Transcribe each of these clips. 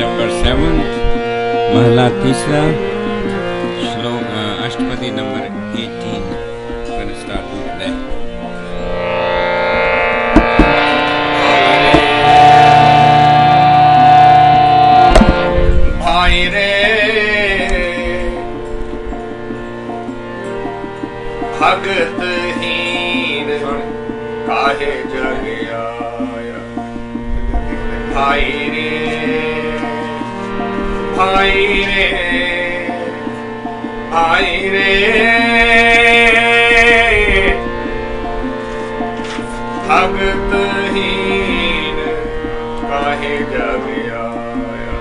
chapter 7, महला तीसरा, श्लोक अष्टपदी number 18. We're going to start with that. भाई रे भगत हीन काहे जग आया। भाई रे भाई रे भाई रे भगत हीन काहे जग आया।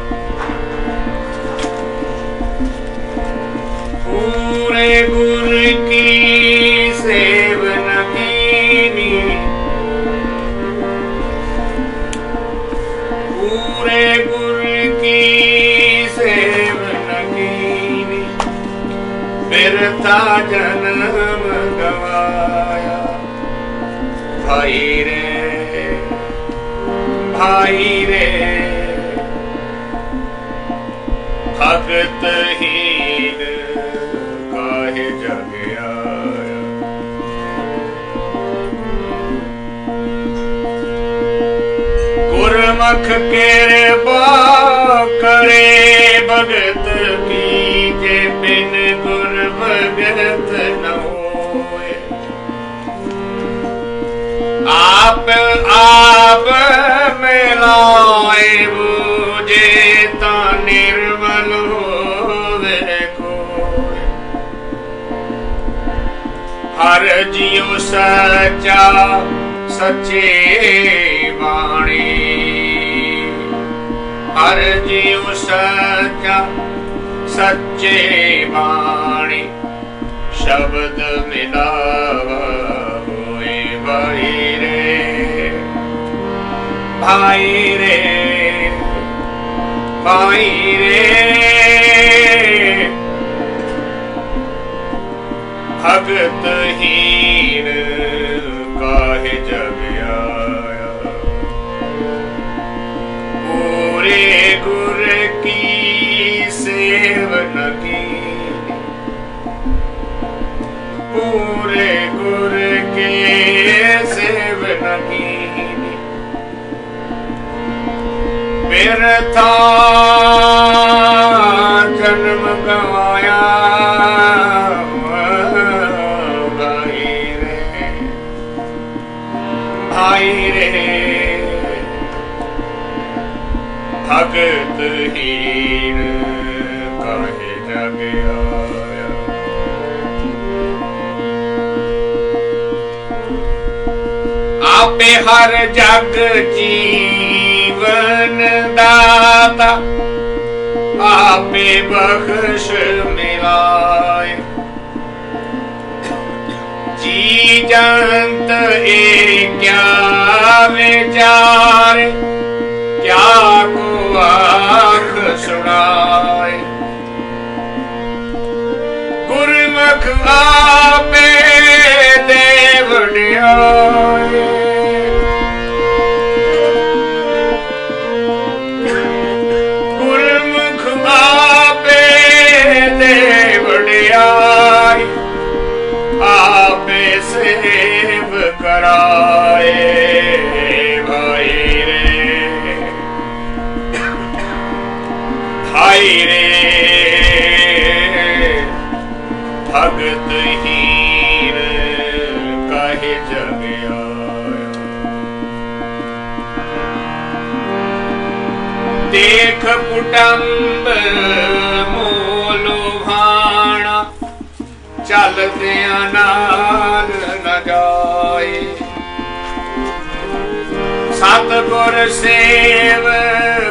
पूरे गुर की सेवन कीनी, पूरे गुर की सेवन कीनी, बिरथा जन्म गवाया। भाई रे भाई रे भगत हीन काहे जग आया। गुरमुख कृपा करे भगत की, जे बिन गुर भगत न होए। आप आप मिलाए बूझे ता निर्मल होवे कोय। हर जियो सच्चा सच्चे वाणी, हर जियो सच्चा सच्चे वाणी, शब्द मिलावा होए। भाई रे भाई रे भाई रे भगत हीन काहे जग आया। पूरे गुर की सेवन कीनी, पूरे गुर के सेवन कीनी, बिरथा जन्म गवाया। भाई रे भगत हीन काहे जग आया। आपे हर जग जीवन दाता, आपे बख्श मिलाए। जी जंत क्या विचार, क्या को आँख सुनाए। गुरमुख आपे देव न्याय, गुरमुख आपे देव न्याय, आपे सेव कराए। भाई रे भाई रे भगत हीन काहे जग आया। देख कुटुंब मोलो भाणा, चलते नाल न जाए। सतगुर सेव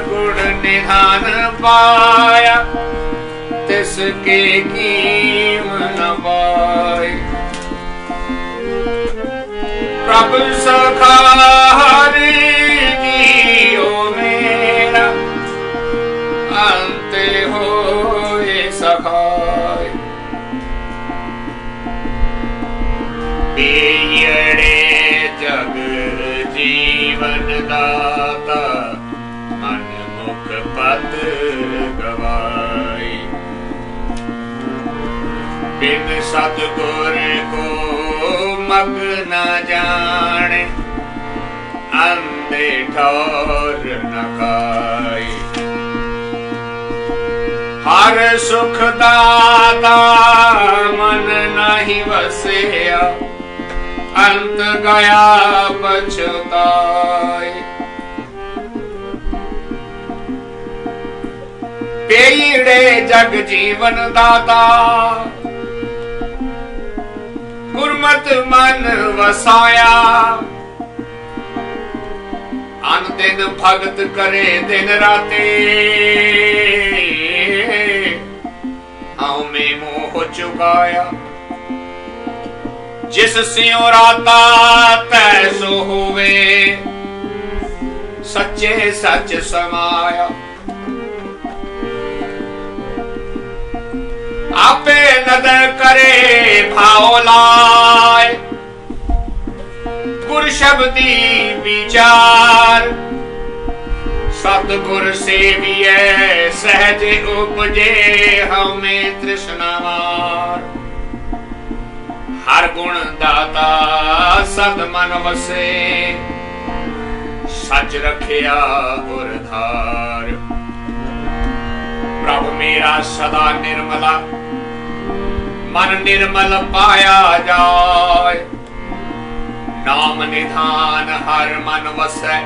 गुण निधान पाया, तिसके कीम न पाए। प्रभु सखा हरि जियो मेरा, अंत होए सखाय। पेयड़े जग जीवन दाता, मन मुख सुख पद गवाई। बिन सतगुर को मग न जाने, अंधे ठौर न खाई। हर सुख दाता मन नहीं वसिया, अंत गया पछताए। पेड़े जग जीवन दाता, गुरमत मन वसाया। अन दिन भगत करे दिन राते, हाँ में मोह चुकाया। जिस सियों राता तैसो हुए, सच्चे सच समाया। आपे नदर करे भाव लाए, गुर शब्दी विचार। सतगुर सेविए सहज उपजे, हमें तृष्णा मार। हर गुण दाता सद मन वसे, सच रखिया गुर धार। प्रभु मेरा सदा निर्मला, मन निर्मल पाया जाय। नाम निधान हर मन वसै,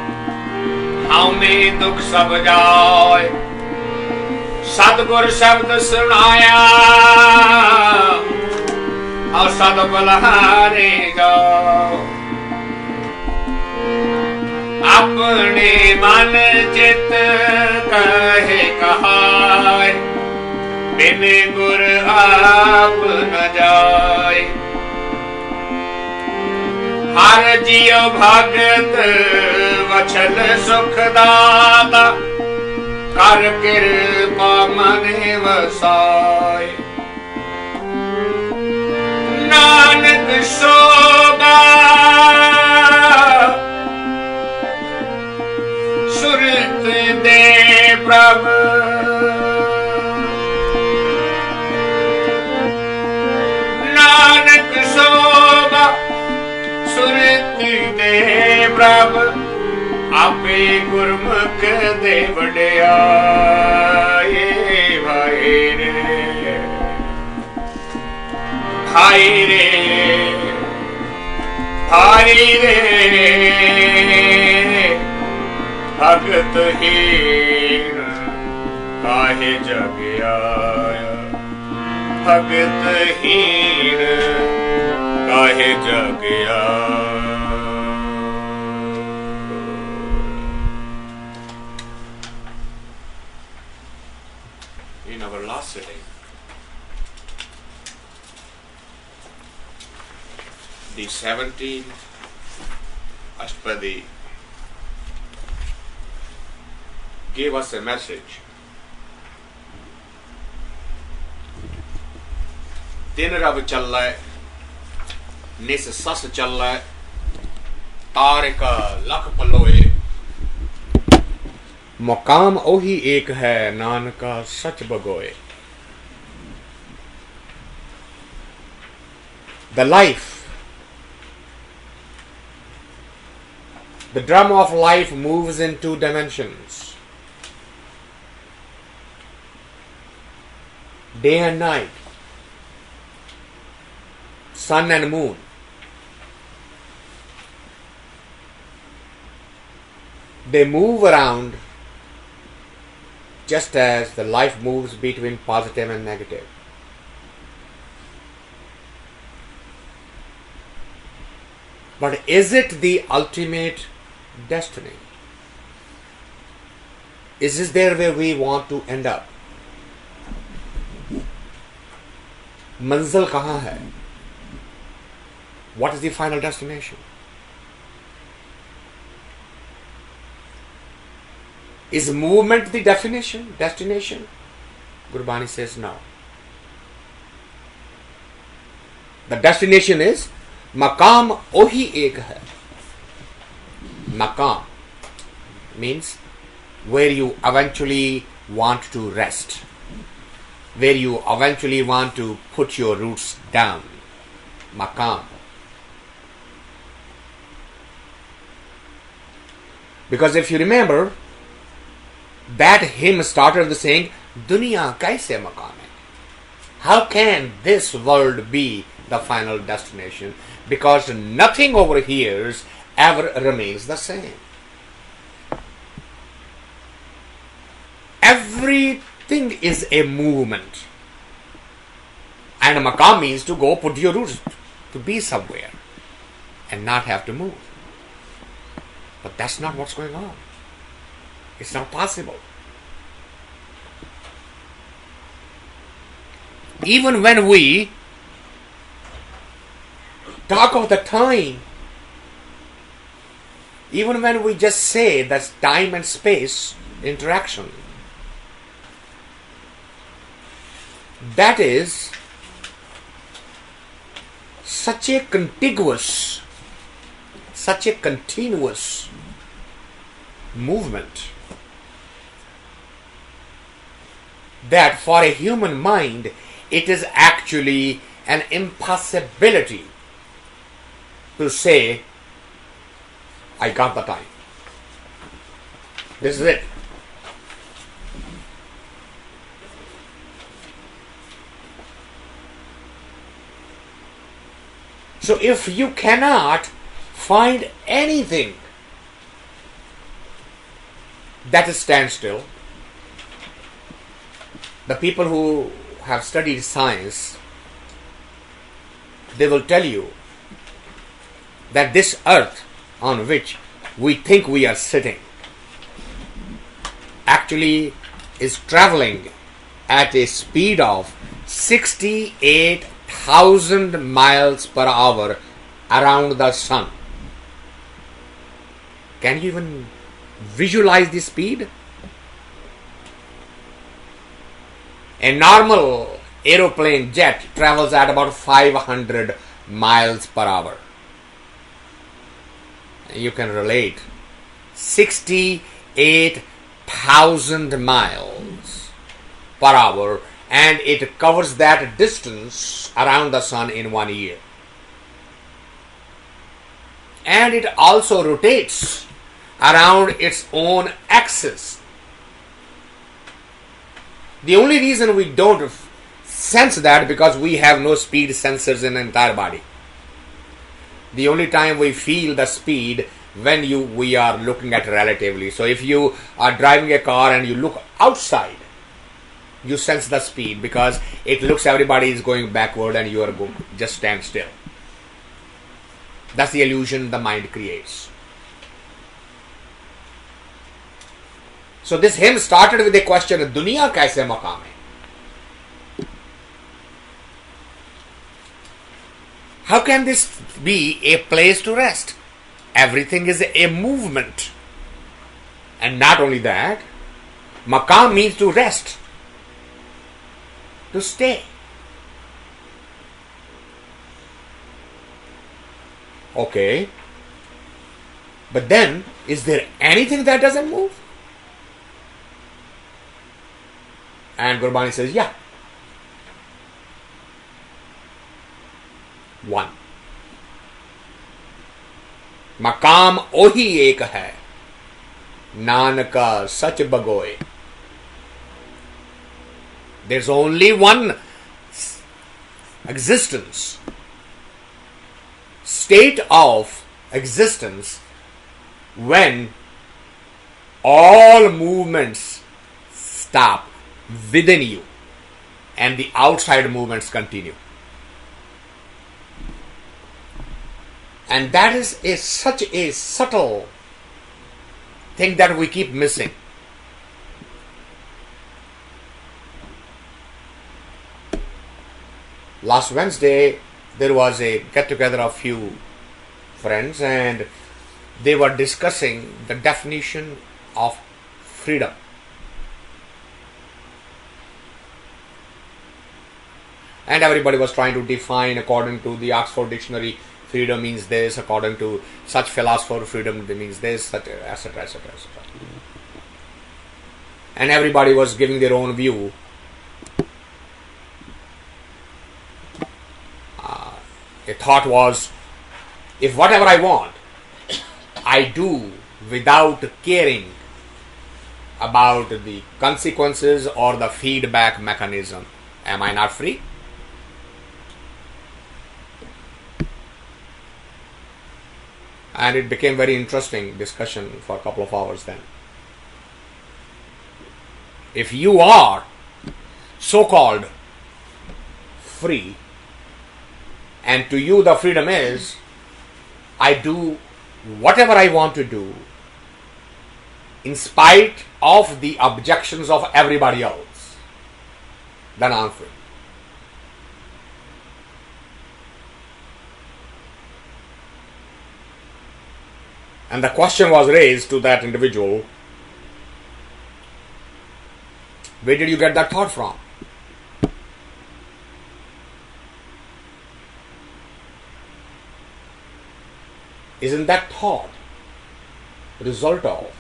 हमें दुख सब जाय। सतगुर शब्द सुनाया, और सद बलहारे जाओ। अपने मन चित कहे कहाय, बिन गुर आप न जाय। हर जियो भगत वचन सुख दाता, कर कृपा मन वसाय। नानक शोभा सुरत दे प्रभु, नानक शोभा सुरत दे प्रभु। आपे गुरमुख दे वड्याए भाई रे, भाई रे, भाई रे। भगत हीन काहे जग आया, भगत हीन काहे जग आया। In our last sitting, the 17th Ashatpadi gave us a message. दिन रब चल रहा है, निस सस चल रहा है, तारे का लख पलोए। मकाम ओही एक है, नानका सच बगोए। The life, the drum of life moves in two dimensions, day and night, sun and moon. They move around just as the life moves between positive and negative. But is it the ultimate destiny? Is this there where we want to end up? Manzil kahan hai? What is the final destination? Is movement the destination? Gurbani says no. The destination is maqam ohi ek hai. Maqam means where you eventually want to rest, where you eventually want to put your roots down. Maqam. Because if you remember, that hymn started with saying, Dunya kaise maqam hai? How can this world be the final destination? Because nothing over here ever remains the same. Everything is a movement. And maqam means to go put your roots, to be somewhere and not have to move. But that's not what's going on. It's not possible. Even when we talk of the time, even when we just say that's time and space interaction, that is such a contiguous, such a continuous movement that for a human mind it is actually an impossibility to say, I got the time. This is it. So if you cannot find anything that stands still, the people who have studied science, they will tell you that this earth on which we think we are sitting actually is traveling at a speed of 68,000 miles per hour around the sun. Can you even visualize the speed? A normal aeroplane jet travels at about 500 miles per hour. You can relate 68,000 miles per hour, and it covers that distance around the sun in 1 year. And it also rotates around its own axis. The only reason we don't sense that because we have no speed sensors in the entire body. The only time we feel the speed when we are looking at relatively. So if you are driving a car and you look outside, you sense the speed because it looks everybody is going backward and you are just stand still. That's the illusion the mind creates. So this hymn started with a question, Dunya kaise maqam hai? How can this be a place to rest? Everything is a movement. And not only that, maqam means to rest, to stay. Okay. But then, is there anything that doesn't move? And Gurbani says, yeah. One. Maqam ohi ek hai, Nanaka sach bagoye. There's only one existence, state of existence, when all movements stop within you and the outside movements continue. And that is such a subtle thing that we keep missing. Last Wednesday, there was a get-together of few friends and they were discussing the definition of freedom. And everybody was trying to define according to the Oxford Dictionary, freedom means this, according to such philosopher, freedom means this, etc., etc., etc. and everybody was giving their own view. A thought was, if whatever I want, I do without caring about the consequences or the feedback mechanism, am I not free? And it became very interesting discussion for a couple of hours then. If you are so-called free, and to you the freedom is, I do whatever I want to do in spite of the objections of everybody else, then I'm free. And the question was raised to that individual, where did you get that thought from? Isn't that thought the result of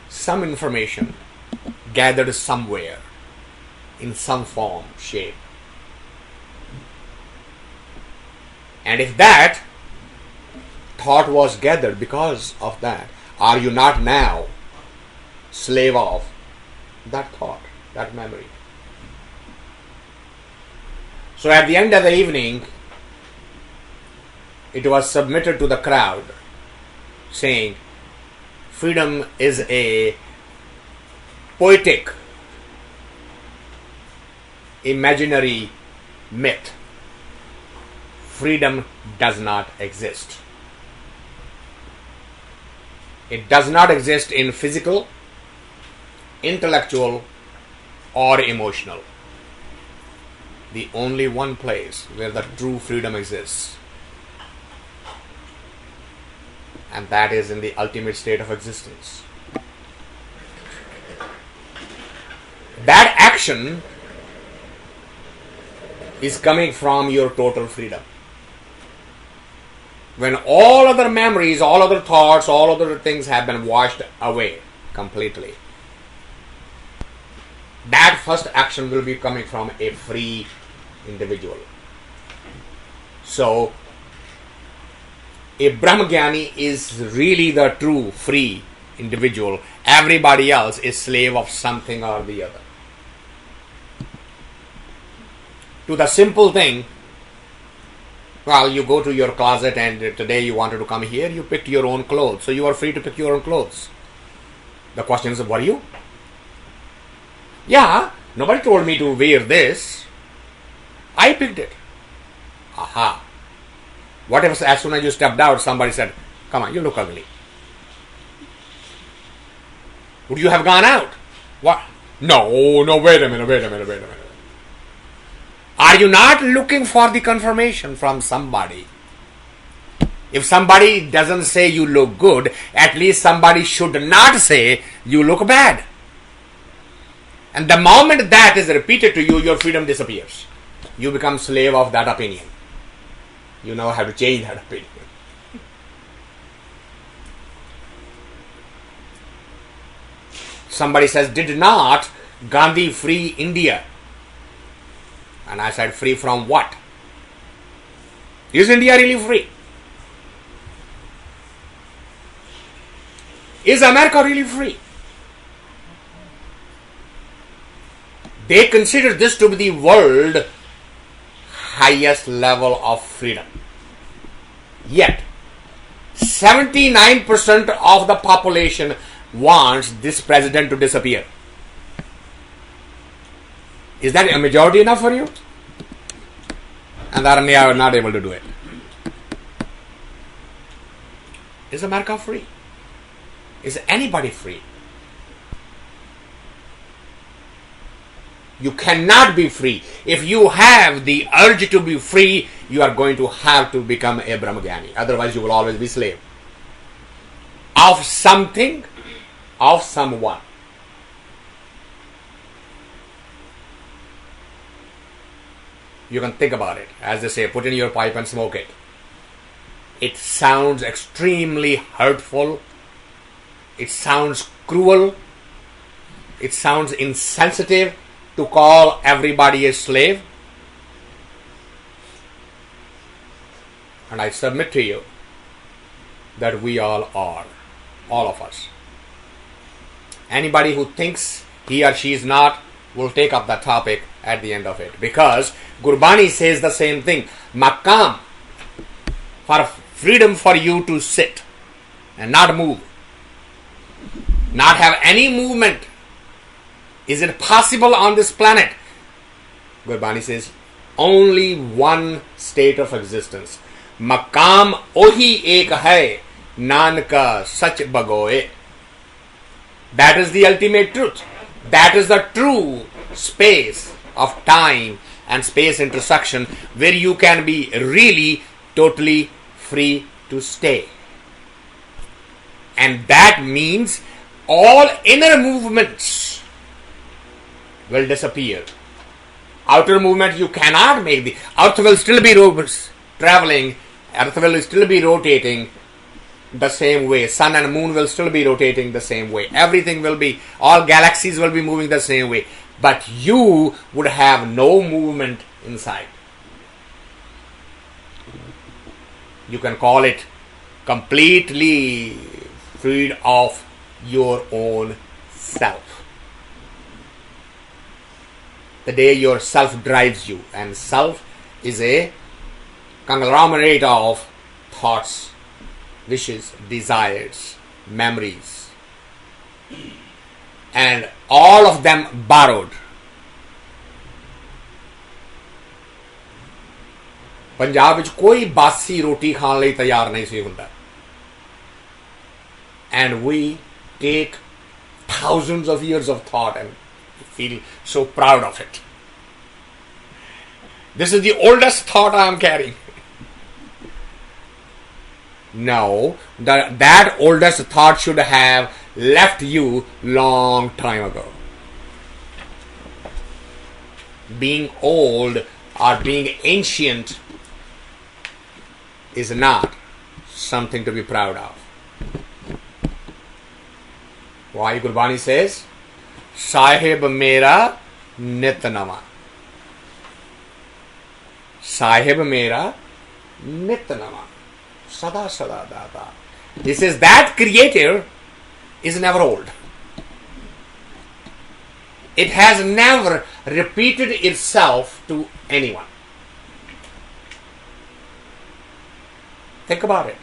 some information gathered somewhere in some form, shape? And if that thought was gathered because of that, are you not now slave of that thought, that memory? So at the end of the evening, it was submitted to the crowd saying, freedom is a poetic, imaginary myth. Freedom does not exist. It does not exist in physical, intellectual, or emotional. The only one place where the true freedom exists, and that is in the ultimate state of existence. That action is coming from your total freedom. When all other memories, all other thoughts, all other things have been washed away completely, that first action will be coming from a free individual. So, a Brahmagyani is really the true free individual. Everybody else is slave of something or the other. To the simple thing, well, you go to your closet and today you wanted to come here, you picked your own clothes. So you are free to pick your own clothes. The question is, were you? Yeah, nobody told me to wear this. I picked it. Aha. What if as soon as you stepped out, somebody said, come on, you look ugly? Would you have gone out? What? No, wait a minute. Are you not looking for the confirmation from somebody? If somebody doesn't say you look good, at least somebody should not say you look bad. And the moment that is repeated to you, your freedom disappears. You become slave of that opinion. You now have to change that opinion. Somebody says, did not Gandhi free India? And I said, free from what? Is India really free? Is America really free? They consider this to be the world highest level of freedom. Yet, 79% of the population wants this president to disappear. Is that a majority enough for you? And they are not able to do it. Is America free? Is anybody free? You cannot be free. If you have the urge to be free, you are going to have to become a Brahmagyani. Otherwise, you will always be slave of something, of someone. You can think about it. As they say, put in your pipe and smoke it. It sounds extremely hurtful. It sounds cruel. it sounds insensitive to call everybody a slave. And I submit to you that we all are. All of us. Anybody who thinks he or she is not will take up that topic at the end of it. Because Gurbani says the same thing. Makam, for freedom for you to sit and not move. Not have any movement. Is it possible on this planet? Gurbani says, only one state of existence. Makam ohi ek hai, nanka sach bagoe. That is the ultimate truth. That is the true space of time and space intersection where you can be really totally free to stay. And that means all inner movements will disappear. Outer movement you cannot make. The earth will still be traveling. Earth will still be rotating the same way. Sun and moon will still be rotating the same way. Everything will be, all galaxies will be moving the same way. But you would have no movement inside. You can call it completely freed of your own self. The day your self drives you, and self is a conglomerate of thoughts, wishes, desires, memories, and all of them borrowed. Punjab विच कोई बासी रोटी खाने लई तैयार नहीं सी हुंदा. And we take thousands of years of thought and feel so proud of it. This is the oldest thought I am carrying. No, that oldest thought should have left you long time ago. Being old or being ancient is not something to be proud of. Why Gurbani says, Sahib mera nit nawa. Sahib mera nit nawa. Sada sada dada. He says that creator is never old. It has never repeated itself to anyone. Think about it.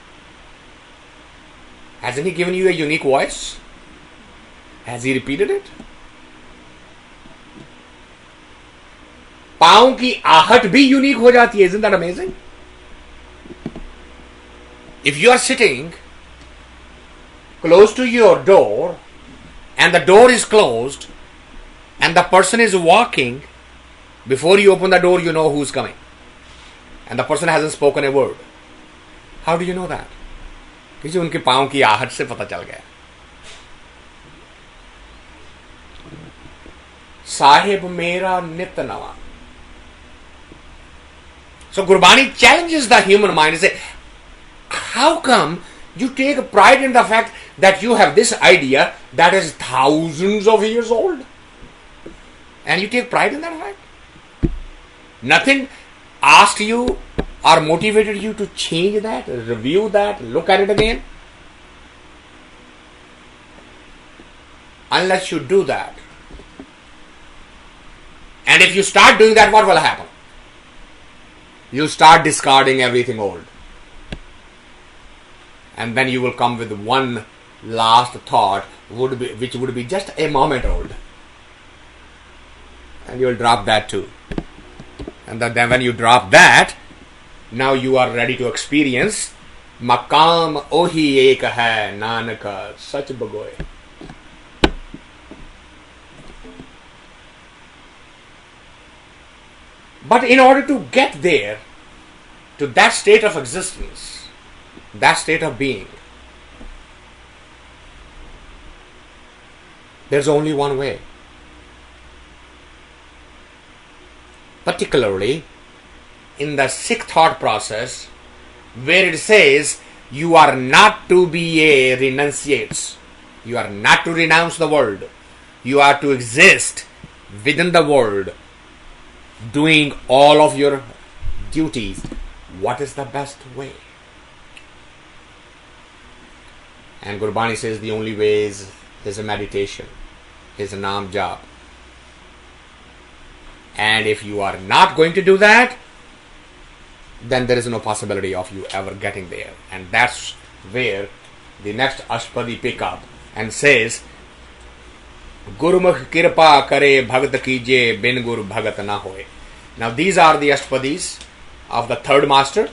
Hasn't he given you a unique voice? Has he repeated it? पाँव की आहट भी unique हो जाती है. Isn't that amazing? If you are sitting close to your door and the door is closed and the person is walking, before you open the door you know who's coming. And the person hasn't spoken a word. How do you know that? क्योंकि उनके पाँव की आहट से पता चल गया. साहिब मेरा नित नवा. So Gurbani challenges the human mind and say, how come you take pride in the fact that you have this idea that is thousands of years old? And you take pride in that fact? Nothing asked you or motivated you to change that, review that, look at it again? Unless you do that. And if you start doing that, what will happen? You start discarding everything old. And then you will come with one last thought, which would be just a moment old. And you will drop that too. And then when you drop that, now you are ready to experience Makam ohi ek hai, Nanaka sach bagoye. But in order to get there, to that state of existence, that state of being, there's only one way. Particularly in the Sikh thought process, where it says you are not to be a renunciates, you are not to renounce the world, You are to exist within the world, doing all of your duties. What is the best way? And Gurbani says the only way is a meditation, is a Naam Jap. And if you are not going to do that, then there is no possibility of you ever getting there. And that's where the next Ashatpadi pick up and says, Gurumukh kirpa kare bhagat kije bin gur bhagat na hoye. Now these are the Ashatpadis of the third master.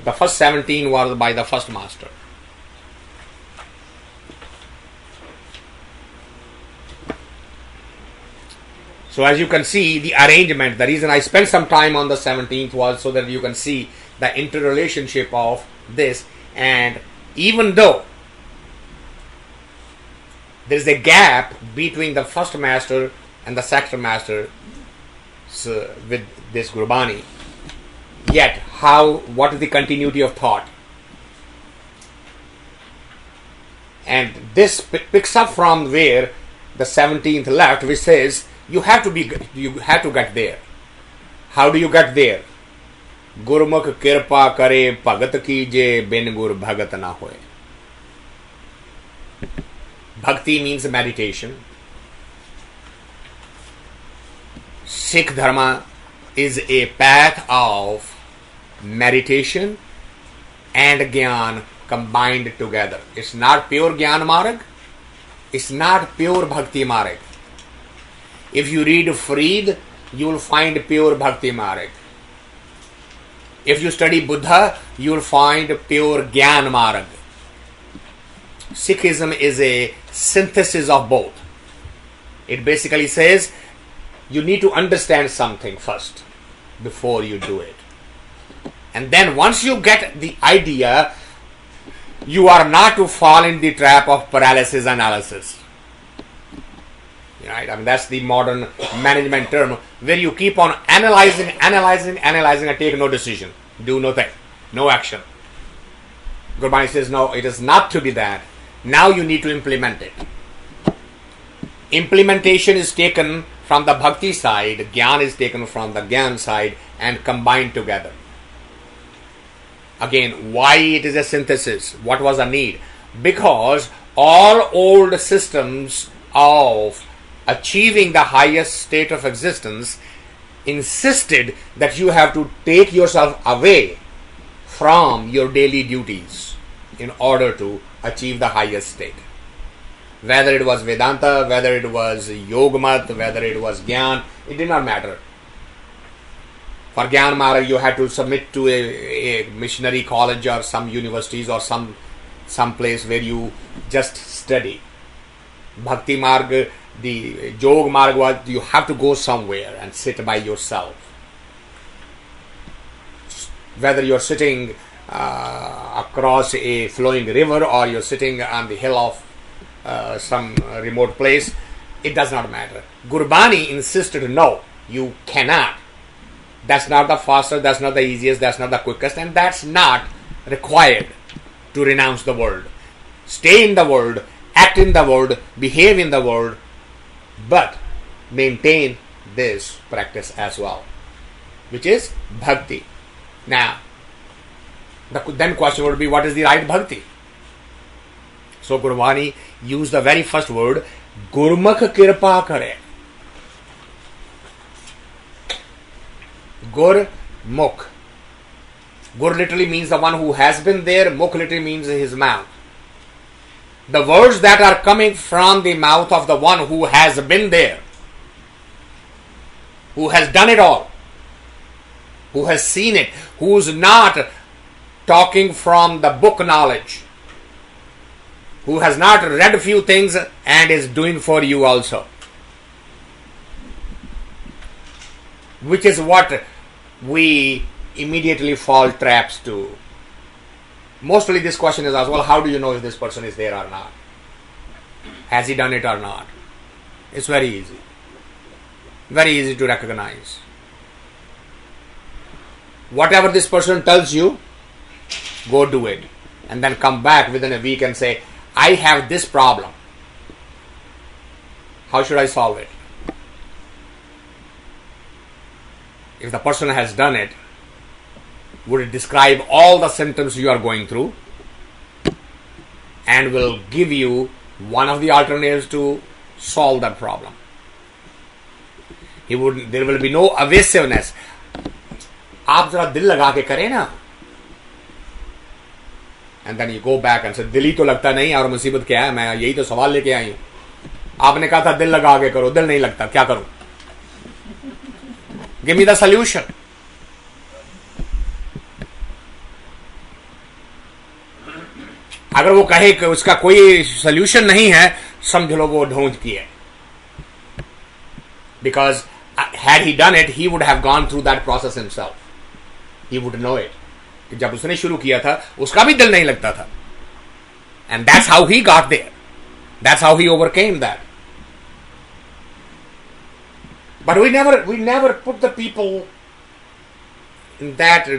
The first 17 were by the first master. So as you can see, the arrangement, the reason I spent some time on the 17th was so that you can see the interrelationship of this. And even though there is a gap between the first master and the second master with this Gurbani, yet what is the continuity of thought? And this picks up from where the 17th left, which says you have to get there. How do you get there? Gurmukh kirpa kare bhagat kije bin gur bhagat na hoye. Bhakti means meditation. Sikh Dharma is a path of meditation and Gyan combined together. It's not pure Gyan Marg. It's not pure Bhakti Marg. If you read Farid, you will find pure Bhakti Marg. If you study Buddha, you will find pure Gyan Marg. Sikhism is a synthesis of both. It basically says you need to understand something first before you do it. And then once you get the idea, you are not to fall in the trap of paralysis analysis. Right? I mean, that's the modern management term where you keep on analyzing and take no decision. Do nothing. No action. Gurbani says, no, it is not to be that. Now you need to implement it. Implementation is taken from the Bhakti side, Gyan is taken from the Gyan side and combined together. Again, why it is a synthesis? What was the need? Because all old systems of achieving the highest state of existence insisted that you have to take yourself away from your daily duties in order to achieve the highest state. Whether it was Vedanta, whether it was Yogmat, whether it was Gyan, it did not matter. For Gyan Marg, you had to submit to a missionary college or some universities or some place where you just study. Bhakti Marg, the Yog Marg was you have to go somewhere and sit by yourself. Whether you're sitting across a flowing river or you're sitting on the hill of some remote place, it does not matter. Gurbani insisted, no, you cannot. That's not the fastest, that's not the easiest, that's not the quickest, and that's not required to renounce the world. Stay in the world, act in the world, behave in the world, but maintain this practice as well, which is bhakti. Now, the then question would be, what is the right bhakti? So Gurbani used the very first word, Gurmukh kirpa kare. Gur Mukh. Gur literally means the one who has been there. Mukh literally means his mouth. The words that are coming from the mouth of the one who has been there, who has done it all, who has seen it, who's not talking from the book knowledge, who has not read a few things and is doing for you also. Which is what we immediately fall traps to. Mostly this question is asked, well, how do you know if this person is there or not? Has he done it or not? It's very easy. Very easy to recognize. Whatever this person tells you, go do it. And then come back within a week and say, I have this problem. How should I solve it? If the person has done it, would it describe all the symptoms you are going through and will give you one of the alternatives to solve that problem? There will be no evasiveness. आप जरा दिल लगा के करें ना, and then you go back and say दिल ही तो लगता नहीं और मुसीबत क्या है, मैं यही तो सवाल लेके आई हूं. आपने कहा था दिल लगा के करो, दिल नहीं लगता, क्या करूं? Give me the solution. अगर वो कहे कि उसका कोई सोल्यूशन नहीं है, समझ लो वो ढोंग की है. Because had he done it, he would have gone through that process himself. He would know it. कि जब उसने शुरू किया था, उसका भी दिल नहीं लगता था. And that's how he got there. That's how he overcame that. But we never put the people in that.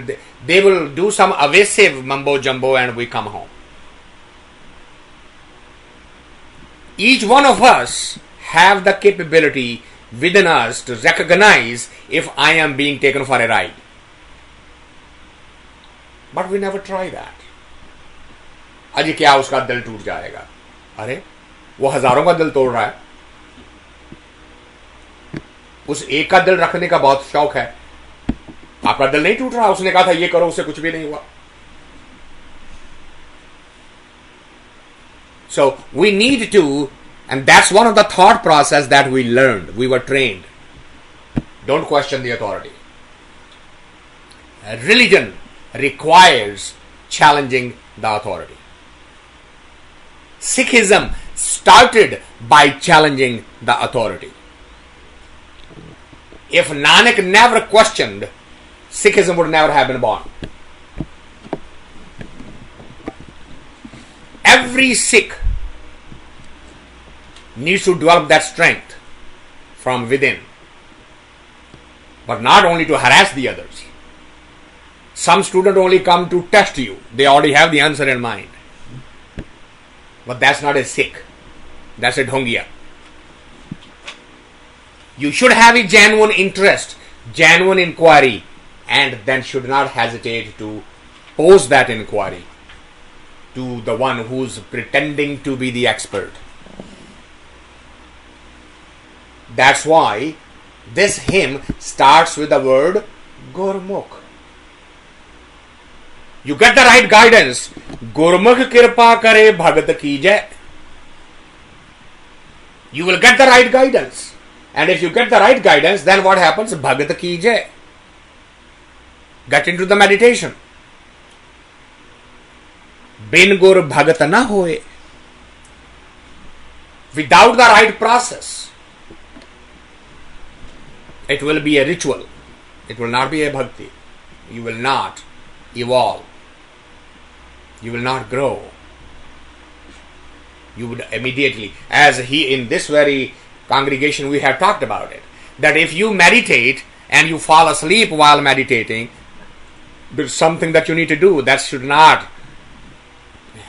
They will do some evasive mumbo jumbo and we come home. Each one of us have the capability within us to recognize if I am being taken for a ride. But we never try that. अजी क्या उसका दिल टूट जाएगा? अरे वो हजारों का दिल तोड़ रहा है, उस एक का दिल रखने का बहुत शौक है. आपका दिल नहीं टूट रहा, उसने कहा था ये करो, उससे कुछ भी नहीं हुआ. So we need to, and that's one of the thought process that we learned, we were trained. Don't question the authority. Religion requires challenging the authority. Sikhism started by challenging the authority. If Nanak never questioned, Sikhism would never have been born. Every Sikh needs to develop that strength from within, but not only to harass the others. Some students only come to test you. They already have the answer in mind. But that's not a Sikh. That's a Dhongia. You should have a genuine interest, genuine inquiry, and then should not hesitate to pose that inquiry to the one who's pretending to be the expert. That's why this hymn starts with the word Gurmukh. You get the right guidance. Gurmukh kirpa kare bhagat ki jai. You will get the right guidance. And if you get the right guidance, then what happens? Bhagat ki jai. Get into the meditation. Bin gur bhagat na hoye. Without the right process, it will be a ritual. It will not be a bhakti. You will not evolve. You will not grow. You would immediately, as in this very congregation we have talked about it, that if you meditate and you fall asleep while meditating, there's something that you need to do. That should not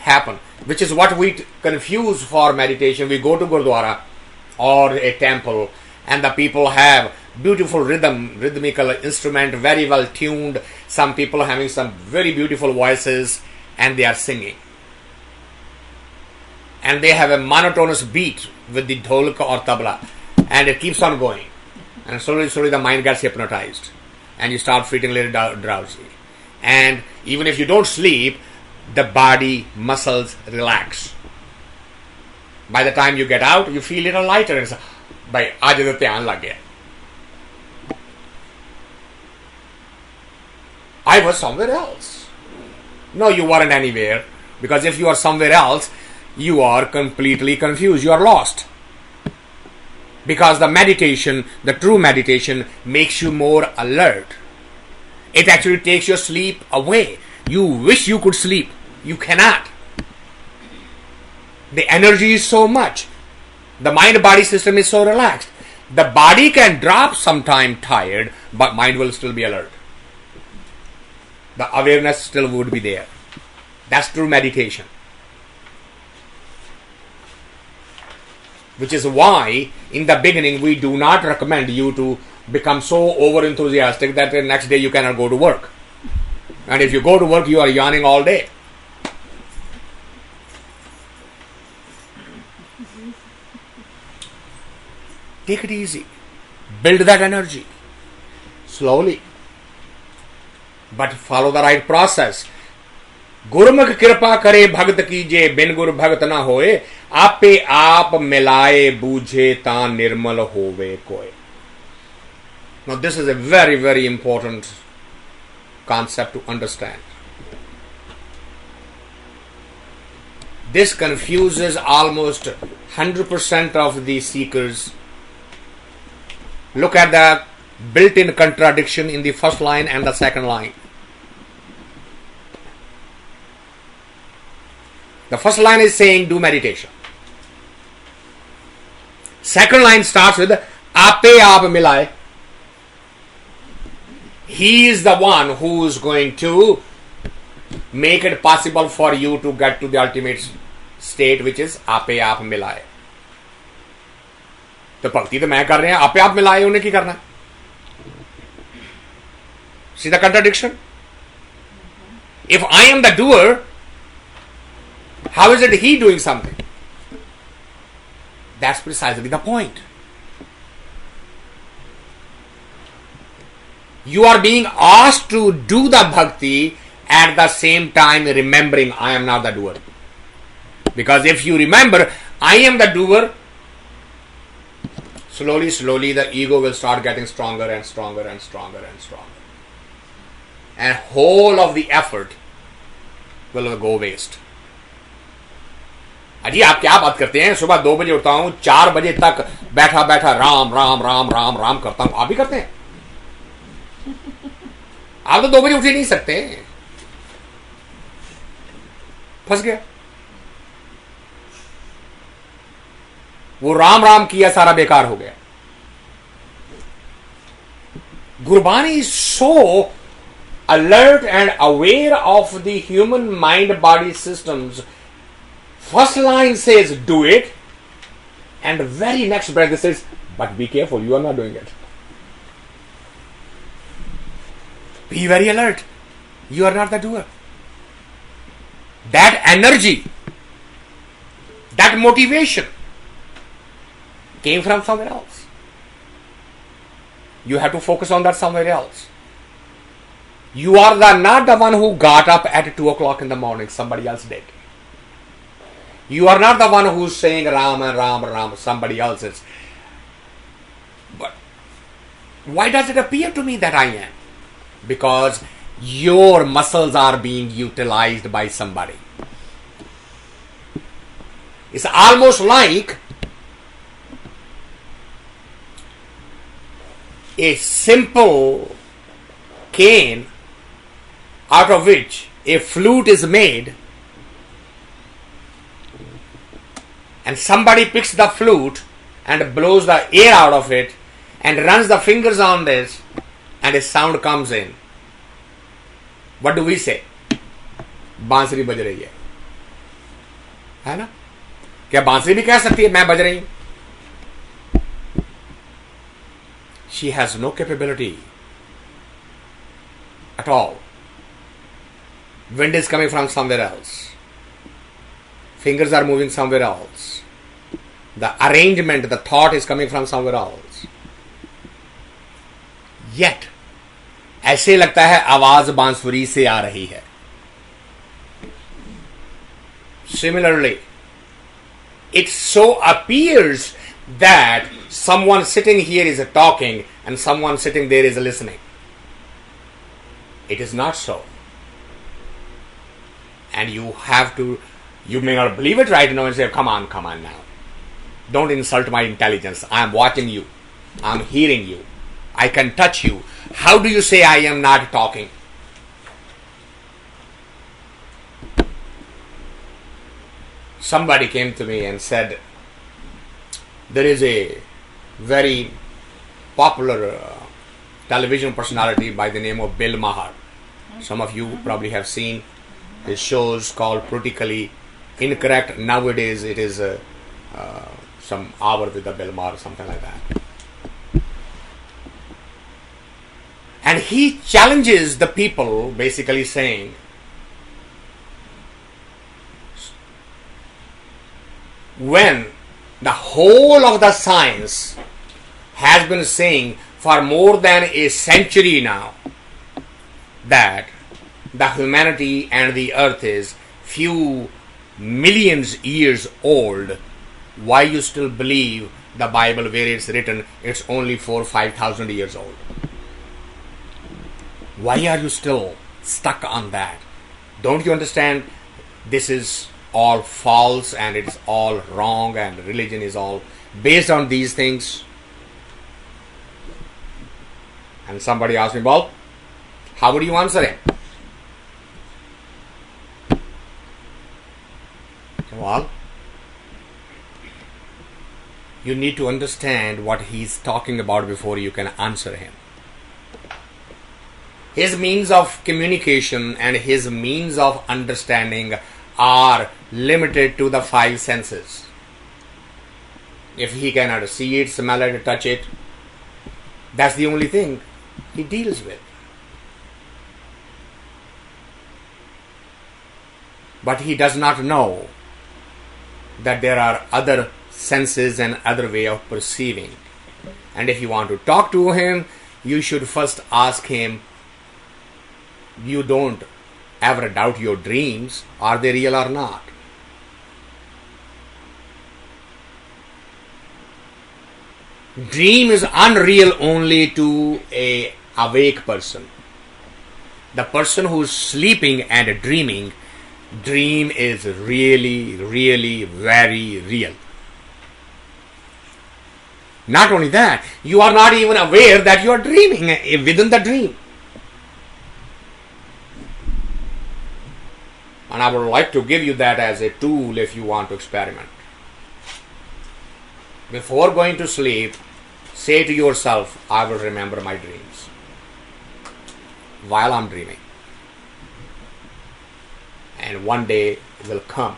happen. Which is what we confuse for meditation. We go to Gurdwara or a temple and the people have beautiful rhythmical instrument, very well tuned. Some people having some very beautiful voices and they are singing. And they have a monotonous beat with the dholka or tabla, and it keeps on going. And slowly the mind gets hypnotized and you start feeling a little drowsy. And even if you don't sleep, the body muscles relax. By the time you get out, you feel a little lighter. And by aaj to dhyan lag gaya. I was somewhere else. No, you weren't anywhere. Because if you are somewhere else, you are completely confused. You are lost. Because the meditation, the true meditation, makes you more alert. It actually takes your sleep away. You wish you could sleep. You cannot. The energy is so much. The mind-body system is so relaxed. The body can drop sometime tired, but mind will still be alert. The awareness still would be there. That's true meditation. Which is why in the beginning we do not recommend you to become so over enthusiastic that the next day you cannot go to work. And if you go to work, you are yawning all day. Take it easy. Build that energy. Slowly. But follow the right process. गुरुमुख कृपा करे भगत कीजे बिन गुरु भगत ना होए आपे आप मिलाए बूझे ता निर्मल होवे कोय. Now this is a very, very important concept to understand. This confuses almost 100% of the seekers. Look at the built-in contradiction in the first line and the second line. The first line is saying do meditation. Second line starts with ape aap milaye. He is the one who is going to make it possible for you to get to the ultimate state, which is ape aap milaye. तो भक्ति तो मैं कर रहे हैं, आपे आप मिलाए उन्हें की करना. See the contradiction? If I am the doer, how is it he doing something? That's precisely the point. You are being asked to do the bhakti at the same time remembering I am not the doer. Because if you remember I am the doer, slowly the ego will start getting stronger and stronger and stronger and stronger. And whole of the effort will go waste. अजी आप क्या बात करते हैं, सुबह 2 बजे उठता हूं, 4 बजे तक बैठा बैठा राम राम राम राम राम करता हूं. आप भी करते हैं? आप तो 2 बजे उठ ही नहीं सकते. फंस गया. वो राम राम किया सारा बेकार हो गया. Gurbani is so alert and aware of the human mind body systems. First line says do it, and the very next breath it says but be careful, you are not doing it. Be very alert, you are not the doer. That energy, that motivation came from somewhere else. You have to focus on that somewhere else. You are not the one who got up at 2 o'clock in the morning, somebody else did. You are not the one who's saying Ram and Ram and Ram, somebody else is. But why does it appear to me that I am? Because your muscles are being utilized by somebody. It's almost like a simple cane out of which a flute is made, and somebody picks the flute and blows the air out of it and runs the fingers on this and a sound comes in. What do we say? बांसुरी बज रही है ना? क्या बांसुरी भी कह सकती है मैं बज रही हूं? She has no capability at all. Wind is coming from somewhere else. Fingers are moving somewhere else. The arrangement, the thought is coming from somewhere else. Yet, ऐसे लगता है आवाज बांसुरी से आ रही है. Similarly, it so appears that someone sitting here is talking and someone sitting there is listening. It is not so. And you may not believe it right now and say, come on now. Don't insult my intelligence. I am watching you. I am hearing you. I can touch you. How do you say I am not talking? Somebody came to me and said, there is a very popular television personality by the name of Bill Maher. Some of you probably have seen his shows called Politically Incorrect. Nowadays it is some hour with the Bilma or something like that. And he challenges the people, basically saying, when the whole of the science has been saying for more than a century now that the humanity and the earth is few millions years old, why you still believe the Bible where it's written it's only 4,000 or 5,000 years old? Why are you still stuck on that? Don't you understand this is all false and it's all wrong and religion is all based on these things? And somebody asked me, well, how would you answer him? Well, you need to understand what he's talking about before you can answer him. His means of communication and his means of understanding are limited to the 5 senses. If he cannot see it, smell it, touch it, that's the only thing he deals with. But he does not know that there are other senses and other way of perceiving. And if you want to talk to him, you should first ask him, you don't ever doubt your dreams, are they real or not? Dream is unreal only to a awake person. The person who's sleeping and dreaming, dream is really, really very real. Not only that, you are not even aware that you are dreaming within the dream. And I would like to give you that as a tool if you want to experiment. Before going to sleep, say to yourself, I will remember my dreams while I'm dreaming. And one day will come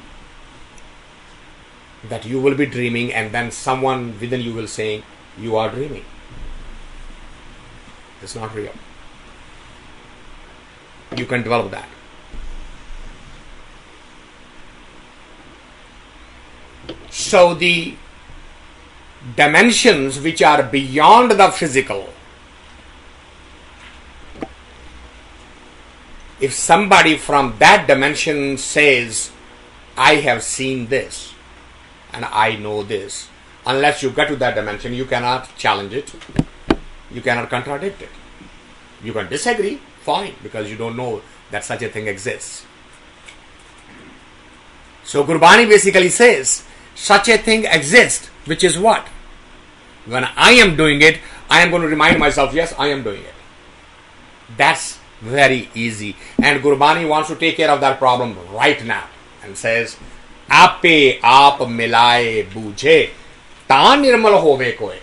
that you will be dreaming and then someone within you will say, you are dreaming. It's not real. You can develop that. So the dimensions which are beyond the physical, if somebody from that dimension says, I have seen this and I know this, unless you get to that dimension, you cannot challenge it, you cannot contradict it. You can disagree, fine, because you don't know that such a thing exists. So Gurbani basically says, such a thing exists, which is what? When I am doing it, I am going to remind myself, yes, I am doing it. That's very easy. And Gurbani wants to take care of that problem right now and says, Ape aap milaye bujhe, ta nirmal hove koe.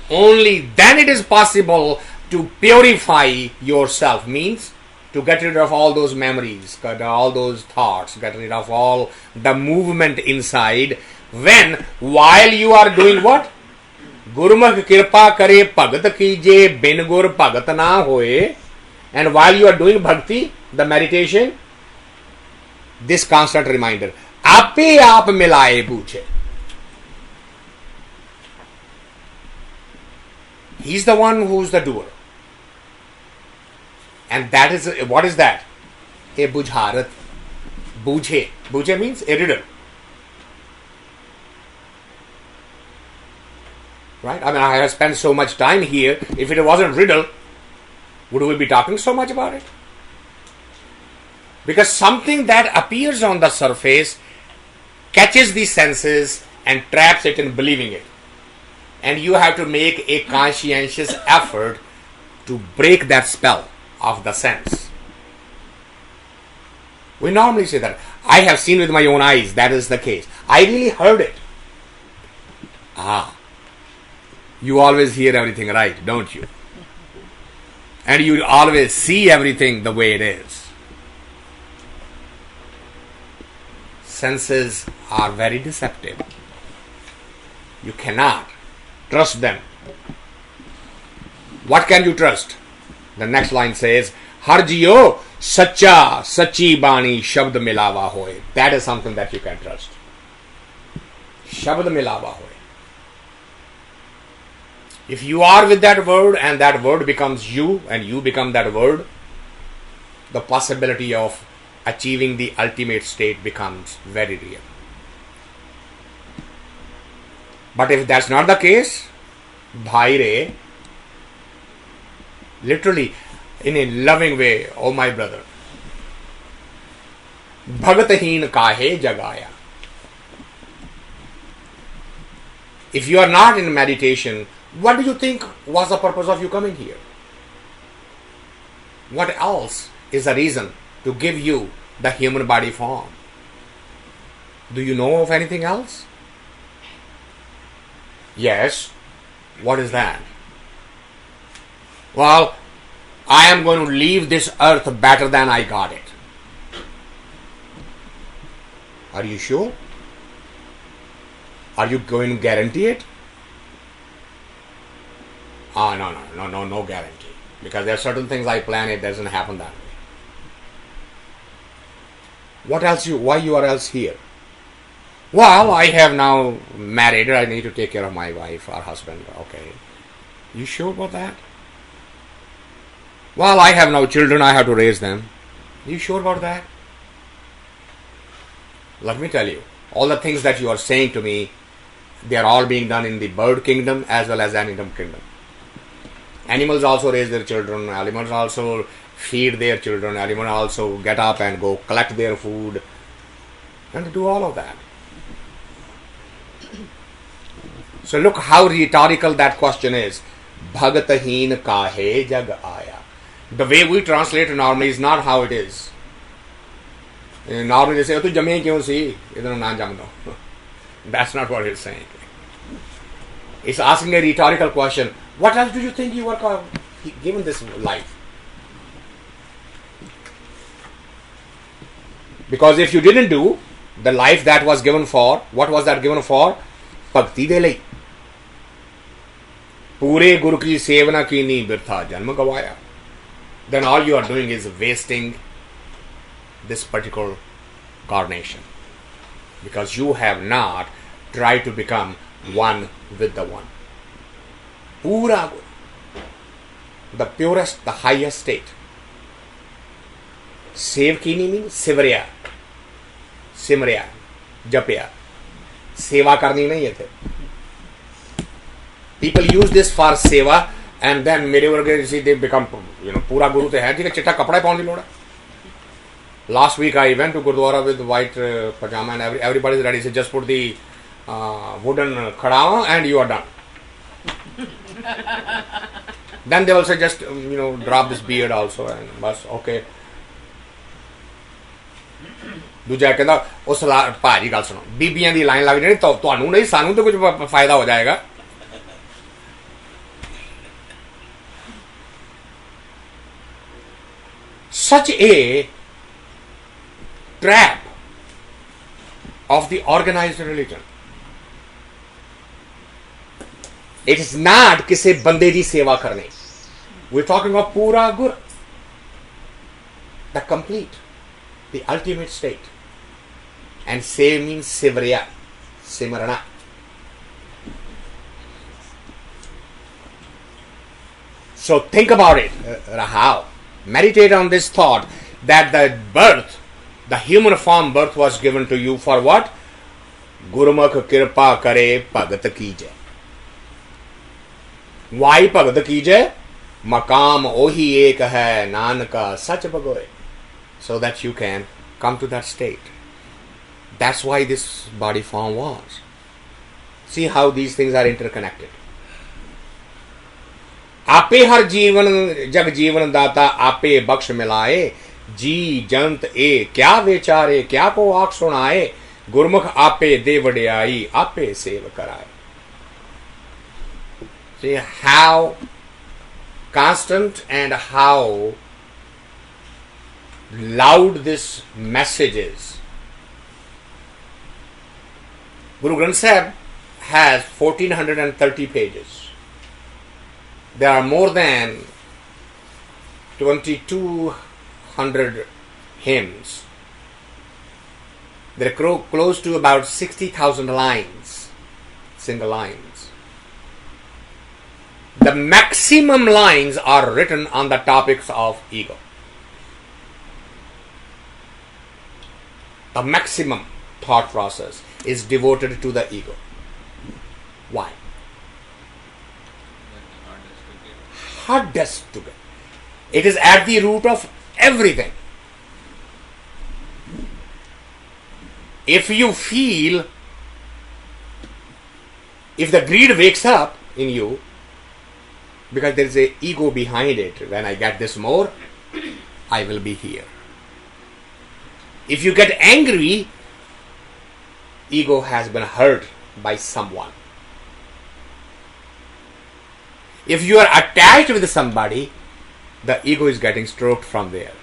Only then it is possible to purify yourself, means to get rid of all those memories, get rid of all those thoughts, get rid of all the movement inside, when while you are doing what? Gurmukh kirpa kare bhagat kije bin gur bhagat na hoye. And while you are doing bhakti, the meditation, this constant reminder, ape aap milaye bujhe. He's the one who's the doer. And that is, what is that? A bujharat. Bujhe. Bujhe means a riddle. Right? I mean, I have spent so much time here. If it wasn't riddle, would we be talking so much about it? Because something that appears on the surface catches the senses and traps it in believing it. And you have to make a conscientious effort to break that spell of the sense. We normally say that. I have seen with my own eyes, that is the case. I really heard it. You always hear everything right, don't you? And you always see everything the way it is. Senses are very deceptive. You cannot trust them. What can you trust? The next line says, Har jiyo sacha sachi bani shabd milawa hoye. That is something that you can trust. Shabd milawa hoye. If you are with that word and that word becomes you and you become that word, the possibility of achieving the ultimate state becomes very real. But if that's not the case, bhaire, literally in a loving way, oh my brother, bhagataheen kahe jagaya. If you are not in meditation, what do you think was the purpose of you coming here? What else is the reason to give you the human body form? Do you know of anything else? Yes. What is that? Well, I am going to leave this earth better than I got it. Are you sure? Are you going to guarantee it? No guarantee. Because there are certain things I plan, it doesn't happen that way. What else why you are else here? Well, I have now married, I need to take care of my wife or husband. Okay. You sure about that? Well, I have now children, I have to raise them. You sure about that? Let me tell you, all the things that you are saying to me, they are all being done in the bird kingdom as well as animal kingdom. Animals also raise their children, animals also feed their children, animals also get up and go collect their food and do all of that. So look how rhetorical that question is. Bhagataheen kahe jag aya. The way we translate normally is not how it is. Normally they say, tu jame kyun si? Idhar na jam do. That's not what it's saying. It's asking a rhetorical question. What else do you think you were given this life? Because if you didn't do the life that was given for, what was that given for? Bhakti de lai. Pure Guru ki sevana kini birtha janma gavaya. Then all you are doing is wasting this particular carnation. Because you have not tried to become one with the one. Pura Guru. The purest, the highest state. Sev kini means sivrya. Simrya. Japya. Seva karni nahi hai. People use this for seva and then mere varge see they become, pura guru te hai, theek hai, chitta kapda paun di lod hai. Last week I went to Gurdwara with white pajama and everybody is ready. So just put the wooden khadawa and you are done. Then they will say just drop this beard also and bas okay. ਦੂਜਾ ਕਹਿੰਦਾ ਉਸ ਭਾਜੀ ਗੱਲ ਸੁਣੋ ਬੀਬੀਆਂ ਦੀ line ਲੱਗ ਜਾਣੀ ਤੁਹਾਨੂੰ ਨਹੀਂ ਸਾਨੂੰ ਤਾਂ ਕੁਝ ਫਾਇਦਾ ਹੋ ਜਾਏਗਾ such a trap of the organized religion. It is not ਕਿਸੇ ਬੰਦੇ ਦੀ ਸੇਵਾ ਕਰਨੀ. We're talking of pura gur, the complete, the ultimate state. And sev means sivrya, simrana. So think about it, Rahal. Meditate on this thought that the birth, the human form birth was given to you for what? Gurumukh kirpa kare bhagat kijai. Why bhagat kijai? Makam ohi ek hai nanaka sach bhagoye. So that you can come to that state. That's why this body form was. See how these things are interconnected. आपे हर जीवन जग जीवन दाता आपे बख्श मिलाए जी जंत ए क्या विचारे क्या को आख सुनाए गुरमुख आपे दे वड्याई आपे सेव कराए. See how constant and how loud this message is. Guru Granth Sahib has 1430 pages. There are more than 2200 hymns. They're close to about 60,000 lines, single lines. The maximum lines are written on the topics of ego. The maximum thought process is devoted to the ego. Why? Hardest to get. It is at the root of everything. If you feel, if the greed wakes up in you, because there is an ego behind it, when I get this more, I will be here. If you get angry, ego has been hurt by someone. If you are attached with somebody, the ego is getting stroked from there.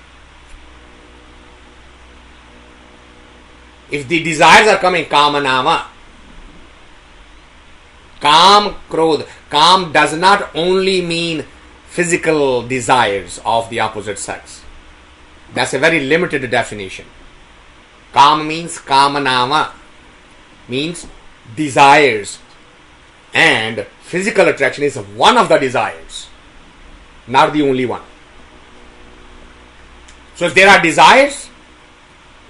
If the desires are coming, kama nama, Kam, Krodh. Kam does not only mean physical desires of the opposite sex. That's a very limited definition. Kam means Kamanama, means desires. And physical attraction is one of the desires, not the only one. So if there are desires,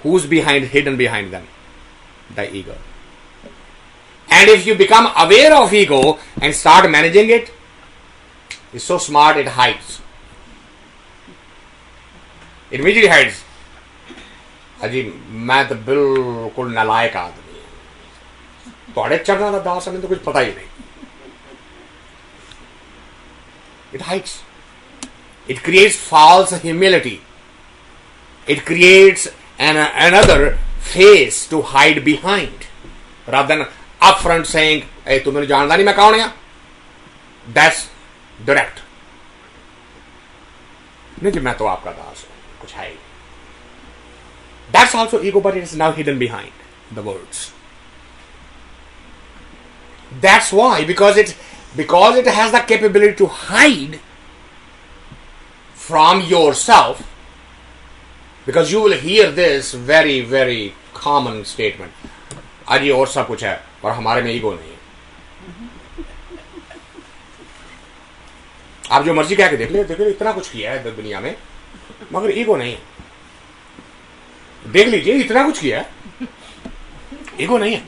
who's hidden behind them? The ego. And if you become aware of ego and start managing it, it's so smart it hides. It immediately hides. अजी मैं तो बिल्कुल नालायक आदमी हूं, थोड़े चढ़ना था दास हमें तो कुछ पता ही नहीं. It hides. It creates false humility. It creates another face to hide behind, rather than upfront saying, "Hey, तू मेरे जानदा नहीं मैं कौन है?" That's direct. नहीं कि मैं तो आपका दास हूं, कुछ है ही. That's also ego, but it is now hidden behind the words. That's why, because it has the capability to hide from yourself, because you will hear this very, very common statement. अजी और सब कुछ है पर हमारे में ego नहीं है. आप जो मर्जी कह के देख लीजिए इतना कुछ किया है दुनिया में मगर ईगो नहीं है. देख लीजिए इतना कुछ किया है, ईगो नहीं है.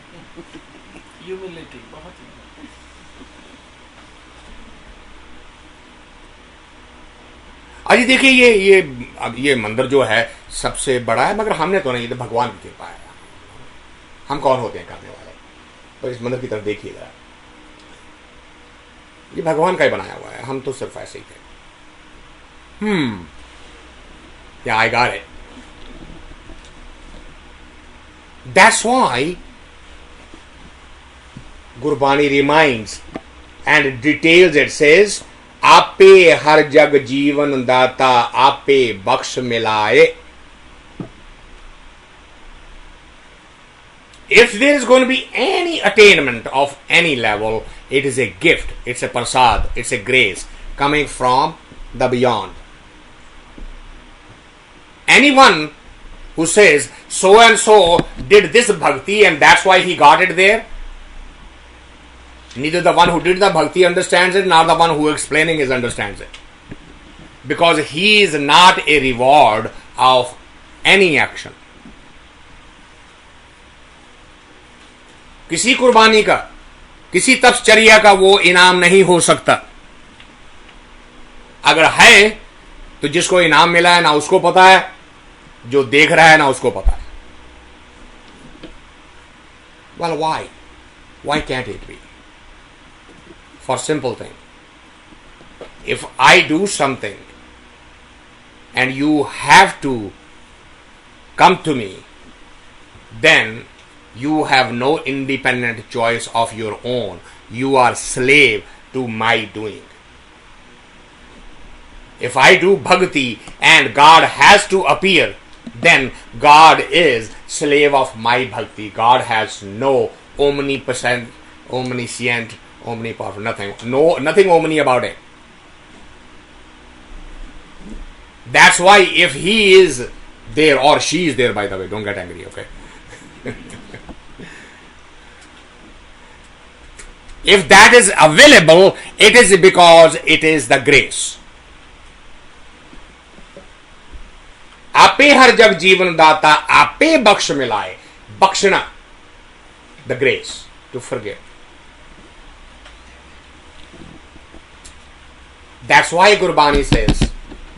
ह्यूमिलिटी बहुत ही. अजी देखिए ये मंदिर जो है सबसे बड़ा है, मगर हमने तो नहीं, ये तो भगवान की कृपा है. हम कौन होते हैं करने वाले? पर इस मंदिर की तरफ देखिएगा, ये भगवान का ही बनाया हुआ है, हम तो सिर्फ ऐसे ही थे. Yeah, I got it. That's why Gurbani reminds and details it, says, आपे हर जग जीवन दाता आपे बख्श मिलाए. If there is going to be any attainment of any level, it is a gift, it's a prasad, it's a grace coming from the beyond. Anyone who says so and so did this bhakti and that's why he got it there, neither the one who did the bhakti understands it, nor the one who explaining it understands it. Because he is not a reward of any action. किसी कुर्बानी का, किसी तपश्चर्या का वो इनाम नहीं हो सकता. अगर है तो जिसको इनाम मिला है ना उसको पता है, जो देख रहा है ना उसको पता है. Well, why? Why can't it be? For simple thing. If I do something and you have to come to me, then you have no independent choice of your own. You are slave to my doing. If I do bhakti and God has to appear, then God is slave of my bhakti. God has no omnipotent omniscient, omnipowerful. Nothing omni about it. That's why if he is there, or she is there, by the way, don't get angry, okay? If that is available, it is because it is the grace. आपे हर जग जीवन दाता, आपे बख्श मिलाए, बख्शना, the grace to forgive. That's why Gurbani says,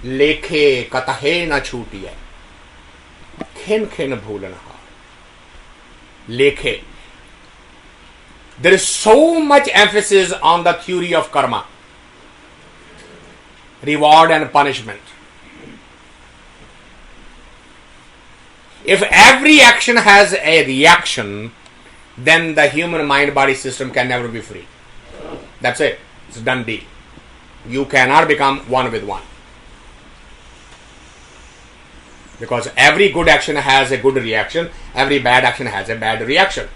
लेखे कतहे न छूटिए, खिन खिन भूलनहार. Lekhe. There is so much emphasis on the theory of karma, reward and punishment. If every action has a reaction, then the human mind-body system can never be free. That's it. It's a done deal. You cannot become one with one. Because every good action has a good reaction, every bad action has a bad reaction.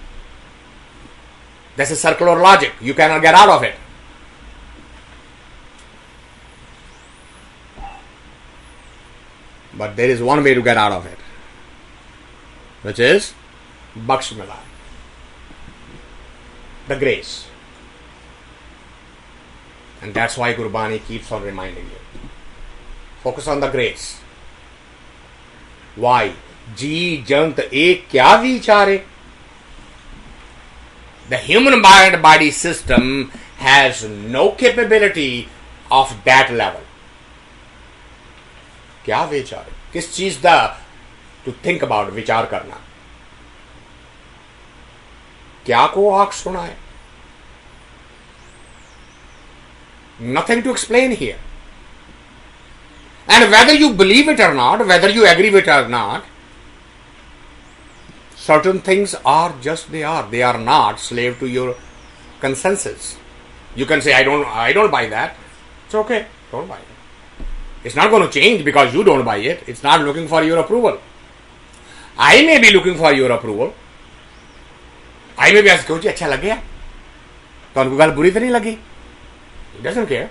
That's a circular logic. You cannot get out of it. But there is one way to get out of it, which is Baksh Mila, the grace. And that's why Gurbani keeps on reminding you. Focus on the grace. Why? जी जंत एक क्या विचारे? The human mind body system has no capability of that level. क्या विचारे? किस चीज दा to think about, विचार करना? क्या को आंख सुनाए? Nothing to explain here. And whether you believe it or not, whether you agree with it or not, certain things are just they are. They are not slave to your consensus. You can say, I don't buy that. It's okay. Don't buy it. It's not going to change because you don't buy it. It's not looking for your approval. I may be looking for your approval. I may be asking, जी अच्छा लग गया? तो उनको गल बुरी तो नहीं लगी? He doesn't care.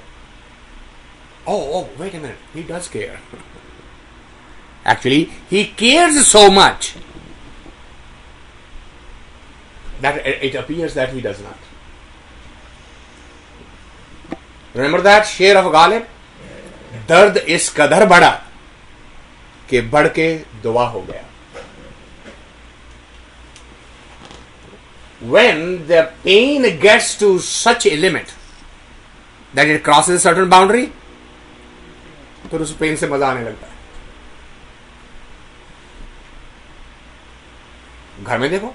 Oh, wait a minute. He does care. Actually, he cares so much that it appears that he does not. Remember that शेर of गालिब? दर्द इस कदर बड़ा कि बढ़ के दुआ हो गया. When the pain gets to such a limit that it crosses a certain boundary, तो उस पेन से मजा आने लगता है. घर में देखो,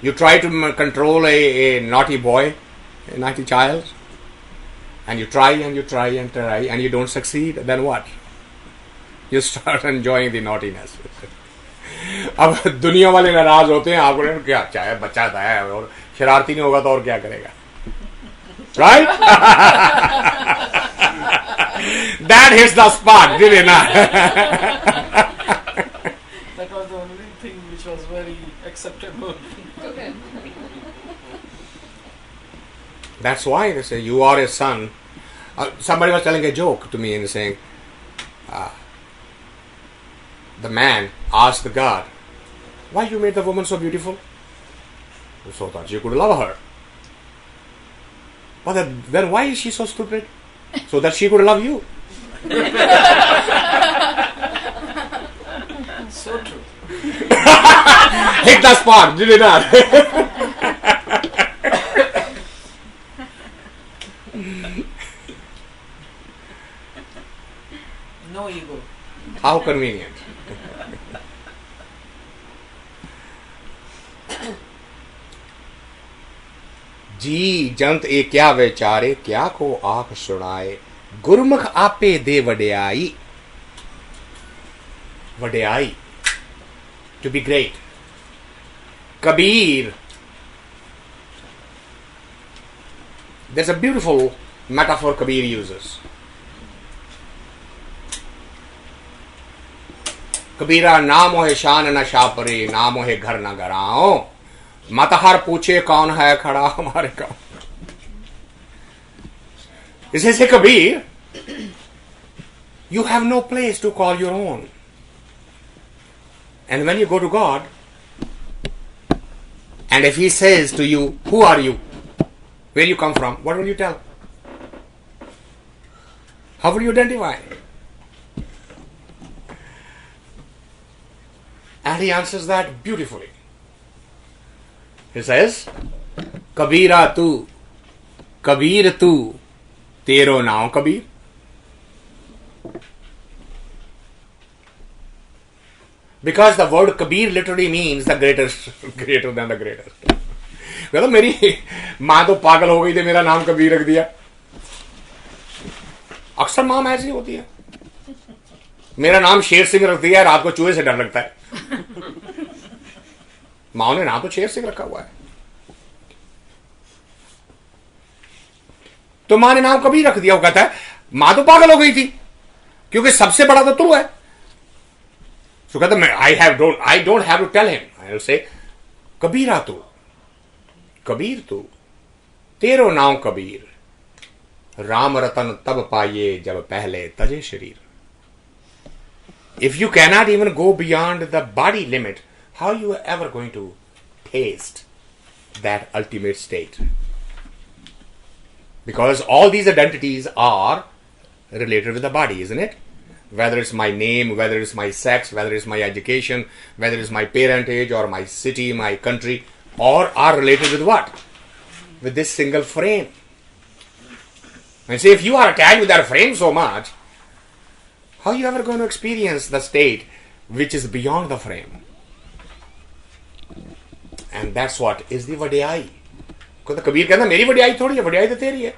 you try to control a naughty boy, a naughty child, and you try and you try and try and you don't succeed, then what? You start enjoying the naughtiness. अब दुनिया वाले नाराज होते हैं, आपको क्या अच्छा है, बच्चा था है और शरारती नहीं होगा तो और क्या करेगा, right? That hits the spot, did it not? That was the only thing which was very acceptable. That's why they say you are a son. Somebody was telling a joke to me and saying, the man asked the God, why you made the woman so beautiful? So that you could love her. But then why is she so stupid? So that she could love you. So true. Hit the spot, did it not? No ego. How convenient. जी जंत ए क्या विचारे, क्या को आंख सुनाए, गुरमुख आपे दे वड्याई. वड्याई, to be great. Kabir, there's a beautiful metaphor Kabir uses. कबीरा ना मोहे शान न शापरे, ना मोहे घर न घराओ, मतहर पूछे कौन है खड़ा हमारे का. It says, hey Kabir, you have no place to call your own. And when you go to God, and if He says to you, who are you? Where you come from? What will you tell? How will you identify? And he answers that beautifully. He says, Kabira tu, Kabir tu, tero naam Kabir. Because the word Kabir literally means the greatest, greater than the greatest. मतलब मेरी माँ तो पागल हो गई थी, मेरा नाम कबीर रख दिया. अक्सर माँ ऐसी होती है. मेरा नाम शेर सिंह रख दिया, रात को चूहे से डर लगता है. माँ ने नाम तो शेर सिंह रखा हुआ है, तो माँ ने नाम कबीर रख दिया. वो कहता है माँ तो पागल हो गई थी क्योंकि सबसे बड़ा तो तू है. तो कहता मैं I don't have to tell him, I will say Kabira तू, कबीर तू, तेरो नाम कबीर, राम रतन तब पाइए जब पहले तजे शरीर. If you cannot even go beyond the body limit, how are you ever going to taste that ultimate state? Because all these identities are related with the body, isn't it? Whether it's my name, whether it's my sex, whether it's my education, whether it's my parentage or my city, my country, or are related with what? With this single frame. And say, if you are attached with that frame so much, how are you ever going to experience the state which is beyond the frame? And that's what is the vadiyai. Because the Kabir कहता मेरी वडियाई थोड़ी है, वडियाई तो तेरी है.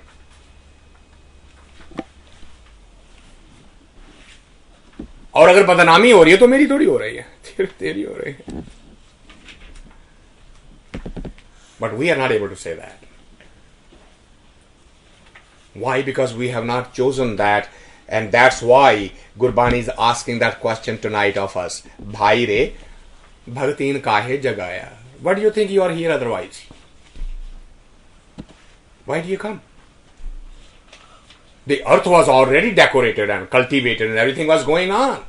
और अगर बदनामी हो रही है तो मेरी थोड़ी हो रही है, तेरी हो रही है. But we are not able to say that. Why? Because we have not chosen that, and that's why Gurbani is asking that question tonight of us. Bhai re, bhagtin kahe jagaya? What do you think you are here otherwise? Why do you come? The earth was already decorated and cultivated and everything was going on.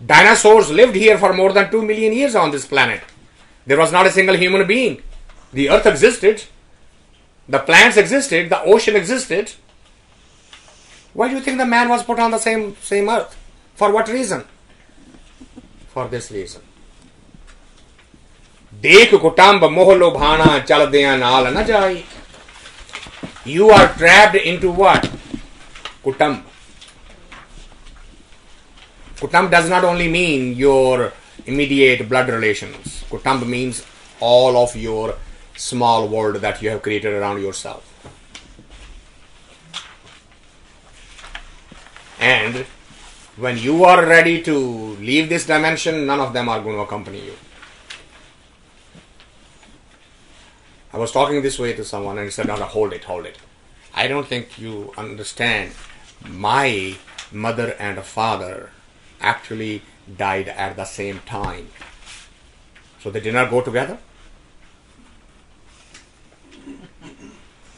Dinosaurs lived here for more than 2 million years on this planet. There was not a single human being. The earth existed. The plants existed. The ocean existed. Why do you think the man was put on the same earth? For what reason? For this reason. Dekh kutamb moh lobhana chaldeyan naal na jai. You are trapped into what? Kutamb. Kutamb does not only mean your immediate blood relations. Kutamb means all of your small world that you have created around yourself. And when you are ready to leave this dimension, none of them are going to accompany you. I was talking this way to someone and he said, no, hold it. I don't think you understand. My mother and father actually died at the same time. So they did not go together?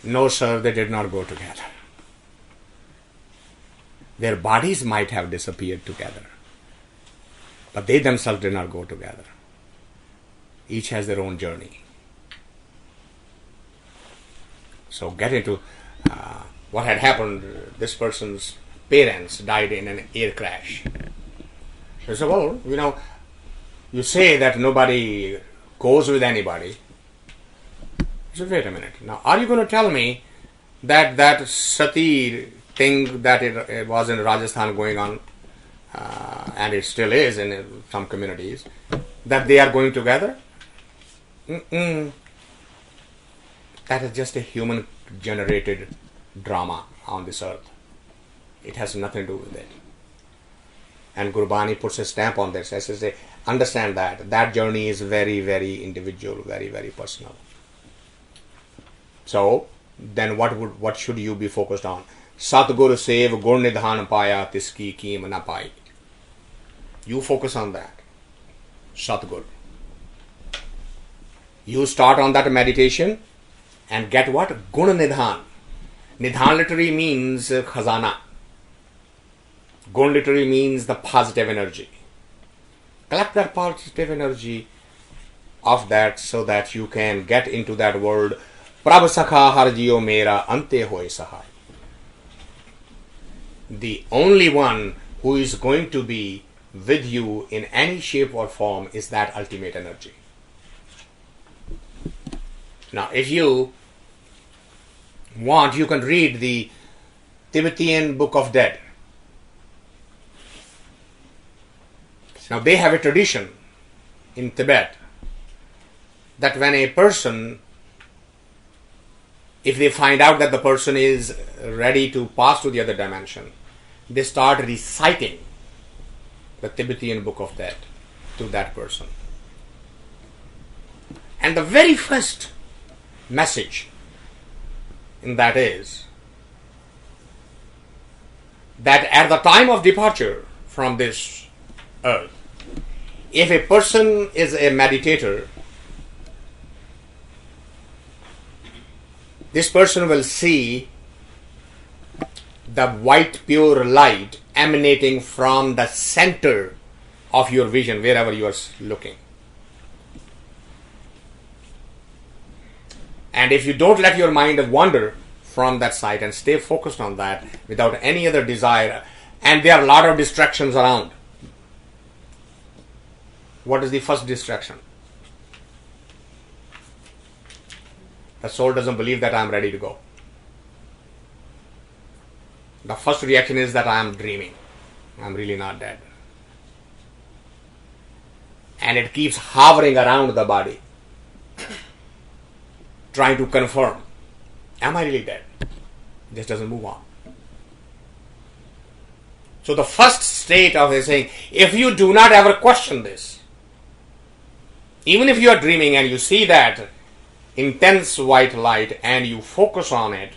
No, sir, they did not go together. Their bodies might have disappeared together, but they themselves did not go together. Each has their own journey. So get into what had happened. This person's parents died in an air crash. They said, well, you say that nobody goes with anybody. I said, wait a minute. Now, are you going to tell me that sati thing that it was in Rajasthan going on, and it still is in some communities, that they are going together? That is just a human generated drama on this earth. It has nothing to do with it. And Gurbani puts a stamp on this. As I say, understand that journey is very, very individual, very, very personal. So then what should you be focused on? Satguru sev gun nidhan paya tiski keem na pai. You focus on that. Satguru. You start on that meditation and get what? Gun Nidhan. Nidhan literally means khazana. Gun literally means the positive energy. Collect that positive energy of that so that you can get into that world. Prabh sakha har jiyo mera ante hoye sahai. The only one who is going to be with you in any shape or form is that ultimate energy. Now, if you want, you can read the Tibetan Book of Dead. Now, they have a tradition in Tibet that when a person, if they find out that the person is ready to pass to the other dimension, they start reciting the Tibetan Book of Dead to that person. And the very first message in that is that at the time of departure from this earth, if a person is a meditator, this person will see the white pure light emanating from the center of your vision, wherever you are looking. And if you don't let your mind wander from that site and stay focused on that without any other desire, and there are a lot of distractions around. What is the first distraction? The soul doesn't believe that I am ready to go. The first reaction is that I am dreaming. I am really not dead. And it keeps hovering around the body, trying to confirm, am I really dead? It just doesn't move on. So the first state of it saying, if you do not ever question this, even if you are dreaming and you see that intense white light and you focus on it,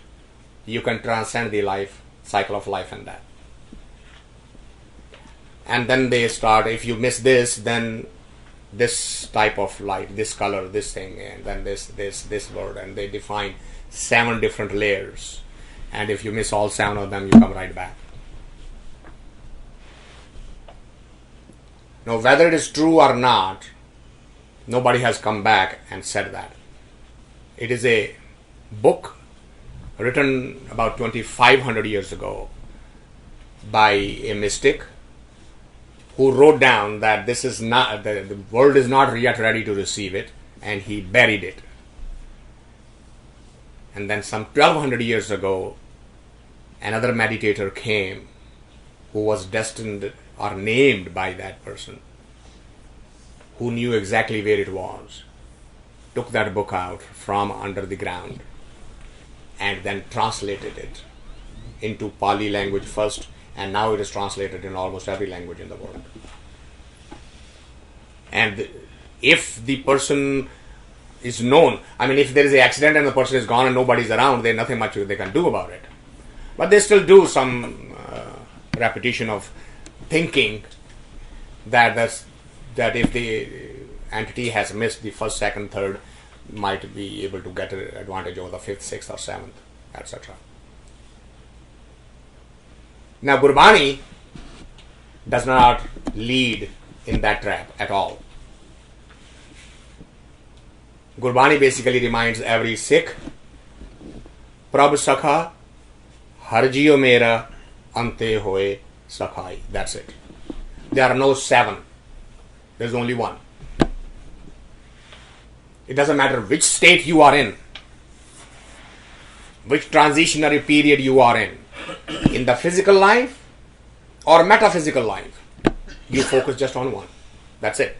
you can transcend the life cycle of life and death. And then they start, if you miss this, then this type of light, this color, this thing, and then this word, and they define 7 different layers. And if you miss all 7 of them, you come right back. Now, whether it is true or not, nobody has come back and said that. It is a book written about 2500 years ago by a mystic who wrote down that this is not, the world is not yet ready to receive it, and he buried it. And then some 1200 years ago, another meditator came who was destined or named by that person, who knew exactly where it was, took that book out from under the ground and then translated it into Pali language first, and now it is translated in almost every language in the world. And if the person is known, I mean, if there is an accident and the person is gone and nobody is around, there's nothing much they can do about it. But they still do some repetition of thinking that if the entity has missed the first, second, third, might be able to get an advantage over the 5th, 6th or 7th, etc. Now, Gurbani does not lead in that trap at all. Gurbani basically reminds every Sikh, Prabh sakha har jiyo mera ante hoye sakhai. That's it. There are no 7. There's only 1. It doesn't matter which state you are in, which transitionary period you are in the physical life or metaphysical life, you focus just on one. That's it.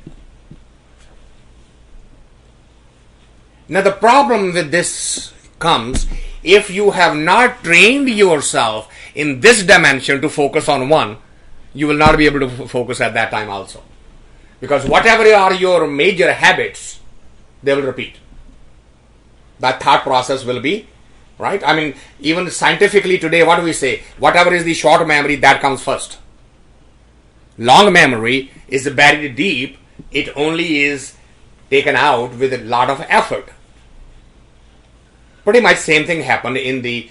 Now the problem with this comes if you have not trained yourself in this dimension to focus on one, you will not be able to focus at that time also. Because whatever are your major habits, they will repeat. That thought process will be, right? I mean, even scientifically today, what do we say? Whatever is the short memory, that comes first. Long memory is buried deep. It only is taken out with a lot of effort. Pretty much same thing happened in the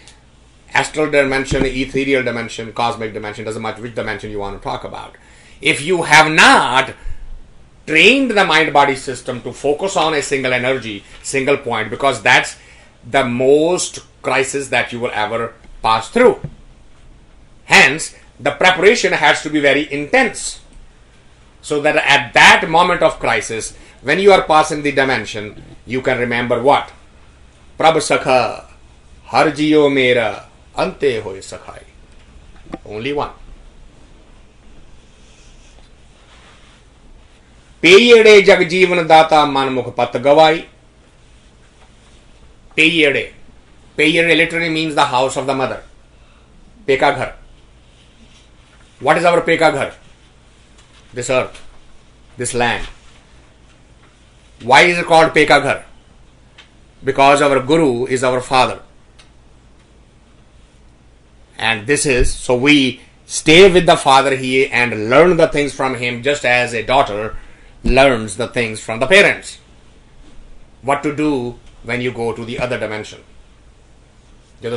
astral dimension, ethereal dimension, cosmic dimension, doesn't matter which dimension you want to talk about. If you have not trained the mind-body system to focus on a single energy, single point, because that's the most crisis that you will ever pass through. Hence, the preparation has to be very intense. So that at that moment of crisis, when you are passing the dimension, you can remember what? Prabh Sakha, Har Jiyo Mera, Ante Hoye Sakhai. Only one. Peyede Jagjeevan Data Manmukh Pat Gawai. Peyede. Peyede literally means the house of the mother. Peka Ghar. What is our Peka Ghar? This earth, this land. Why is it called Peka Ghar? Because our Guru is our father. And this is, so we stay with the father here and learn the things from him just as a daughter learns the things from the parents. What to do when you go to the other dimension. And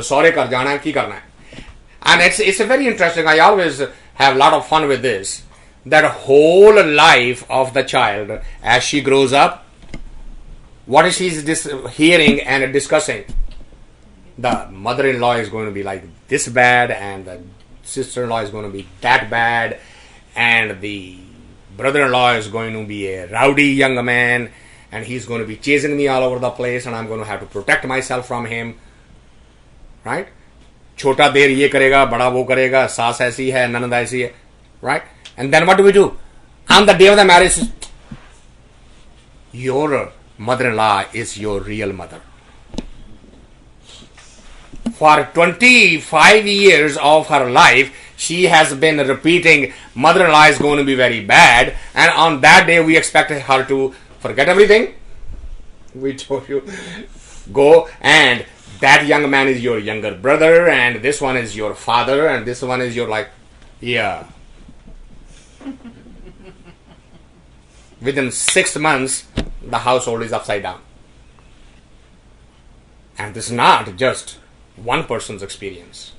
it's a very interesting, I always have a lot of fun with this. That whole life of the child as she grows up, what is she hearing and discussing? The mother-in-law is going to be like this bad, and the sister-in-law is going to be that bad, and the brother-in-law is going to be a rowdy young man, and he's going to be chasing me all over the place, and I'm going to have to protect myself from him. Right? छोटा देर ये करेगा, बड़ा वो करेगा, सास ऐसी है, ननद ऐसी है. Right? And then what do we do? On the day of the marriage, your mother-in-law is your real mother. For 25 years of her life, she has been repeating, mother-in-law is going to be very bad, and on that day we expect her to forget everything. We told you, go, and that young man is your younger brother, and this one is your father, and this one is your yeah. Within 6 months, the household is upside down. And this is not just one person's experience.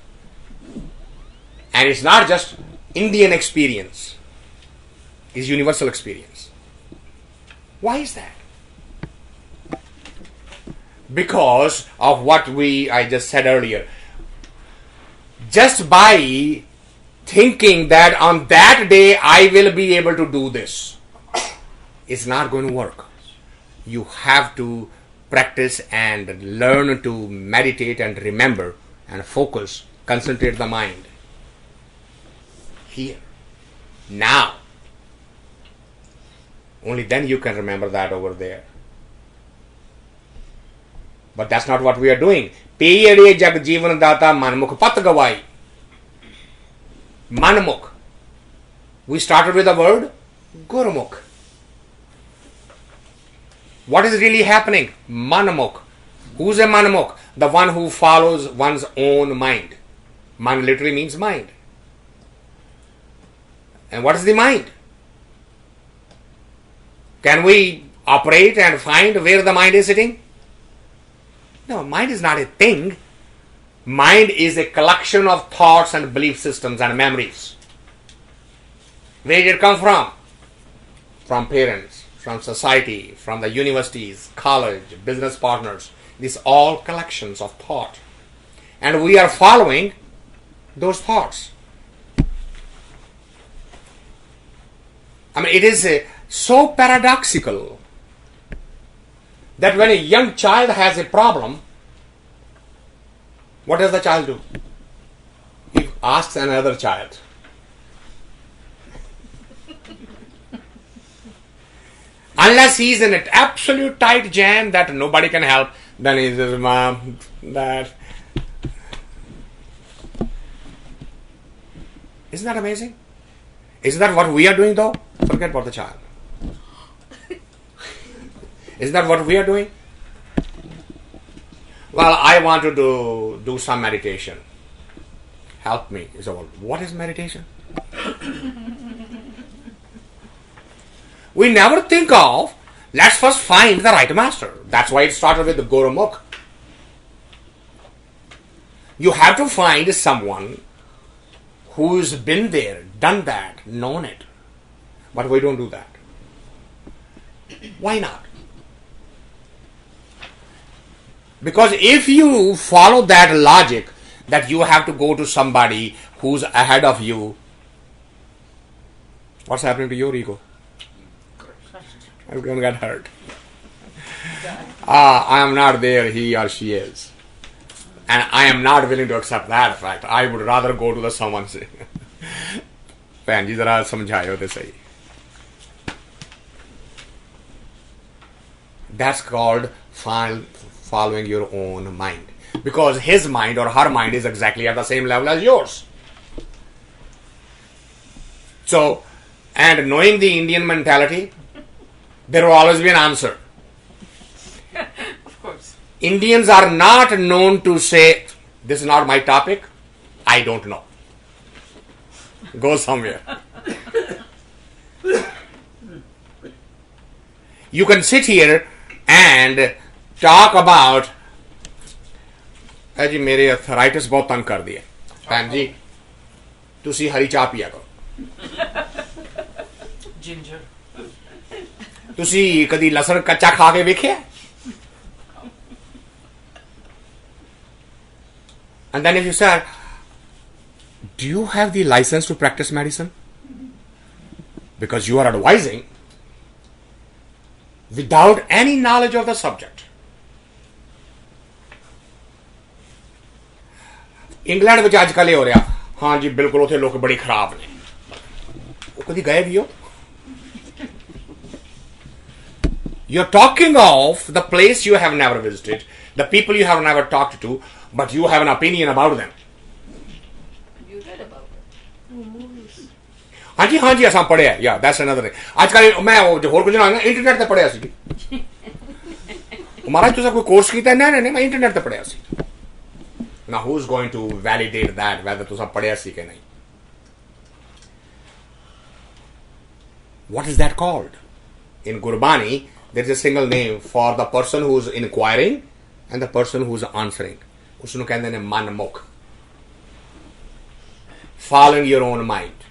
And it's not just Indian experience. It's universal experience. Why is that? Because of what I just said earlier. Just by thinking that on that day I will be able to do this, it's not going to work. You have to practice and learn to meditate and remember and focus, concentrate the mind. Here, now. Only then you can remember that over there. But that's not what we are doing. Peyade jag jeevan data manmukh pat gawai. Manmukh. We started with the word Gurmukh. What is really happening? Manmukh. Who's a Manmukh? The one who follows one's own mind. Man literally means mind. And what is the mind? Can we operate and find where the mind is sitting? No, mind is not a thing. Mind is a collection of thoughts and belief systems and memories. Where did it come from? From parents, from society, from the universities, college, business partners. These all collections of thought. And we are following those thoughts. It is so paradoxical that when a young child has a problem, what does the child do? He asks another child. Unless he is in an absolute tight jam that nobody can help, then he says, Mom, Dad. Isn't that amazing? Isn't that what we are doing though? Forget about the child. Isn't that what we are doing? Well, I want to do some meditation. Help me. So, what is meditation? We never think of Let's first find the right master. That's why it started with the Gurumukh. You have to find someone who's been there, done that, known it. But we don't do that. Why not? Because if you follow that logic that you have to go to somebody who's ahead of you, what's happening to your ego? I'm going to get hurt. I am not there, he or she is. And I am not willing to accept that fact. I would rather go to the someone say, भैन जी जरा समझाओ तो सही. That's called following your own mind. Because his mind or her mind is exactly at the same level as yours. So, and knowing the Indian mentality, there will always be an answer. Of course. Indians are not known to say, this is not my topic, I don't know. Go somewhere. You can sit here and talk about, जी मेरे arthritis बहुत तंग कर दिया. भैन जी तुसी हरी चाह पिया करो. Ginger. तुसी कदी लसन कच्चा खा के वेखिया? And then if you say, do you have the license to practice medicine? Because you are advising without any knowledge of the subject. England ਵਿੱਚ ਅੱਜ ਕੱਲ੍ਹ ਇਹ ਹੋ ਰਿਹਾ, ਹਾਂ ਜੀ ਬਿਲਕੁਲ ਉੱਥੇ ਲੋਕ ਬੜੇ ਖਰਾਬ ਨੇ. ਉਹ ਕਦੀ ਗਏ ਵੀ ਹੋ? You're talking of the place you have never visited, the people you have never talked to, but you have an opinion about them. You read about it. हाँ जी असां पढ़िया. Yeah, that's another thing. ਅੱਜ ਕੱਲ੍ਹ ਮੈਂ ਹੋਰ ਕੁਝ ਨਾ internet ਤੇ ਪੜ੍ਹਿਆ ਸੀ. महाराज तुसा कोई कोर्स कीता? नहीं मैं इंटरनेट ते पढ़िया सी. Now who's going to validate that whether तुसा पढ़िया सी के नहीं? What is that called? In Gurbani, there is a single name for the person who's inquiring and the person who's answering. उसनु कहते हैं मनमुख. Following your own mind.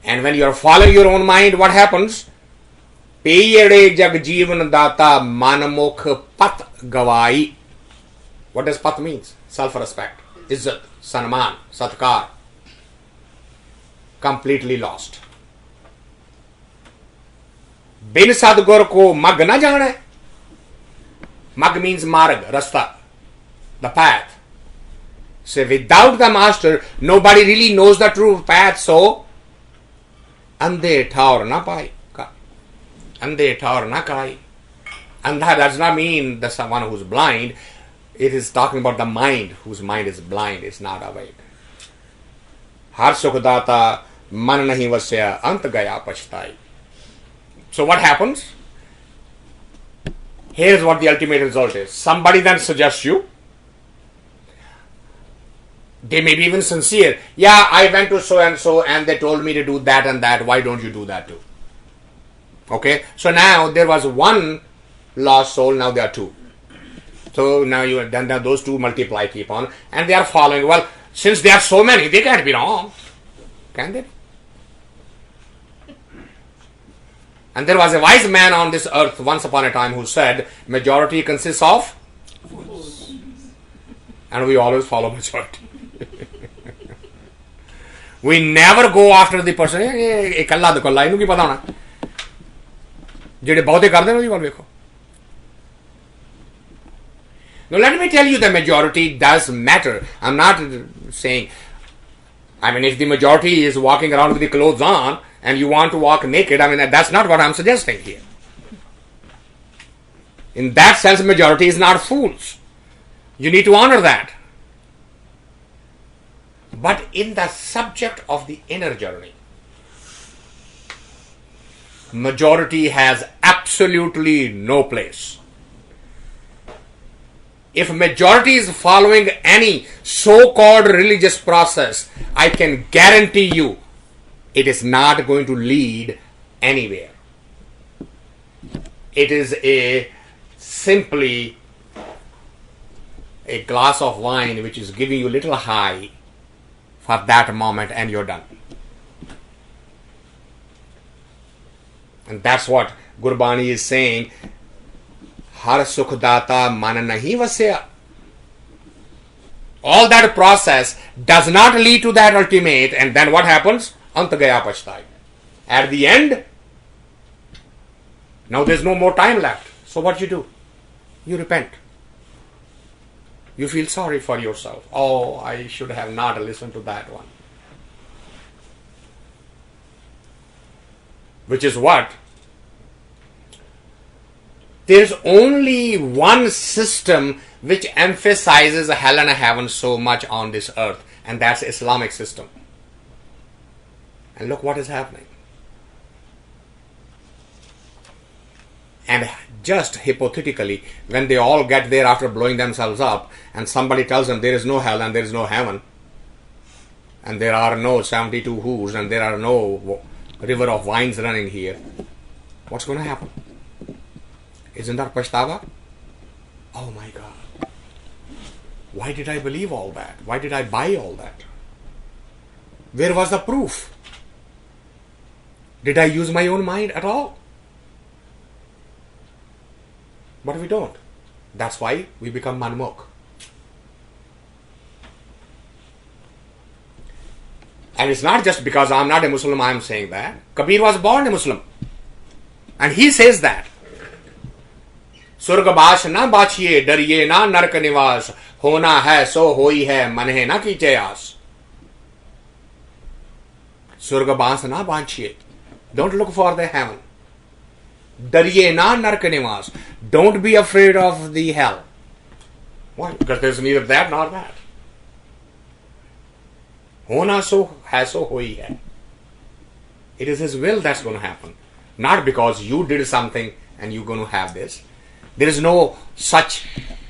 And when you are following your own mind, what happens? पेयड़े जग जीवन दाता मनमुख पत गवाई. What does pat means? Self-respect, izzat, sanman, satkar. Completely lost. बिन सदगुर को मग न जाने. Mag means marg, rasta, the path. So without the master, nobody really knows the true path. So, andhe thaur na pai. Andhe thaur na kai. And that does not mean the someone who's blind. It is talking about the mind whose mind is blind, is not awake. Har sukhdata man nahi vasya ant gaya pachtai. So what happens? Here's what the ultimate result is. Somebody then suggests you. They may be even sincere. Yeah, I went to so and so and they told me to do that and that. Why don't you do that too? Okay, so now there was one lost soul, now there are two. So now you have done that, those two multiply, keep on, and they are following. Well, since there are so many, they can't be wrong. Can they? And there was a wise man on this earth once upon a time who said, majority consists of fools. And we always follow majority. We never go after the person. ਇਹ ਕੱਲਾ ਦਾ ਕੱਲਾ ਇਹਨੂੰ ਕੀ ਪਤਾ ਹੋਣਾ. ਜਿਹੜੇ ਬਹੁਤੇ ਕਰਦੇ ਨੇ ਉਹਦੀ ਵੱਲ ਵੇਖੋ. Now let me tell you, the majority does matter. I'm not saying, if the majority is walking around with the clothes on and you want to walk naked, that's not what I'm suggesting here. In that sense, majority is not fools. You need to honor that. But in the subject of the inner journey, majority has absolutely no place. If majority is following any so-called religious process, I can guarantee you it is not going to lead anywhere. It is simply a glass of wine which is giving you a little high for that moment, and you're done. And that's what Gurbani is saying. Har sukh data man nahi vasya. All that process does not lead to that ultimate, and then what happens? Ant gaya pachtai. At the end, now there's no more time left. So what you do? You repent. You feel sorry for yourself. Oh, I should have not listened to that one. Which is what? There's only one system which emphasizes hell and heaven so much on this earth, and that's Islamic system. And look what is happening. And just hypothetically, when they all get there after blowing themselves up, and somebody tells them there is no hell and there is no heaven, and there are no 72 who's, and there are no river of wines running here, what's going to happen? Isn't that pashtava? Oh my God. Why did I believe all that? Why did I buy all that? Where was the proof? Did I use my own mind at all? But we don't. That's why we become manmukh. And it's not just because I'm not a Muslim I'm saying that. Kabir was born a Muslim. And he says that. Surga bash na bachiye, dariye na nark nivas, hona hai so hoi hai, manhe na kiche aas. Surga bash na bachiye. Don't look for the heaven. Dariye na nark nivas. Don't be afraid of the hell. Why? Because there's neither that nor that. Hona so hai so hoi hai. It is His will that's going to happen. Not because you did something and you're going to have this. There is no such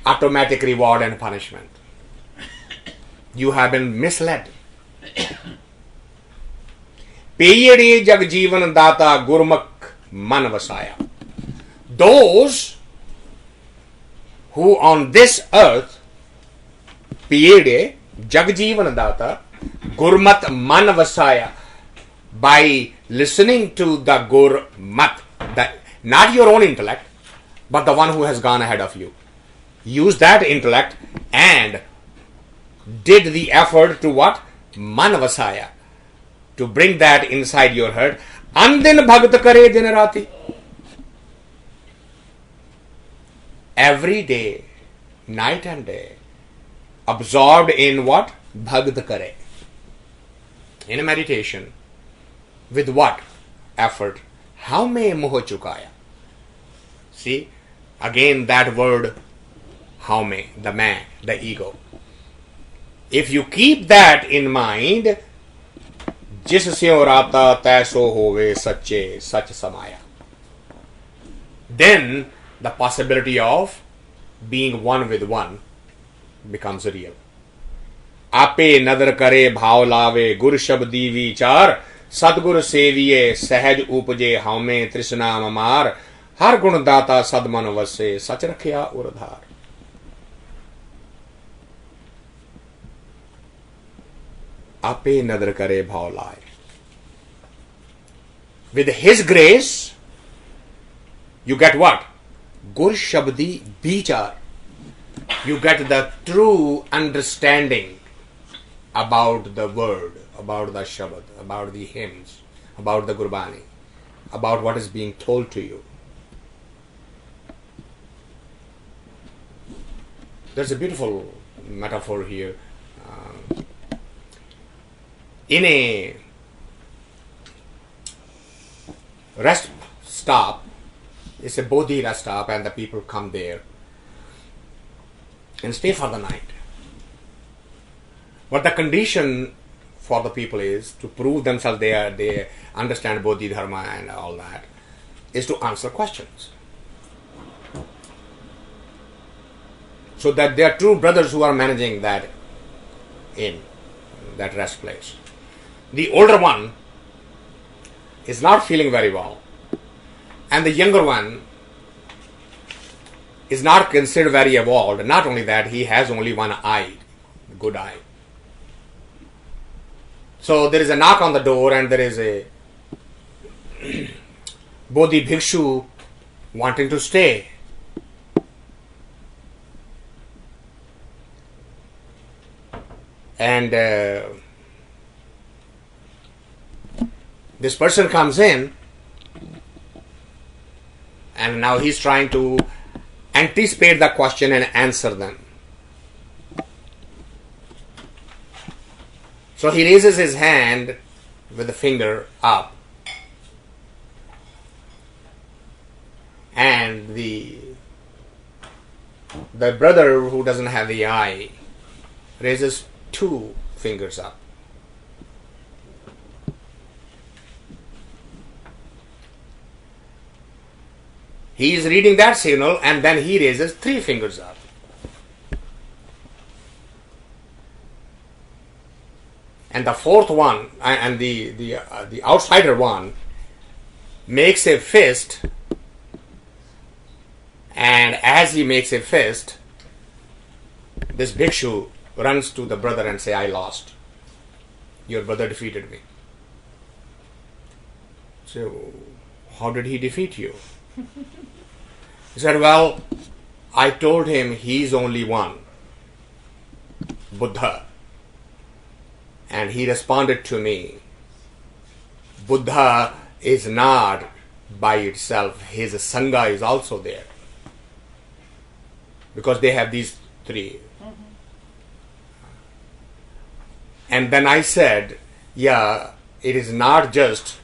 automatic reward and punishment. You have been misled. Peyade jag jivan data gurmukh man vasaya. Those who on this earth, Peyade jag jivan data gurmat man vasaya, by listening to the gurmat, not your own intellect, but the one who has gone ahead of you. Use that intellect and did the effort to what? Manvasaya. To bring that inside your heart. Andin bhagt kare din rati. Every day, night and day, absorbed in what? Bhagt kare. In a meditation. With what? Effort. How may moh chukaya? See? Again that word, how may, the man, the ego. If you keep that in mind, jis syo rata taiso hove sache sach samaya, then the possibility of being one with one becomes real. Ape nadar kare bhav lave gur shabdi vichar sadgur seviye sahaj upje haume trishna mamar har gun data sadman vase sach rakhya urdhar. Ape nadar kare bhav lai. With His grace, you get what? Gur shabdi vichar. You get the true understanding about the word, about the Shabad, about the hymns, about the Gurbani, about what is being told to you. There's a beautiful metaphor here. In a rest stop, it's a Bodhi rest stop, and the people come there and stay for the night. But the condition for the people is to prove themselves they understand Bodhi Dharma and all that, is to answer questions. So that there are two brothers who are managing that inn, that rest place. The older one is not feeling very well, and the younger one is not considered very evolved. Not only that, he has only one eye, good eye. So there is a knock on the door and there is a Bodhi Bhikshu wanting to stay. And this person comes in and now he's trying to anticipate the question and answer them. So he raises his hand with the finger up, and the brother who doesn't have the eye raises 2 fingers up. He is reading that signal and then he raises 3 fingers up. And the 4th one, and the outsider one, makes a fist, and as he makes a fist, this bhikshu runs to the brother and say, I lost. Your brother defeated me. So, how did he defeat you? He said, well, I told him he's only one, Buddha. And he responded to me, Buddha is not by itself, his Sangha is also there. Because they have these 3. And then I said, yeah, it is not just,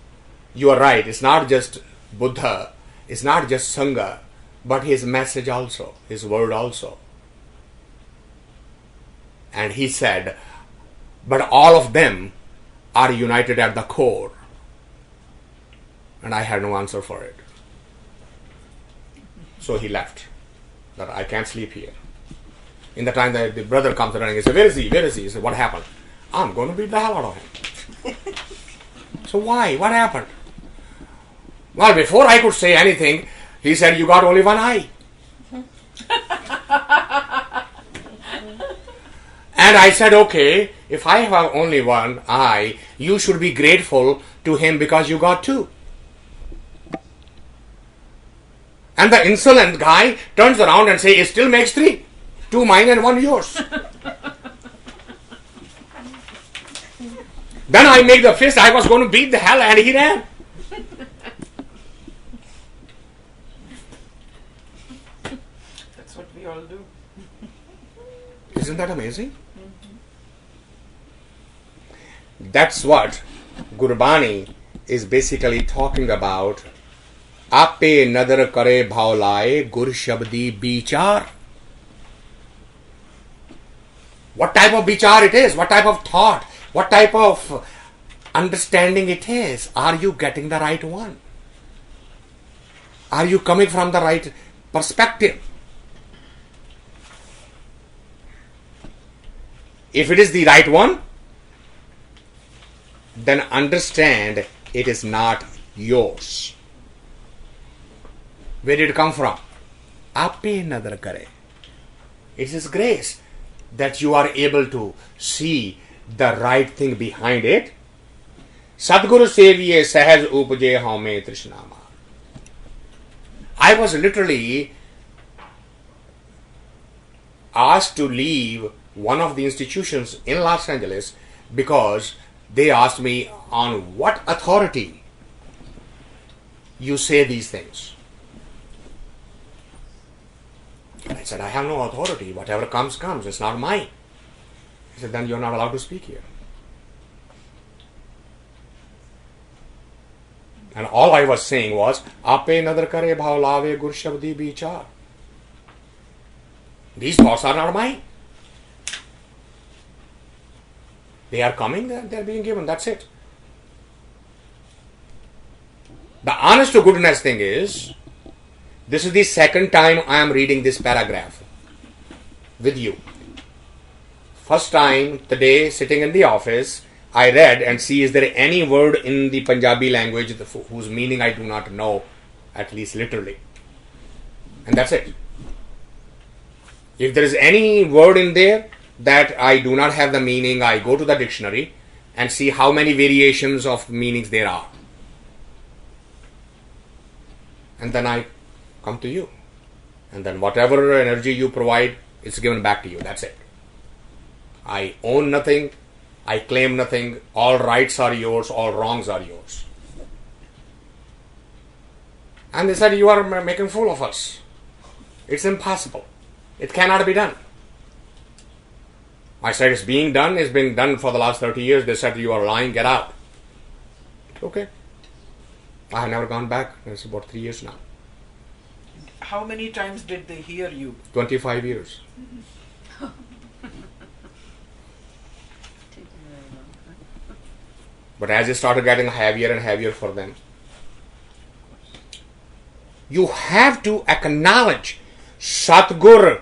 you are right, it's not just Buddha, it's not just Sangha, but his message also, his word also. And he said, but all of them are united at the core. And I had no answer for it. So he left. That I can't sleep here. In the time that the brother comes running, he said, where is he? Where is he? He said, what happened? I'm going to beat the hell out of him. So why? What happened? Well, before I could say anything, he said, you got only one eye. And I said, okay, if I have only one eye, you should be grateful to him because you got 2. And the insolent guy turns around and says, it still makes 3. 2 mine and 1 yours. Then I make the fist, I was going to beat the hell, and he ran. That's what we all do. Isn't that amazing? That's what Gurbani is basically talking about. Ape nadar kare bhav laye gur shabdi bichar. What type of bichar it is? What type of thought? What type of understanding it is? Are you getting the right one? Are you coming from the right perspective? If it is the right one, then understand it is not yours. Where did it come from? Ape nadar kare. It is grace that you are able to see the right thing behind it. Sadguru seviye sahaj upje haume trishnama. I was literally asked to leave one of the institutions in Los Angeles because they asked me, on what authority you say these things? And I said, I have no authority. Whatever comes, comes. It's not mine. He said, then you're not allowed to speak here. And all I was saying was, Ape nadar kare bhav lave gur shabdi bichar. These thoughts are not mine. They are coming, they're being given. That's it. The honest to goodness thing is, this is the second time I am reading this paragraph with you. First time, today, sitting in the office, I read and see is there any word in the Punjabi language whose meaning I do not know, at least literally. And that's it. If there is any word in there that I do not have the meaning, I go to the dictionary and see how many variations of meanings there are. And then I come to you. And then whatever energy you provide is given back to you. That's it. I own nothing. I claim nothing. All rights are yours. All wrongs are yours. And they said, you are making fool of us. It's impossible. It cannot be done. I said, it's being done. It's been done for the last 30 years. They said, you are lying. Get out. Okay. I have never gone back. It's about 3 years now. How many times did they hear you? 25 years. But as it started getting heavier and heavier for them, you have to acknowledge Satgur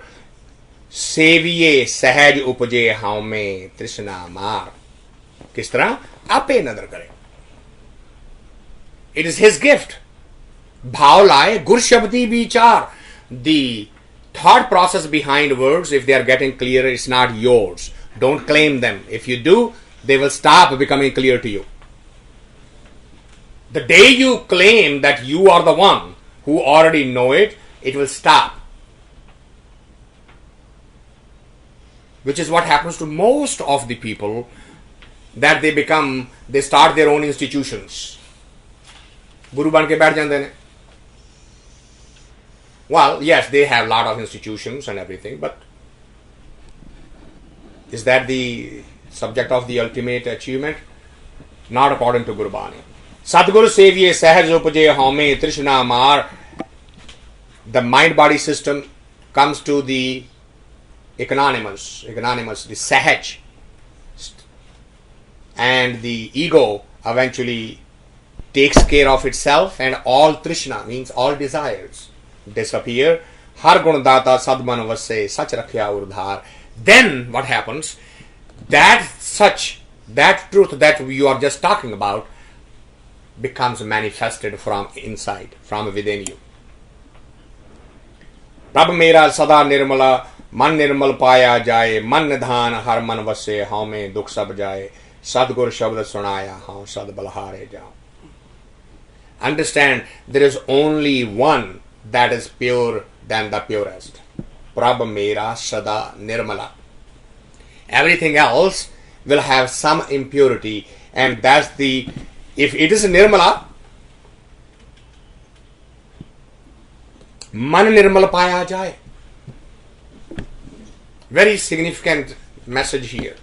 Seviye Sahaj Upje Haume Trishna Mar. Kis tarah? Ape nadar kare. It is his gift. Bhav laye gur shabdi vichar. The thought process behind words, if they are getting clearer, it's not yours. Don't claim them. If you do, they will stop becoming clear to you. The day you claim that you are the one who already know it, it will stop. Which is what happens to most of the people, that they start their own institutions. Guru ban ke baith jande ne. Well, yes, they have a lot of institutions and everything, but is that the subject of the ultimate achievement? Not according to Guru Bani. Satguru Seviye Sahaj Upje Haume Trishna Mar. The mind-body system comes to the equanimous, the Sahaj. And the ego eventually takes care of itself, and all Trishna, means all desires, disappear. Har gunadata sadman vasse sach rakhya urdhar. Then what happens? That truth that you are just talking about becomes manifested from inside, from within you. Prabh mera sada nirmala, man nirmal paya jaye, man nidhan har man vasse haume dukh sab jaye, sadgur shabd sunaya haun sad balhare jao. Understand, there is only one that is pure than the purest. Prabh mera sada nirmala. Everything else will have some impurity, and that's the, if it is nirmala, man nirmal paya jaye. Very significant message here.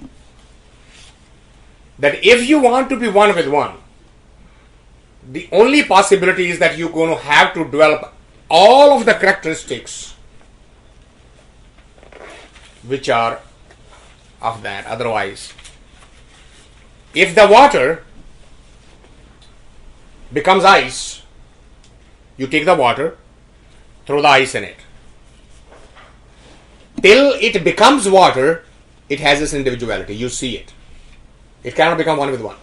That if you want to be one with one, the only possibility is that you're going to have to develop all of the characteristics which are of that. Otherwise, if the water becomes ice, you take the water, throw the ice in it. Till it becomes water, it has this individuality. You see it. It cannot become one with one.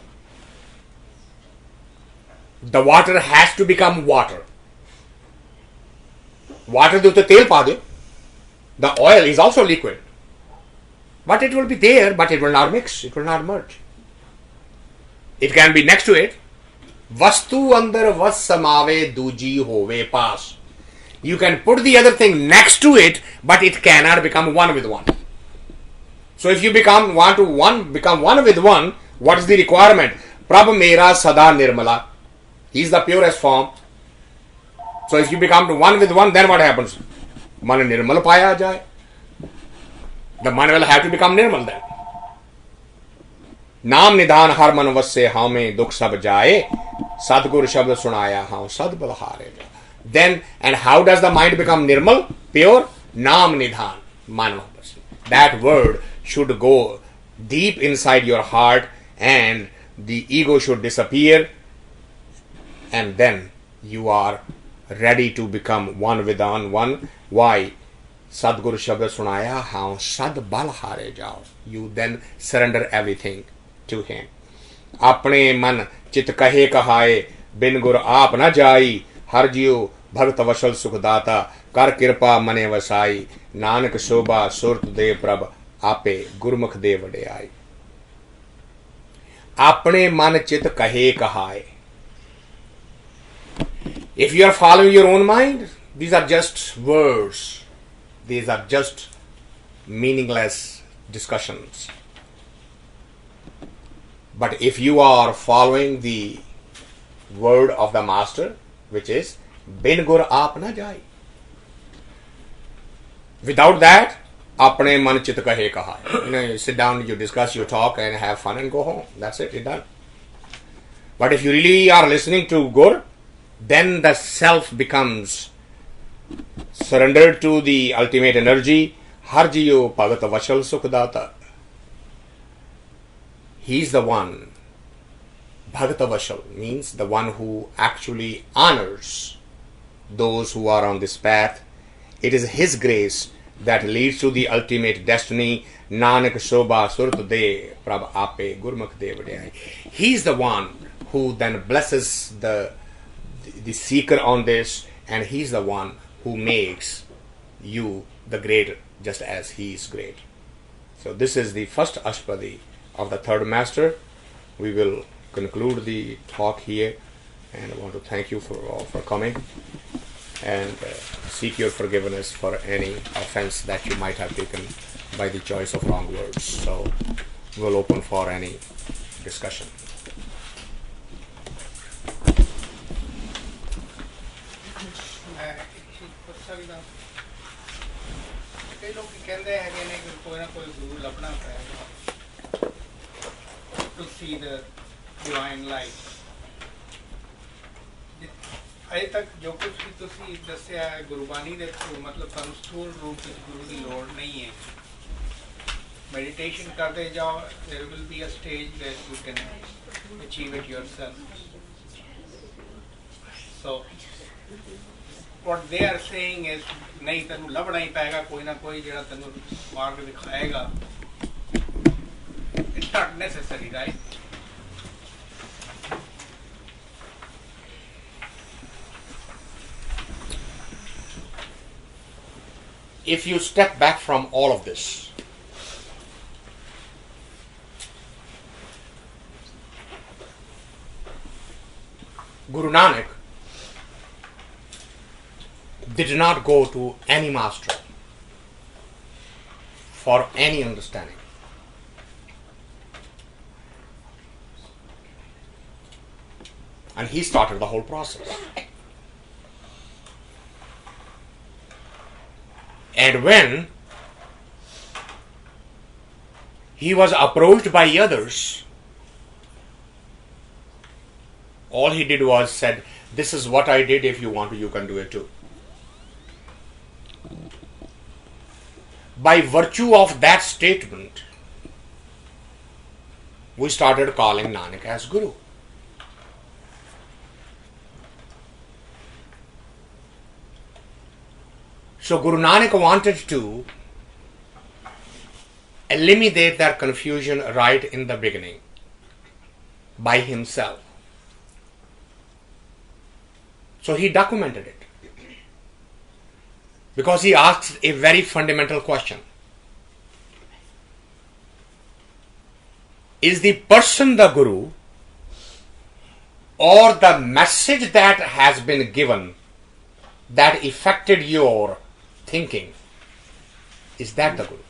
The water has to become water. Water do to tel pa de. The oil is also liquid. But it will be there, but it will not mix. It will not merge. It can be next to it. Vastu andar vas samave duji hove paas. You can put the other thing next to it, but it cannot become one with one. So if you become one with one, what is the requirement? Prabh mera sada nirmala. He is the purest form. So if you become one with one, then what happens? Man nirmal paya jaye. The man will have to become nirmal then. Naam nidhan har man vasse haume dukh sab jaye. Sadgur shabd sunaya haun sad balhare. Then, and how does the mind become nirmal? Pure? Naam nidhan. Man. That word should go deep inside your heart, and the ego should disappear, and then you are ready to become one with one. Why? Sadguru Shabda Sunaya Haun Sad Bal Hare Jao. You then surrender everything to him. Apne man chit kahe kahaye bin gur aap na jai. Har jiyo bhagt vashal sukhdata kar kirpa mane vasai. Nanak ਸ਼ੋਭਾ ਸੁਰਤ ਦੇ ਪ੍ਰਭ ਆਪੇ ਗੁਰਮੁਖ ਦੇ ਵਡਿਆਈ ਆਪਣੇ ਮਨ ਚਿਤ ਕਹੇ ਕਹਾਏ if you are following your own mind these are just words these are just meaningless discussions but if you are following the word of the master which is bin gur aap na jai without that apne man chit kahe kaha you sit down you discuss you talk and have fun and go home that's it you're done but if you really are listening to gur then the self becomes surrendered to the ultimate energy har jiyo bhagat vashal sukh data he's the one bhagat vashal means the one who actually honors those who are on this path. It is his grace that leads to the ultimate destiny. Nanak Shobha Surat De Prabh Ape Gurmukh De Vadiyai. He's the one who then blesses the seeker on this, and he's the one who makes you the greater, just as he is great. So this is the first Ashatpadi of the third master. We will conclude the talk here, and I want to thank you for coming. And seek your forgiveness for any offense that you might have taken by the choice of wrong words. So we'll open for any discussion. ਕਈ ਲੋਕ ਕਹਿੰਦੇ ਹੈਗੇ ਨੇ ਕਿ ਕੋਈ ਨਾ ਕੋਈ ਗੁਰੂ ਲੱਭਣਾ ਪਏਗਾ to see the divine light. ਅਜੇ ਤੱਕ ਜੋ ਕੁਝ ਵੀ ਤੁਸੀਂ ਦੱਸਿਆ ਹੈ ਗੁਰਬਾਣੀ ਦੇ ਥਰੂ ਮਤਲਬ ਤੁਹਾਨੂੰ ਸਥੂਲ ਰੂਪ ਵਿੱਚ ਗੁਰੂ ਦੀ ਲੋੜ ਨਹੀਂ ਹੈ ਮੈਡੀਟੇਸ਼ਨ ਕਰਦੇ ਜਾਓ there will be a stage where you can achieve it yourself so what they are saying is ਨਹੀਂ ਤੈਨੂੰ ਲੱਭਣਾ ਹੀ ਪਏਗਾ ਕੋਈ ਨਾ ਕੋਈ ਜਿਹੜਾ ਤੈਨੂੰ ਮਾਰਗ ਦਿਖਾਏਗਾ it's not necessary right if you step back from all of this, Guru Nanak did not go to any master for any understanding. And he started the whole process. And when he was approached by others, all he did was said, this is what I did, if you want to, you can do it too. By virtue of that statement, we started calling Nanak as Guru. So Guru Nanak wanted to eliminate that confusion right in the beginning by himself. So he documented it. Because he asked a very fundamental question. Is the person the Guru, or the message that has been given that affected your thinking, is that the Guru?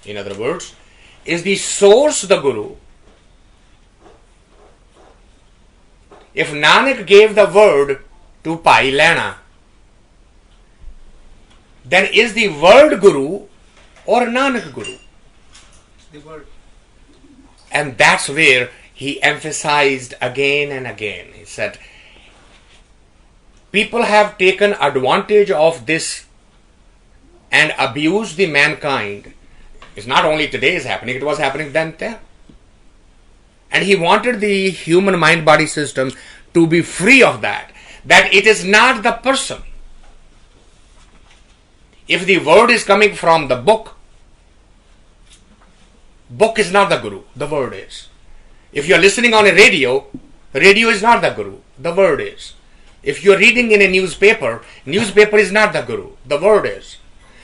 In other words, is the source the Guru? If Nanak gave the word to Bhai Lehna, then is the word Guru or Nanak Guru? The word. And that's where he emphasized again and again. He said, people have taken advantage of this and abused the mankind. It's not only today is happening, it was happening then. And he wanted the human mind-body system to be free of that. That it is not the person. If the word is coming from the book is not the Guru, the word is. If you are listening on a radio is not the Guru, the word is. If you're reading in a newspaper is not the guru, the word is.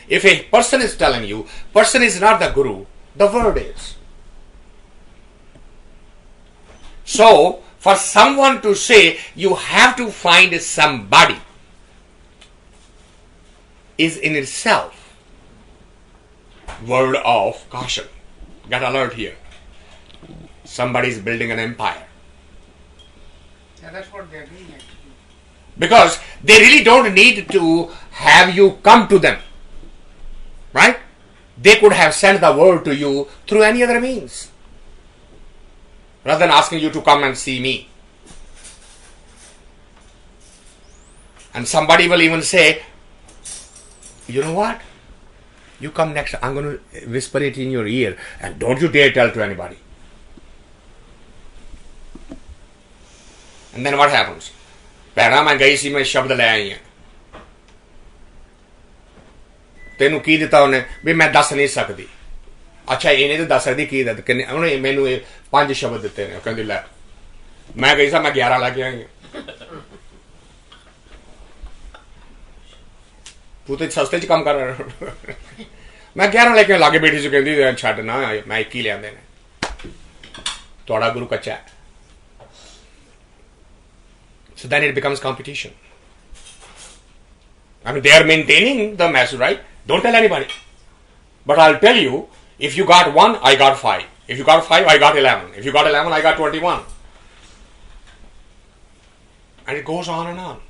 If a person is telling you, person is not the guru, the word is. So, for someone to say you have to find somebody is in itself word of caution. Get alert here. Somebody is building an empire. Yeah, that's what they're doing actually. Because they really don't need to have you come to them. Right? They could have sent the word to you through any other means. Rather than asking you to come and see me. And somebody will even say, you know what? You come next, I'm going to whisper it in your ear and don't you dare tell to anybody. And then what happens? ਭੈਣਾ ਮੈਂ ਗਈ ਸੀ ਮੈਂ ਸ਼ਬਦ ਲੈ ਆਈ ਹਾਂ ਤੈਨੂੰ ਕੀ ਦਿੱਤਾ ਉਹਨੇ ਵੀ ਮੈਂ ਦੱਸ ਨਹੀਂ ਸਕਦੀ ਅੱਛਾ ਇਹਨੇ ਤਾਂ ਦੱਸ ਸਕਦੀ ਕੀ ਦਿੱਤਾ ਕਿੰਨੇ ਉਹਨੇ ਮੈਨੂੰ ਇਹ 5 ਸ਼ਬਦ ਦਿੱਤੇ ਨੇ ਕਹਿੰਦੀ ਲੈ ਮੈਂ ਗਈ ਸਾਂ ਮੈਂ 11 ਲੈ ਕੇ ਆਈ ਹਾਂ ਤੂੰ ਤੇ ਸਸਤੇ 'ਚ ਕੰਮ ਕਰ ਰਿਹਾ ਮੈਂ 11 ਲੈ ਕੇ ਲਾਗੇ ਬੈਠੀ ਸੀ ਕਹਿੰਦੀ ਛੱਡ ਨਾ ਮੈਂ 21 ਲਿਆਂਦੇ ਨੇ ਤੁਹਾਡਾ ਗੁਰੂ ਕੱਚਾ ਹੈ. So then it becomes competition. I mean, they are maintaining the message, right? Don't tell anybody. But I'll tell you, if you got 1, I got 5. If you got 5, I got 11. If you got 11, I got 21. And it goes on and on.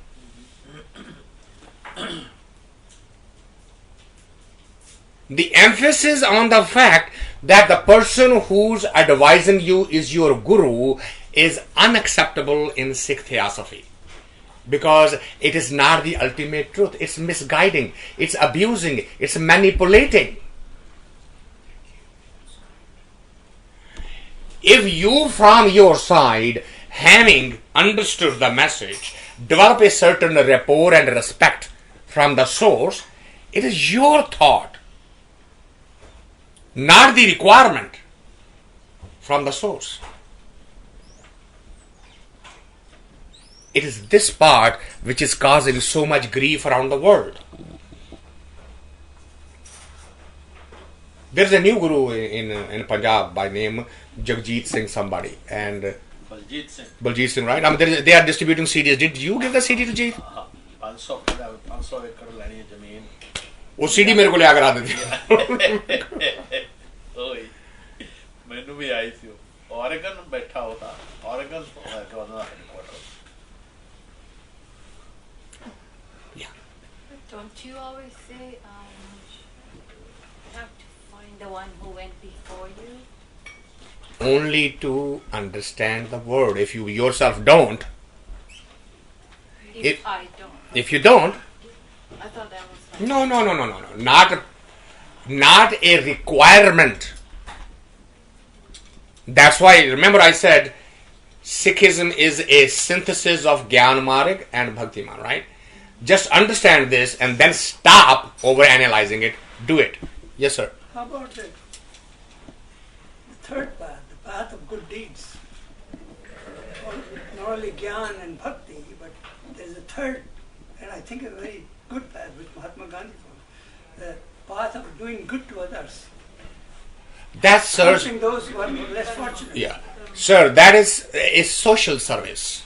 The emphasis on the fact that the person who's advising you is your guru is unacceptable in Sikh theosophy because it is not the ultimate truth. It's misguiding, it's abusing, it's manipulating. If you from your side, having understood the message, develop a certain rapport and respect from the source, it is your thought, not the requirement from the source. It is this part which is causing so much grief around the world. There is a new guru in Punjab by name Jagjit Singh somebody and Baljeet Singh, right? I mean, they are distributing CDs. Did you give the CD to Jeet? 500 एकड़ ਲੈਣੀ ਜ਼ਮੀਨ वो CD मेरे को ले आकर आ देती. ਮੈਨੂੰ ਵੀ ਆਈ ਸੀ ਔਰੇਗਨ ਬੈਠਾ ਹੋਤਾ Oregon governor headquarter. Don't you always say you have to find the one who went before you? Only to understand the word. If you yourself don't, If I don't. if you don't, I thought that was like no. Not a requirement. That's why, remember I said, Sikhism is a synthesis of Gyan Marg and Bhakti Marg, right? Just understand this and then stop over analyzing it. Do it. Yes, sir. How about the third path, the path of good deeds? Not only Gyan and Bhakti, but there's a third, and I think a very good path, which Mahatma Gandhi followed. The path of doing good to others. That's, sir. Helping those who are less fortunate. Yeah. Sir, that is a social service.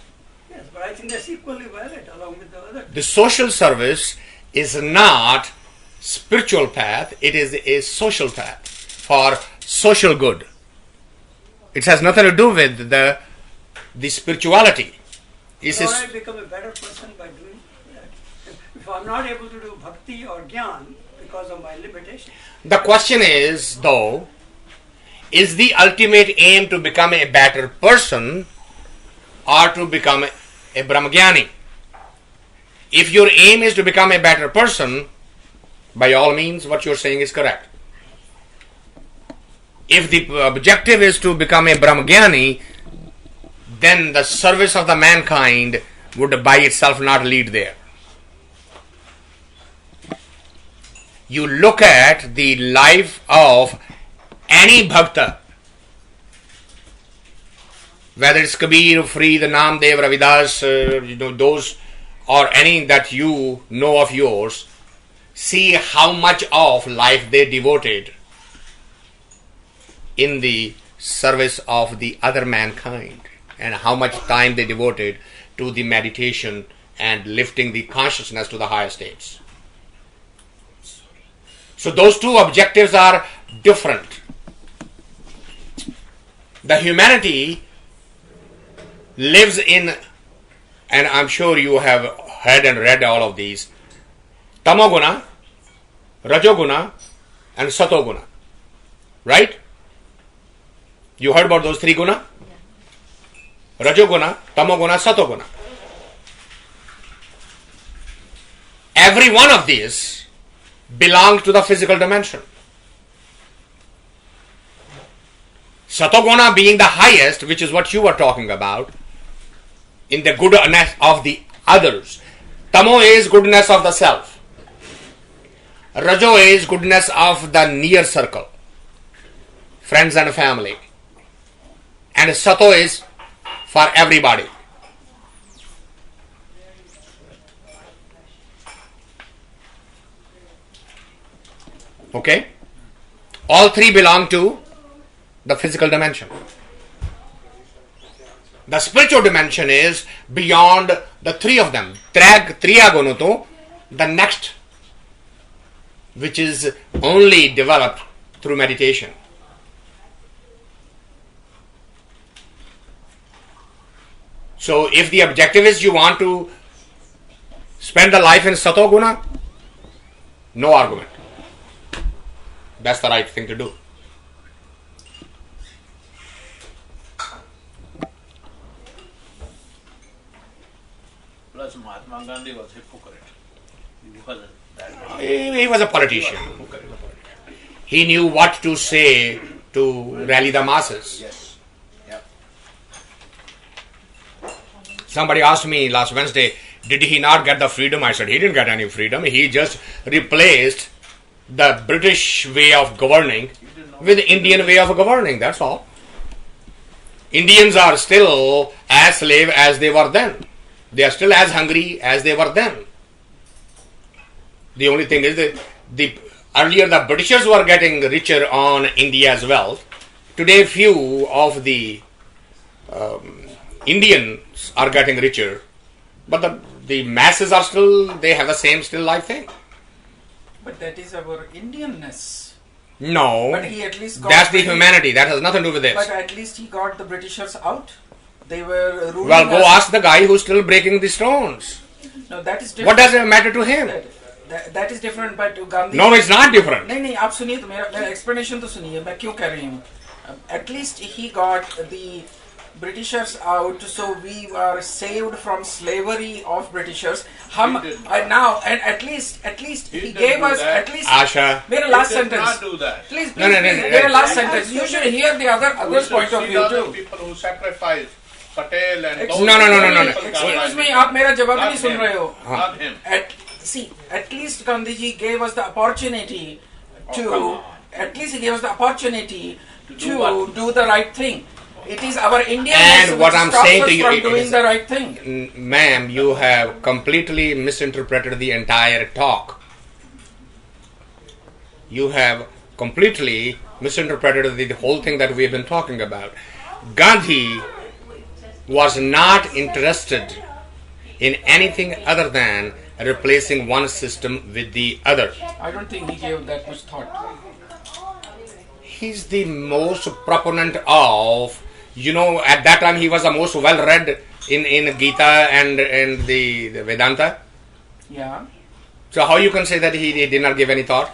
Yes, but I think that's equally valid along with the other. The social service is not spiritual path, it is a social path for social good. It has nothing to do with the spirituality. It's How I become a better person by doing that? If I'm not able to do bhakti or gyan because of my limitations. The question is, though, is the ultimate aim to become a better person or to become a Brahmagyani? If your aim is to become a better person, by all means, what you're saying is correct. If the objective is to become a Brahmagyani, then the service of the mankind would by itself not lead there. You look at the life of any bhakta, whether it's Kabir, Farid, Namdev, Ravidas, those or any that you know of yours, see how much of life they devoted in the service of the other mankind, and how much time they devoted to the meditation and lifting the consciousness to the higher states. So those two objectives are different. The humanity lives in, and I'm sure you have heard and read all of these, Tamoguna, Rajoguna, and Satoguna. Right? You heard about those three guna? Rajoguna, Tamoguna, Satoguna. Every one of these belongs to the physical dimension. Satoguna being the highest, which is what you were talking about, in the goodness of the others. Tamo is goodness of the self. Rajo is goodness of the near circle, friends and family. And Sato is for everybody. Okay? All three belong to the physical dimension. The spiritual dimension is beyond the three of them. Triagonoto, the next, which is only developed through meditation. So if the objective is you want to spend the life in Satoguna, no argument. That's the right thing to do. Plus Mahatma Gandhi was hypocrite. He wasn't that He was a politician. He knew what to say to rally the masses. Yes. Yep. Somebody asked me last Wednesday, did he not get the freedom? I said, he didn't get any freedom. He just replaced the British way of governing with the Indian way of governing. That's all. Indians are still as slave as they were then. They are still as hungry as they were then. The only thing is that earlier the Britishers were getting richer on India's wealth. Today few of the Indians are getting richer, but the masses are still, they have the same still life thing. But that is our Indianness. No, But he at least got that's the humanity. That has nothing to do with this. But at least he got the Britishers out. They were ruling Well, go us. ask the guy who's still breaking the stones. No, that is different. What does it matter to him? That is different, but Gandhi. No, it's not different. नहीं आप सुनिए तो मेरा explanation तो सुनिए मैं क्यों कह रही हूँ. At least he got the Britishers out, so we are saved from slavery of Britishers. हम now and at least he didn't gave do us that. at least. Asha, मेरा last He did sentence. not do that. Please, No, no, please, no, मेरा no. last sentence. You should hear the other's point of See view the other too. people who sacrificed Patel and Excuse those No, no, no, no, no, no. people Excuse me, died. आप मेरा जवाब Not नहीं सुन him. रहे हो. Not him. At least Gandhi ji gave us the opportunity come on. at least he gave us the opportunity To to do what? do the right thing. It is our Indian And what which I'm stops saying us to you, from it doing is- the right thing. Ma'am, you have completely misinterpreted the entire talk. You have completely misinterpreted the whole thing that we have been talking about. Gandhi was not interested in anything other than replacing one system with the other. I don't think he gave that much thought. He's the most proponent of, at that time he was the most well read in Gita and the Vedanta. Yeah. So how you can say that he did not give any thought?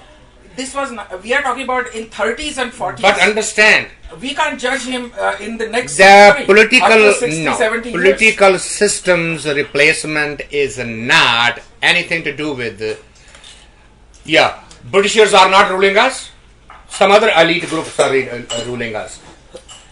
This was not, we are talking about in 30s and 40s. But understand, we can't judge him in the next the century, political after 60, 70 years. political system's replacement is not anything to do with Britishers are not ruling us. Some other elite groups are ruling us.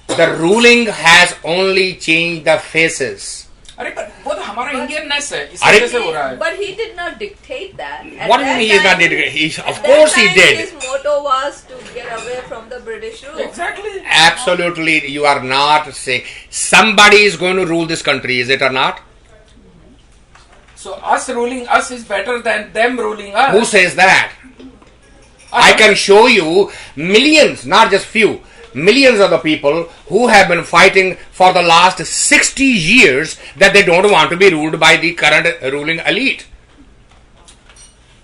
The ruling has only changed the faces. अरे but वो तो हमारा Indianness है इस अरे- वजह से हो रहा है. But he did not dictate that. At What do you that mean he is not time- did? Of at course that he time did. His motto was to get away from the British rule. Exactly. Absolutely, you are not saying somebody is going to rule this country, is it or not? So us ruling us is better than them ruling us. Who says that? I can show you millions, not just few, millions of the people who have been fighting for the last 60 years that they don't want to be ruled by the current ruling elite.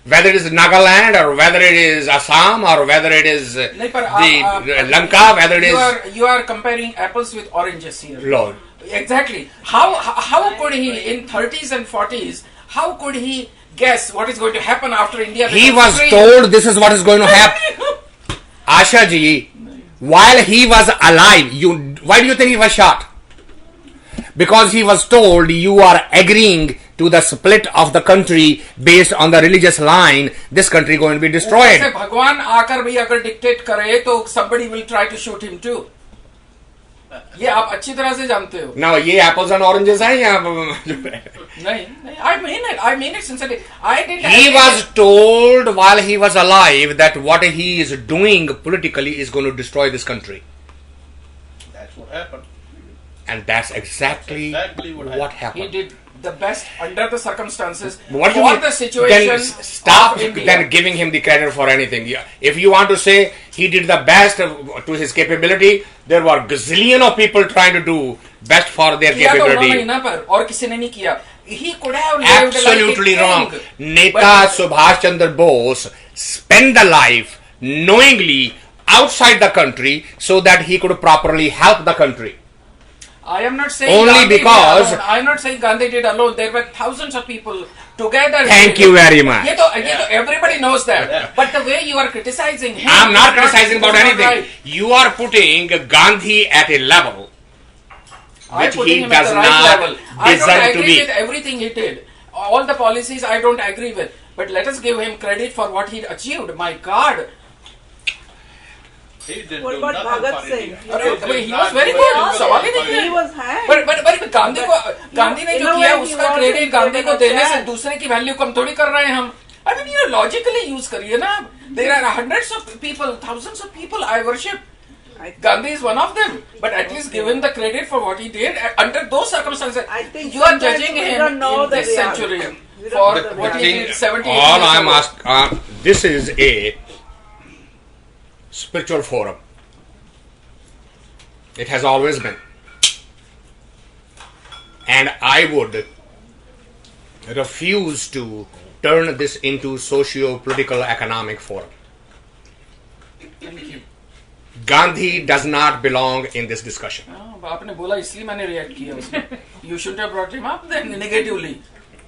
Whether it is Nagaland or whether it is Assam or whether it is Lanka, whether it is... You are comparing apples with oranges here. Lord. Exactly. How could he, in 30s and 40s, how could he guess what is going to happen after India? He was told this is what is going to happen. Asha ji, while he was alive, why do you think he was shot? Because he was told you are agreeing to the split of the country based on the religious line, this country going to be destroyed. भगवान आकर भी अगर dictate करे तो somebody will try to shoot him too. ये आप अच्छी तरह से जानते हो. Now ये apples and oranges हैं या नहीं, I mean it sincerely. He was told while he was alive that what he is doing politically is going to destroy this country. That's what happened. And that's exactly what happened. He did the best under the circumstances What do for you mean? the situation. Then stop of India. then giving him the credit for anything. If you want to say he did the best to his capability, there were gazillion of people trying to do best for their किया तो capability. उन्होंने ना पर और किसी ने नहीं किया. He could have lived Absolutely like a wrong. king. Neta Subhash Chandra Bose spent the life knowingly outside the country so that he could properly help the country. I am not saying Only Gandhi because- did alone. I am not saying Gandhi did alone. There were thousands of people together. Thank you very much. ये तो everybody knows that. But the way you are criticizing him, I'm not is criticizing about is not anything. right. You are putting Gandhi at a level I'm which putting he him at does the right not level. I don't deserve to agree be. with everything he did. All the policies I don't agree with. But let us give him credit for what he achieved. My God. He didn't What do about nothing Bhagat for Singh? India. He was very good. सवाल ही नहीं He है. was hanged. But Gandhi ने in जो a किया way he उसका was credit Gandhi को given a देने से chance. दूसरे की वैल्यू कम थोड़ी कर रहे हैं हम. I mean, you logically use करिए ना. There are hundreds of people, thousands of people I worship. Gandhi is one of them, but at least give him the credit for what he did under those circumstances. I think You are sometimes judging we him don't know in the this reality. century We don't for know the what he reality. did 70 all years I'm ago. asking, this is a spiritual forum. It has always been. And I would refuse to turn this into socio-political economic forum. Thank you. Gandhi does not belong in this discussion. आपने बोला इसलिए मैंने react किया उसमें. You shouldn't have brought him up then negatively.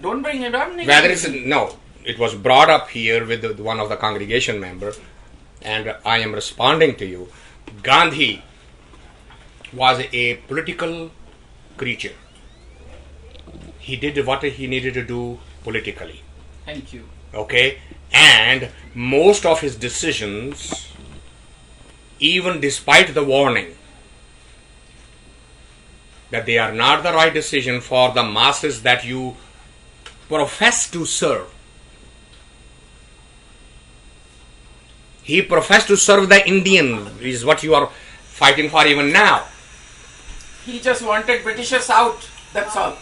Don't bring it up negatively. Whether it's no, it was brought up here with one of the congregation member, and I am responding to you. Gandhi was a political creature. He did what he needed to do politically. Thank you. Okay, and most of his decisions, even despite the warning that they are not the right decision for the masses that you profess to serve. He professed to serve the Indian, is what you are fighting for even now. He just wanted Britishers out. That's all.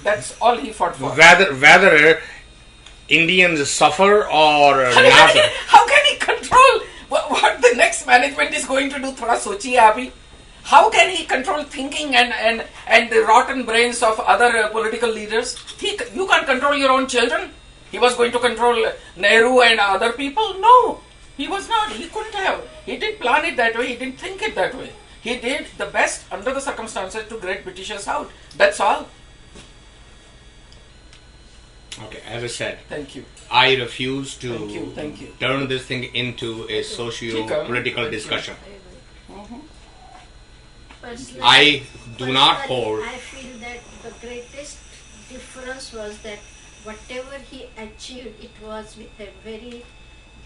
That's all he fought for. Whether Indians suffer or not. How can he control what the next management is going to do? Thoda sochiye aap hi. How can he control thinking and the rotten brains of other political leaders? You can't control your own children. He was going to control Nehru and other people? No, he was not. He couldn't have. He didn't plan it that way. He didn't think it that way. He did the best under the circumstances to get Britishers out. That's all. Okay, as I said, Thank you. I refuse to Thank you. turn this thing into a socio-political discussion. Personally, I do not personally, hold. I feel that the greatest difference was that whatever he achieved, it was with a very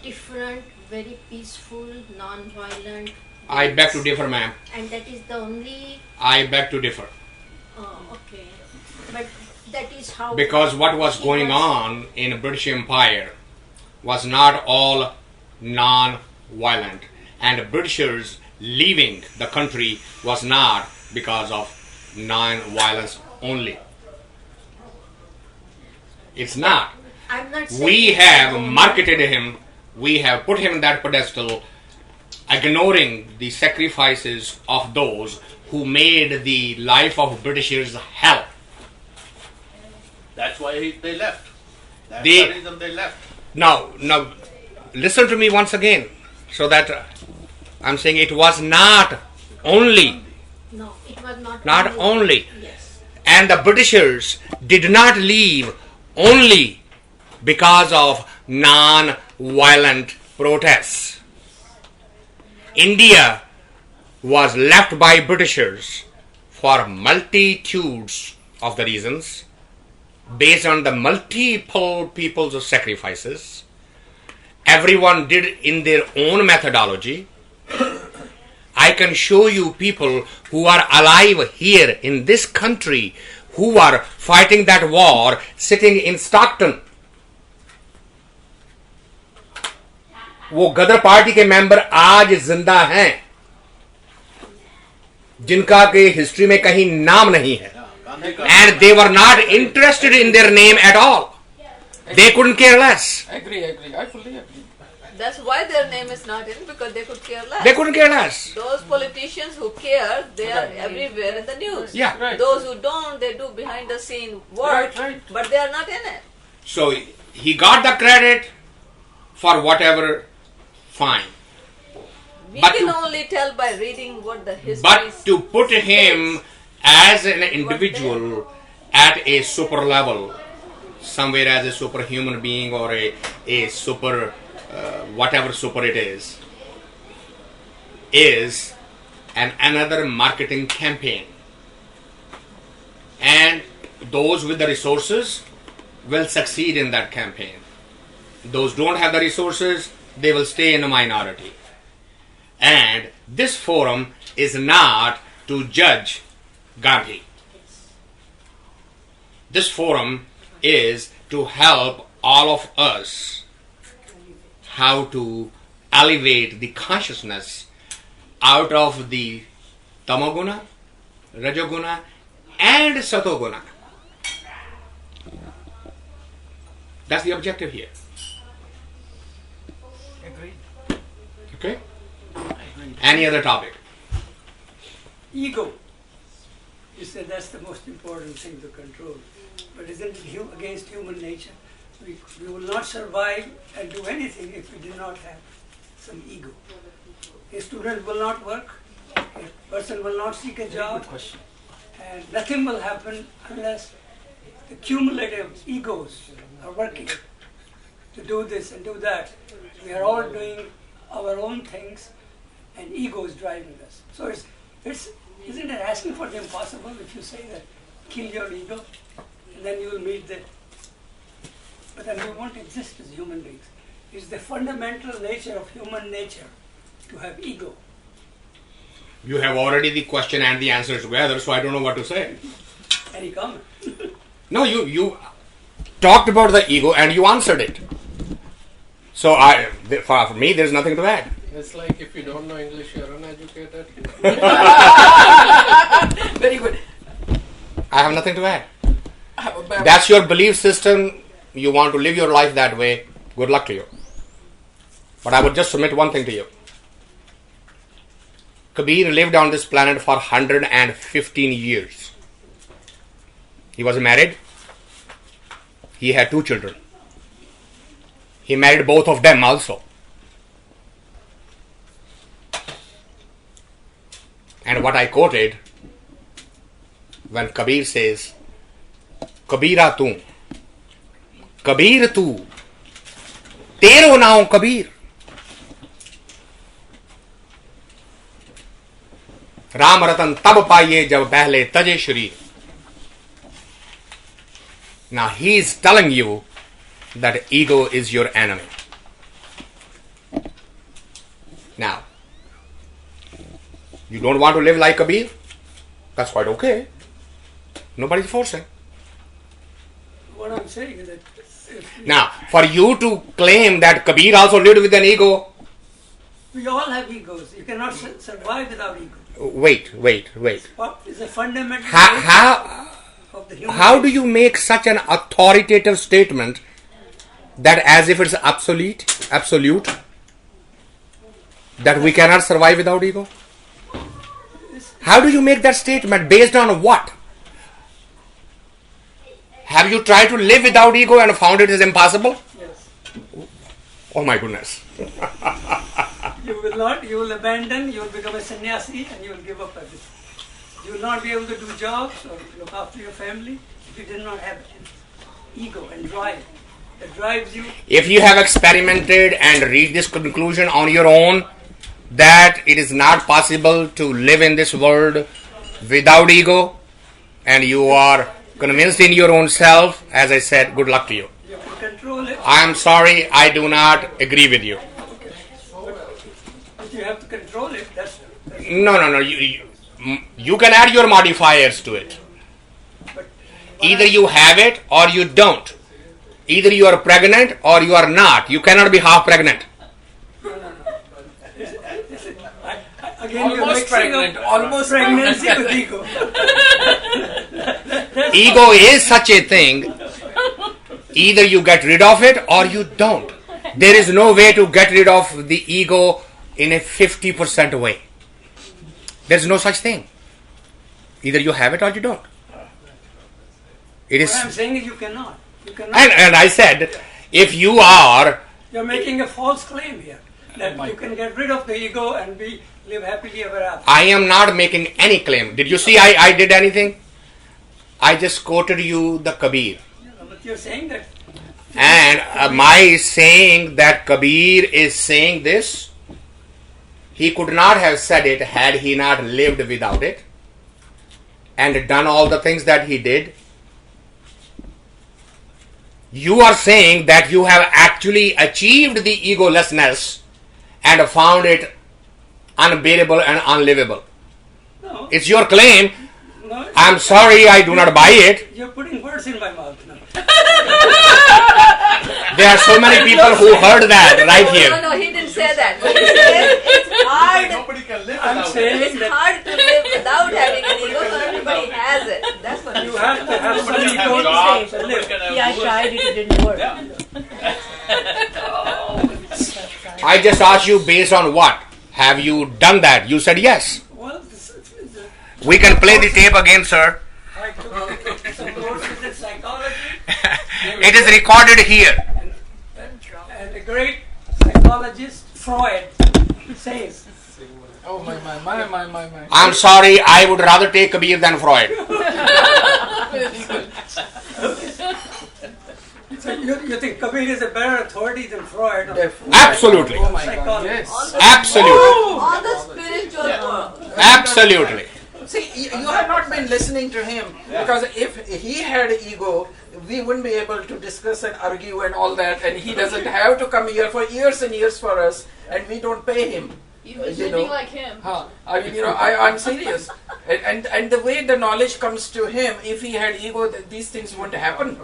different, very peaceful, non-violent. I beg to differ, ma'am. And that is the only. I beg to differ. Okay, but that is how. Because what was he going on in British Empire was not all non-violent, and Britishers leaving the country was not because of non-violence only. It's not. I'm not saying We it's have a moment. marketed him, we have put him in that pedestal, ignoring the sacrifices of those who made the life of Britishers hell. That's why they left. That's They- the reason they left. Now, listen to me once again, so that I'm saying it was not only, No, it was not. not only, Yes. and the Britishers did not leave only because of non-violent protests. India was left by Britishers for multitudes of the reasons, based on the multiple people's sacrifices. Everyone did in their own methodology. I can show you people who are alive here in this country who are fighting that war sitting in Stockton. वो गदर party के member आज जिंदा हैं, जिनका के history में कहीं नाम नहीं है. And they were not interested in their name at all. They couldn't care less. Agree. I fully agree. That's why their name is not in, because they could care less. They couldn't care less. Those politicians who care, they are everywhere in the news. Yeah. Right. Those who don't, they do behind the scene work, Right. but they are not in it. So he got the credit for whatever, fine. We But can to- only tell by reading what the history But to put him as an individual at a super level, somewhere as a superhuman being or a super, whatever super it is another marketing campaign. And those with the resources will succeed in that campaign. Those don't have the resources, they will stay in a minority. And this forum is not to judge Gandhi. This forum is to help all of us how to elevate the consciousness out of the tamoguna, rajoguna, and satoguna. That's the objective here. Agreed. Okay? Any other topic? Ego. You said that's the most important thing to control. But isn't it against human nature? We will not survive and do anything if we do not have some ego. A student will not work, a person will not seek a job, Good question. and nothing will happen unless the cumulative egos are working to do this and do that. We are all doing our own things, and ego is driving us. So isn't it asking for the impossible if you say that kill your ego, and then you will meet the. But then we won't exist as human beings. It's the fundamental nature of human nature to have ego. You have already the question and the answer together, so I don't know what to say. Any comment? No, you talked about the ego and you answered it. So for me, there's nothing to add. It's like if you don't know English, you're uneducated. Very good. I have nothing to add. That's your belief system. You want to live your life that way. Good luck to you. But I would just submit one thing to you. Kabir lived on this planet for 115 years. He was married. He had 2 children. He married both of them also. And what I quoted, when Kabir says, Kabira tu, Kabir tu, tero naam Kabir. Ram रतन तब पाइए जब पहले तजे शरीर. Now he is telling you that ego is your enemy. Now, you don't want to live like Kabir? That's quite okay. Nobody's forcing. What I'm saying is that Now, for you to claim that Kabir also lived with an ego, we all have egos. You cannot survive without ego. wait. What is a fundamental. How? of the human How do race. you make such an authoritative statement that as if it's absolute, that we cannot survive without ego? How do you make that statement? Based on what? Have you tried to live without ego and found it is impossible? Yes. Oh my goodness. You will not, you will abandon, you will become a sannyasi and you will give up everything. You will not be able to do jobs or look after your family if you did not have an ego and drive that drives you. If you have experimented and reached this conclusion on your own that it is not possible to live in this world without ego, and you are convinced in your own self, as I said, good luck to you. You have to control it. I am sorry, I do not agree with you. But you have to control it. That's No. You can add your modifiers to it. but Either you have it or you don't. Either you are pregnant or you are not. You cannot be half pregnant. again you're Almost mixing pregnant, up almost pregnancy pregnant. with ego. Ego is such a thing. Either you get rid of it or you don't. There is no way to get rid of the ego in a 50% way. There is no such thing. Either you have it or you don't. It is, What I'm saying is you cannot. You cannot. and I said, if you are, You're making a false claim here that you can get rid of the ego and live happily ever after. I am not making any claim. Did you see I did anything? I just quoted you the Kabir. But you're saying that And my saying that Kabir is saying this, he could not have said it had he not lived without it and done all the things that he did. You are saying that you have actually achieved the egolessness and found it unbearable and unlivable. no, It's your claim. no. I'm sorry, I do not buy it. You're putting words in my mouth now. There are so many people who heard that right here. No, he didn't say that. He said it's hard. Nobody can live I'm without it. saying It's that hard to live without having an ego, so everybody has it. That's what you he have to have some Nobody can have ego jobs, to nobody live. can have Yeah, I work. tried it, it didn't work. I just asked you based on what? Have you done that? You said yes. Well, We can play the tape again, sir. I took some courses in psychology, It is recorded here. and the great psychologist Freud says, Oh my. I'm sorry, I would rather take Kabir than Freud. so you think Kabir is a better authority than Freud? on Absolutely. Oh my God, psychology? yes. Absolutely. On the spiritual world. Absolutely. See, you have not been listening to him because if he had ego, we wouldn't be able to discuss and argue and all that, and he doesn't have to come here for years and years for us, and we don't pay him. You were You know. living like him. I mean, I'm serious, and the way the knowledge comes to him, if he had ego, these things wouldn't happen.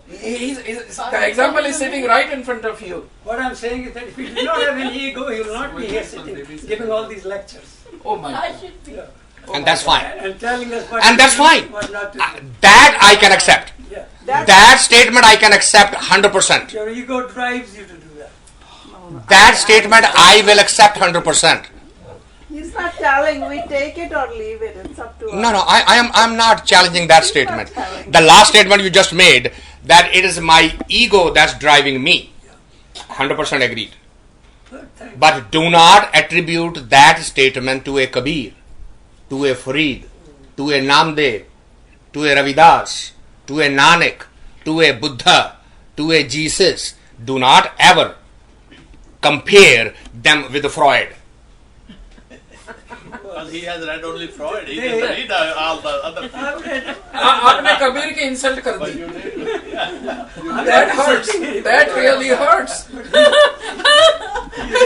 The example is sitting right in front of you. What I'm saying is that if he did not have an ego, he will not be here sitting, giving all these lectures. Oh my I God. should be. And that's fine. And telling us what And to that's do, fine. what not to do. That I can accept. Yeah. That statement I can accept 100%. Your ego drives you to do that. That statement I will accept 100%. He's not telling we take it or leave it. It's up to us. No, I'm not challenging that statement. The last statement you just made, that it is my ego that's driving me. 100% agreed. But do not attribute that statement to a Kabir, to a Farid, to a Namdev, to a Ravidas, to a Nanak, to a Buddha, to a Jesus. Do not ever compare them with Freud. Well, he has read only Freud. He didn't read all the other people. आपने कबीर की insult कर But the. you did. That hurts. That really hurts. You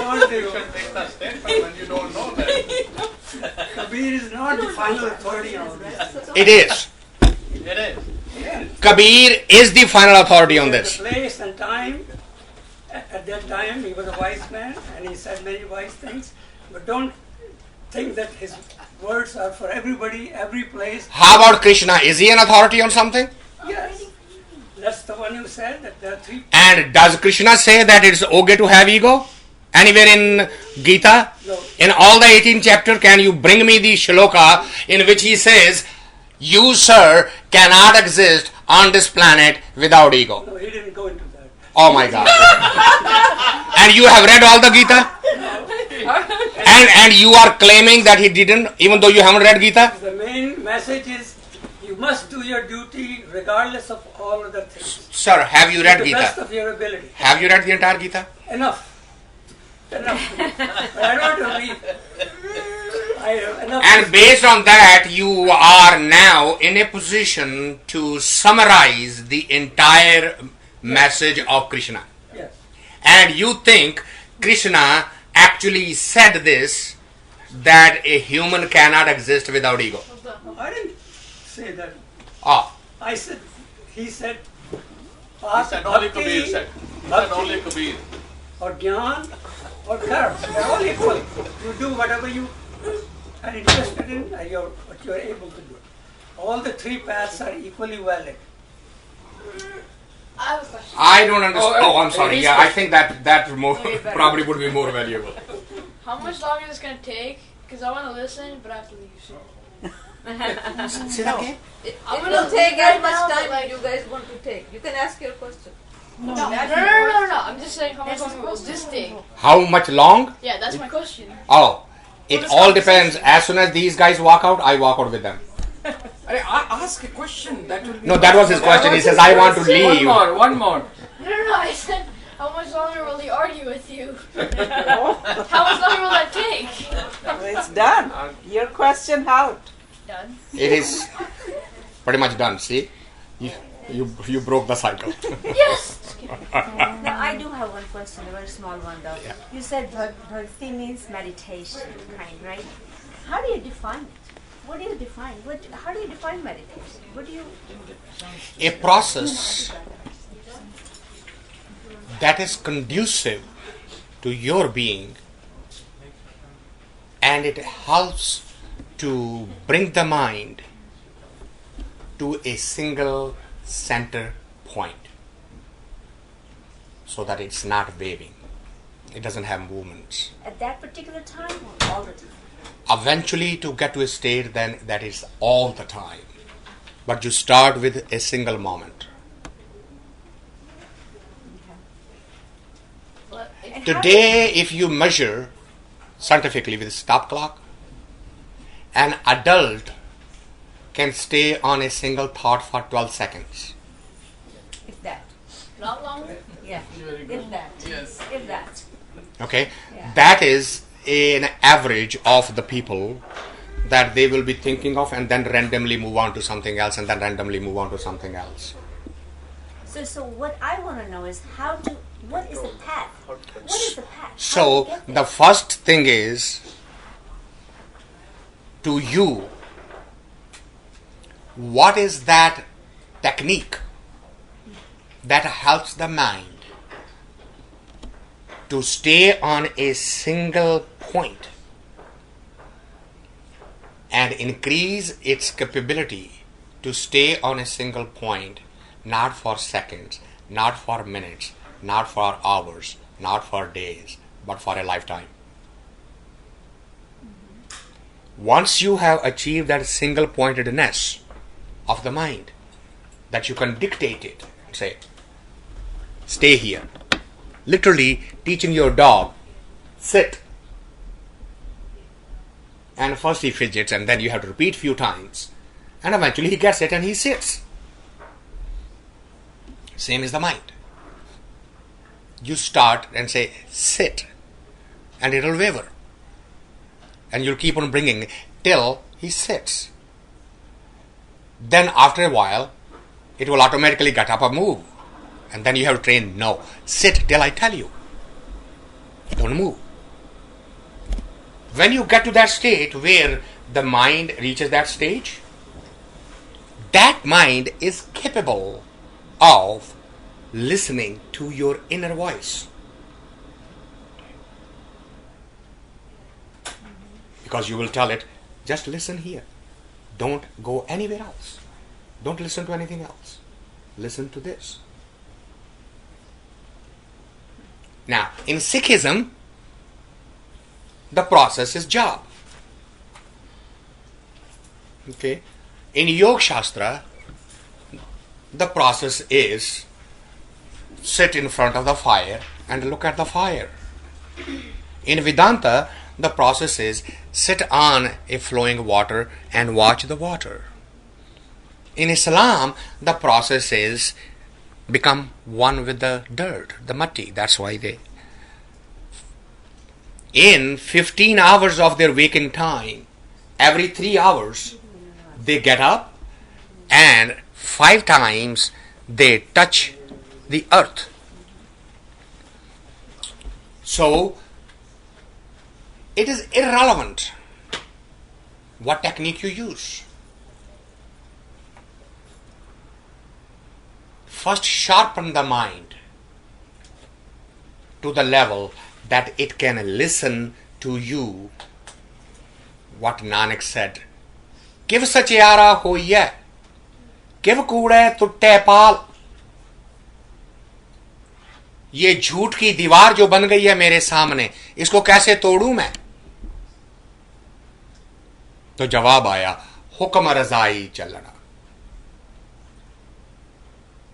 don't You do. can make that statement when you don't know that. Kabir is not the final authority on this. It is. It is. Kabir is the final authority on this. The place and time. At that time, he was a wise man, and he said many wise things. But don't think that his words are for everybody, every place. How about Krishna? Is he an authority on something? Yes. That's the one who said that there are three. And does Krishna say that it's okay to have ego? Anywhere in Gita? No. In all the 18 chapter, can you bring me the shloka in which he says, you, sir, cannot exist on this planet without ego? No, he didn't go into that. Oh my God. And you have read all the Gita? And you are claiming that he didn't, even though you haven't read Gita? The main message is you must do your duty regardless of all other things. Sir, have you read To the Gita? best of your ability. Have you read the entire Gita? Enough. Enough. But I don't want to read. Enough. And based on that, you are now in a position to summarize the entire message of Krishna. Yes. And you think Krishna actually said this, that a human cannot exist without ego. I didn't say that. Oh, I said, he said, He said only Kabir said. He said only Kabir. or Gyan or Karma. They're all equal. You do whatever you are interested in and what you are able to do. All the three paths are equally valid. I have a question. I don't understand. Oh, I'm sorry. Please Yeah, I question. think that more probably would be more valuable. How much longer is this going to take? Because I want to listen, but I have to leave soon. Say that again? It I'm will gonna take leave as right much now, time but as you guys want to take. You can ask your question. No. I'm just saying how much longer will this take? How much long? Yeah, that's my question. Oh, it all depends. As soon as these guys walk out, I walk out with them. Ask a question. That will be No, that was his question. He says, I want to leave. One more. No, I said, how much longer will he argue with you? How much longer will that take? It's done. Your question out. Done. It is pretty much done. See? You broke the cycle. Yes! Now, I do have one question, a very small one though. Yeah. You said bhakti means meditation, kind, right? How do you define it? What do you define? How do you define meditation? What do you... A process that is conducive to your being, and it helps to bring the mind to a single center point so that it's not waving. It doesn't have movements. At that particular time or all the time? Eventually to get to a state then that is all the time. But you start with a single moment. Today, if you measure scientifically with a stop clock, an adult can stay on a single thought for 12 seconds. If that. Not longer? Yeah. If that. Yes. If that. Okay? Yeah. That is an average of the people that they will be thinking of and then randomly move on to something else and then randomly move on to something else. So what I want to know is what is the path? What is the path? How do you So get there? the first thing is to you, what is that technique that helps the mind to stay on a single point and increase its capability to stay on a single point, not for seconds, not for minutes, not for hours, not for days, but for a lifetime. Once you have achieved that single pointedness of the mind, that you can dictate it, say, stay here. Literally teaching your dog, sit. And first he fidgets and then you have to repeat few times. And eventually he gets it and he sits. Same is the mind. You start and say, sit. And it will waver. And you'll keep on bringing till he sits. Then after a while, it will automatically get up and move. And then you have to train, no, sit till I tell you. Don't move. When you get to that state where the mind reaches that stage, that mind is capable of listening to your inner voice. Because you will tell it, just listen here. Don't go anywhere else. Don't listen to anything else. Listen to this. Now, in Sikhism, the process is japa. Okay? In Yoga Shastra, the process is sit in front of the fire and look at the fire. In Vedanta, the process is sit on a flowing water and watch the water. In Islam, the process is become one with the dirt, the matti. That's why they, in 15 hours of their waking time, every 3 hours, they get up and 5 times they touch the earth. So, it is irrelevant what technique you use. First, sharpen the mind to the level that it can listen to you. What Nanak said, Kiv sachiara hoiye, किव कूड़े तुट्टे पाल. ये झूठ की दीवार जो बन गई है मेरे सामने, इसको कैसे तोड़ूं मैं? तो जवाब आया, हुक्म रजाई चलना.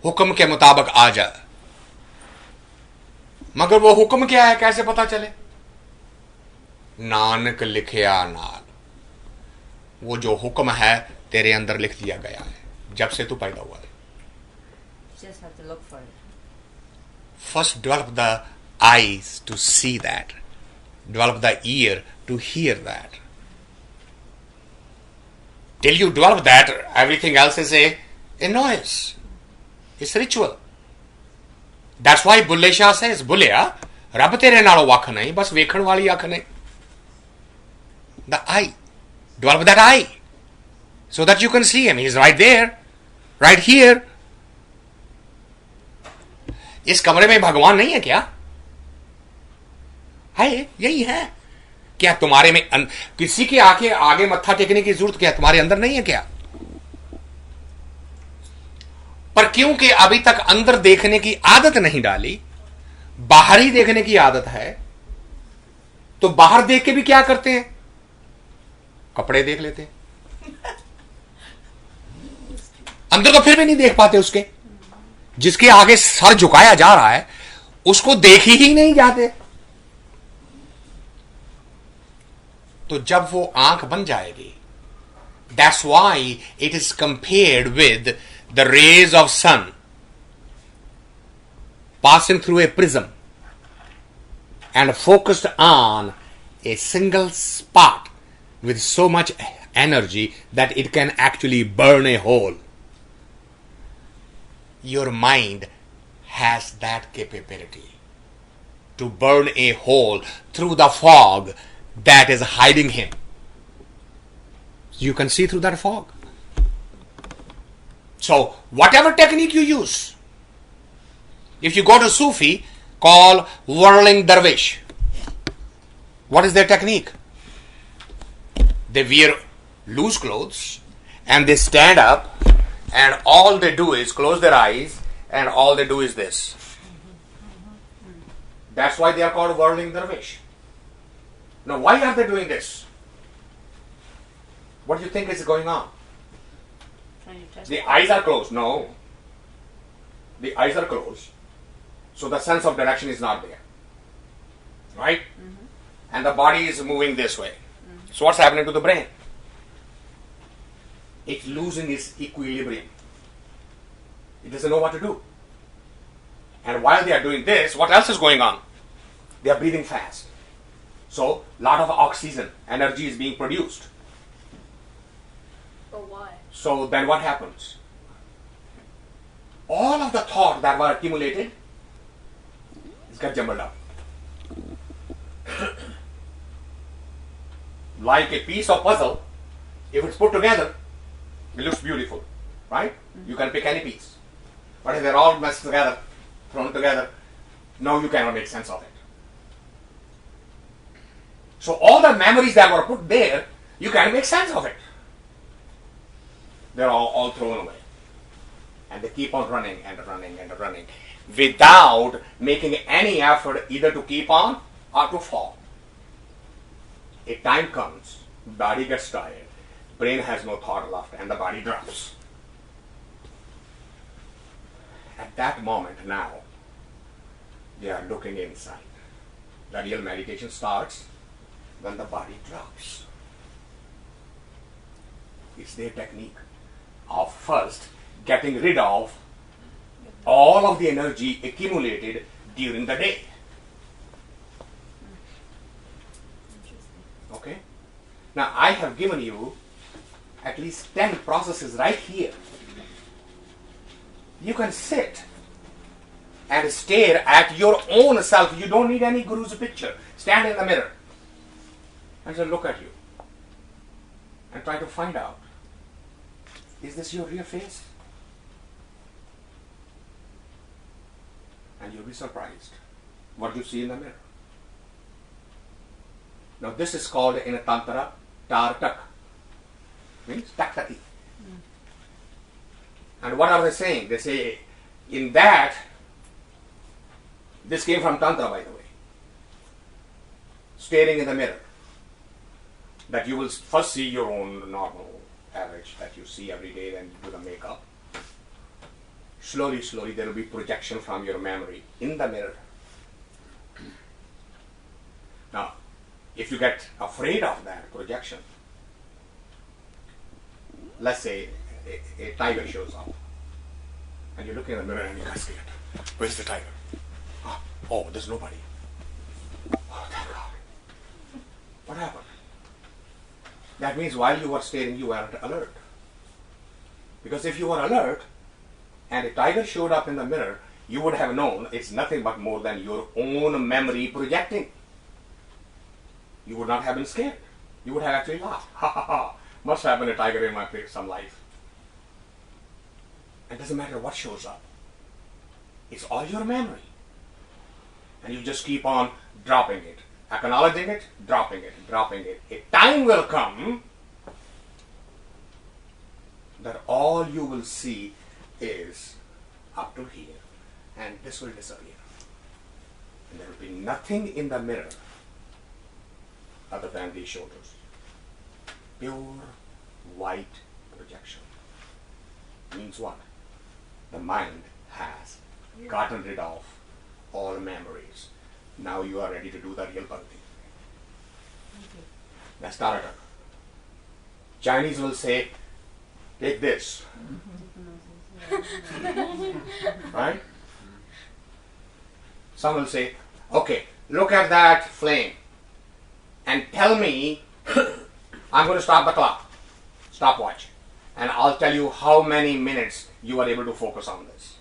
हुक्म के मुताबिक आ जा. मगर वो हुक्म क्या है, कैसे पता चले? नानक लिखया नाल. वो जो हुक्म है तेरे अंदर लिख दिया गया है जब से तू पैदा हुआ है. Just have to look for it. First develop the eyes to see that. Develop the ear to hear that. Till you develop that, everything else is a noise. It's ritual. That's why Bulle Shah says, Bulleya, Rab tere nalo vakh nahi, bas vekhan wali akh nahi. The eye. Develop that eye. So that you can see him. He's right there. Right here. इस कमरे में भगवान नहीं है क्या? है, यही है. क्या तुम्हारे में किसी के आगे मत्था टेकने की जरूरत क्या? तुम्हारे अंदर नहीं है क्या? पर क्योंकि अभी तक अंदर देखने की आदत नहीं डाली, बाहर ही देखने की आदत है, तो बाहर देख के भी क्या करते हैं? कपड़े देख लेते हैं. अंदर तो फिर भी नहीं देख पाते. उसके जिसके आगे सर झुकाया जा रहा है उसको देख ही नहीं जाते. तो जब वो आंख बन जाएगी, that's why it is compared with the rays of sun passing through a prism and focused on a single spot with so much energy that it can actually burn a hole. Your mind has that capability to burn a hole through the fog that is hiding him. You can see through that fog. So, whatever technique you use, if you go to Sufi, call whirling dervish. What is their technique? They wear loose clothes and they stand up and all they do is close their eyes and all they do is this. That's why they are called whirling dervish. Now, why are they doing this? What do you think is going on? The eyes are closed. No. The eyes are closed. So the sense of direction is not there. Right? And the body is moving this way. So what's happening to the brain? It's losing its equilibrium. It doesn't know what to do. And while they are doing this, what else is going on? They are breathing fast. So, a lot of oxygen, energy is being produced. But why? So then what happens? All of the thought that were accumulated is got jumbled up. Like a piece of puzzle, if it's put together, it looks beautiful, right? You can pick any piece. But if they're all messed together, thrown together, now you cannot make sense of it. So all the memories that were put there, you can't make sense of it. They're all thrown away. And they keep on running and running and running without making any effort either to keep on or to fall. A time comes, body gets tired, brain has no thought left, and the body drops. At that moment now, they are looking inside. The real meditation starts when the body drops. It's their technique of first getting rid of all of the energy accumulated during the day. Okay? Now I have given you at least 10 processes right here. You can sit and stare at your own self. You don't need any guru's picture. Stand in the mirror and just look at you and try to find out, is this your real face? And you'll be surprised what you see in the mirror. Now this is called in a tantra tartak, means taktati. And what are they saying? They say in that, this came from tantra by the way, staring in the mirror, that you will first see your own normal average that you see every day, then do the makeup. Slowly there will be projection from your memory in the mirror. Now, if you get afraid of that projection, let's say a tiger shows up, and you look in the mirror and you get scared. Where's the tiger? Oh, there's nobody. Oh, thank God. What happened? That means while you were staring, you weren't alert. Because if you were alert, and a tiger showed up in the mirror, you would have known it's nothing but more than your own memory projecting. You would not have been scared. You would have actually laughed. Ha ha ha. Must have been a tiger in my place some life. It doesn't matter what shows up. It's all your memory. And you just keep on dropping it. Acknowledging it, dropping it, dropping it. A time will come that all you will see is up to here, and this will disappear. And there will be nothing in the mirror other than these shoulders. Pure white projection. Means what? The mind has gotten rid of all memories. Now you are ready to do the real bhakti. That's Tarata. Chinese will say, take this. Right? Some will say, okay, look at that flame and tell me, I'm going to stop the clock, stopwatch, and I'll tell you how many minutes you are able to focus on this.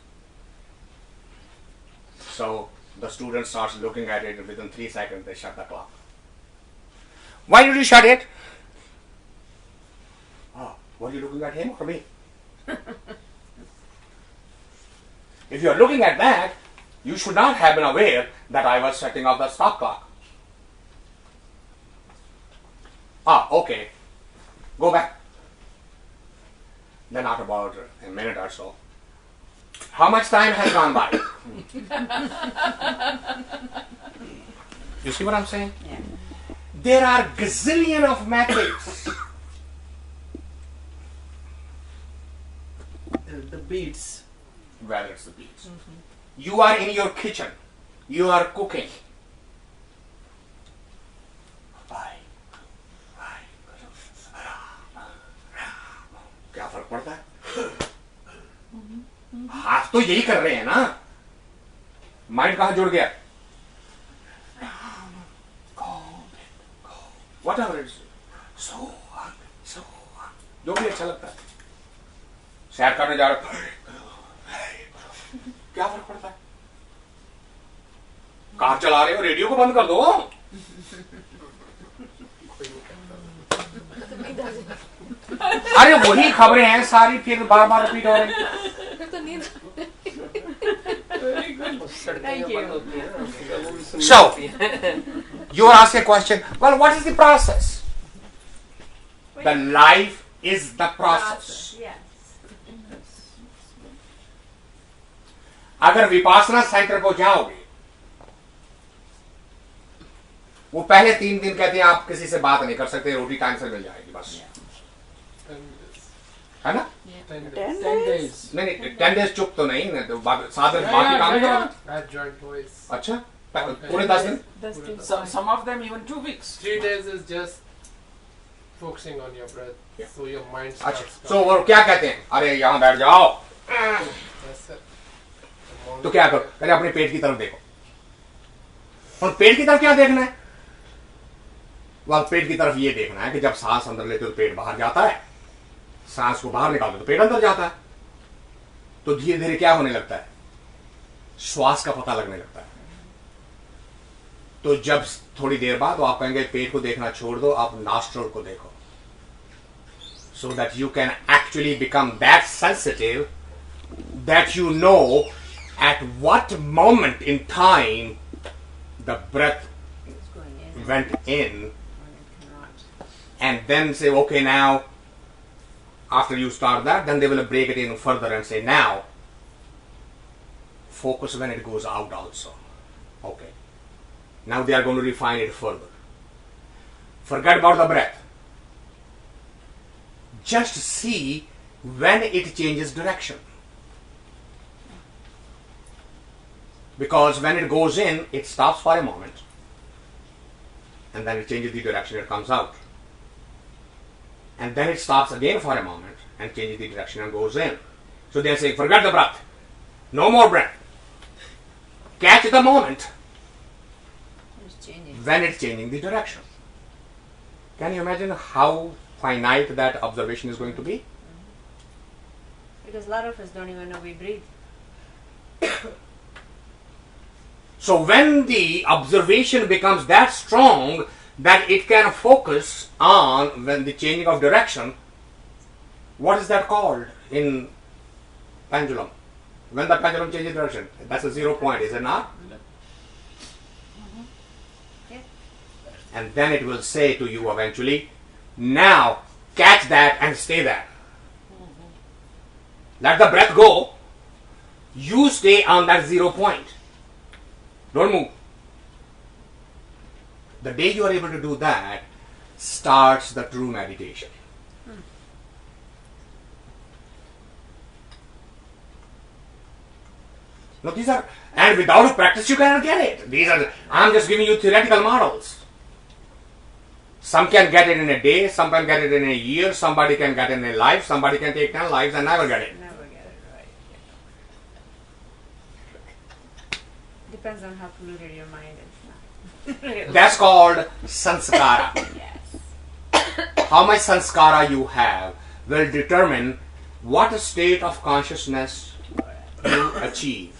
So the student starts looking at it, and within 3 seconds they shut the clock. Why did you shut it? Oh, were you looking at him or me? If you are looking at that, you should not have been aware that I was setting off the stop clock. Okay. Go back. Then after about a minute or so, how much time has gone by? You see what I'm saying? Yeah. There are gazillion of methods. The beats. Whether it's the beats. You are in your kitchen. You are cooking. क्या फर्क पड़ता है? हाथ तो यही कर रहे हैं ना. माइंड कहां जुड़ गया? Whatever it is. So जो भी अच्छा लगता है. सैर करने जा रहे हो, क्या फर्क पड़ता है? कार चला रहे हो, रेडियो को बंद कर दो. अरे वही खबरें हैं सारी, फिर बार बार रिपीट हो रही. Thank you. So You are asking a question. Well, what is the process? The life is the process. Yes. अगर विपासना सेंटर को जाओगे, वो पहले 3 दिन कहते हैं आप किसी से बात नहीं कर सकते, रोटी टाइम से मिल जाएगी बस, है ना? 10 days. नहीं 10 days चुप तो नहीं, 7 दिन बाकी काम नहीं करोगे? At joint voice. अच्छा, पूरे 10 दिन? Some of them even 2 weeks. 3 days is just focusing on your breath, so your mind starts. अच्छा, so वो क्या कहते हैं? अरे यहाँ बैठ जाओ। Yes, sir. तो क्या करो? पहले अपने पेट की तरफ देखो। और पेट की तरफ क्या देखना है? वह पेट की तरफ ये देखना है कि जब सांस अंदर लेते हो तो पेट बाहर जाता है, सांस को बाहर निकालते तो पेट अंदर जाता है। तो धीरे धीरे क्या होने लगता है? श्वास का पता लगने लगता है। तो जब थोड़ी देर बाद तो आप कहेंगे पेट को देखना छोड़ दो, आप नॉस्ट्रल को देखो, so that you can actually become that sensitive that you know at what moment in time the breath went in, and then say, okay, now after you start that, then they will break it in further and say, now focus when it goes out also. Okay, now they are going to refine it further. Forget about the breath, just see when it changes direction, because when it goes in, it stops for a moment and then it changes the direction, it comes out, and then it stops again for a moment and changes the direction and goes in. So they say, forget the breath, no more breath, catch the moment when it's changing the direction. Can you imagine how finite that observation is going to be? Because a lot of us don't even know we breathe. So when the observation becomes that strong that it can focus on when the changing of direction, what is that called in pendulum? When the pendulum changes direction, that's a 0 point, is it not? And then it will say to you eventually, now catch that and stay there. Let the breath go. You stay on that 0 point. Don't move. The day you are able to do that starts the true meditation. Now these are, and without a practice you cannot get it. These are, I'm just giving you theoretical models. Some can get it in a day, some can get it in a year, somebody can get it in a life, somebody can take 10 lives and never get it. Never get it right. Depends on how polluted your mind is. That's called sanskara. Yes. How much sanskara you have will determine what state of consciousness you achieve.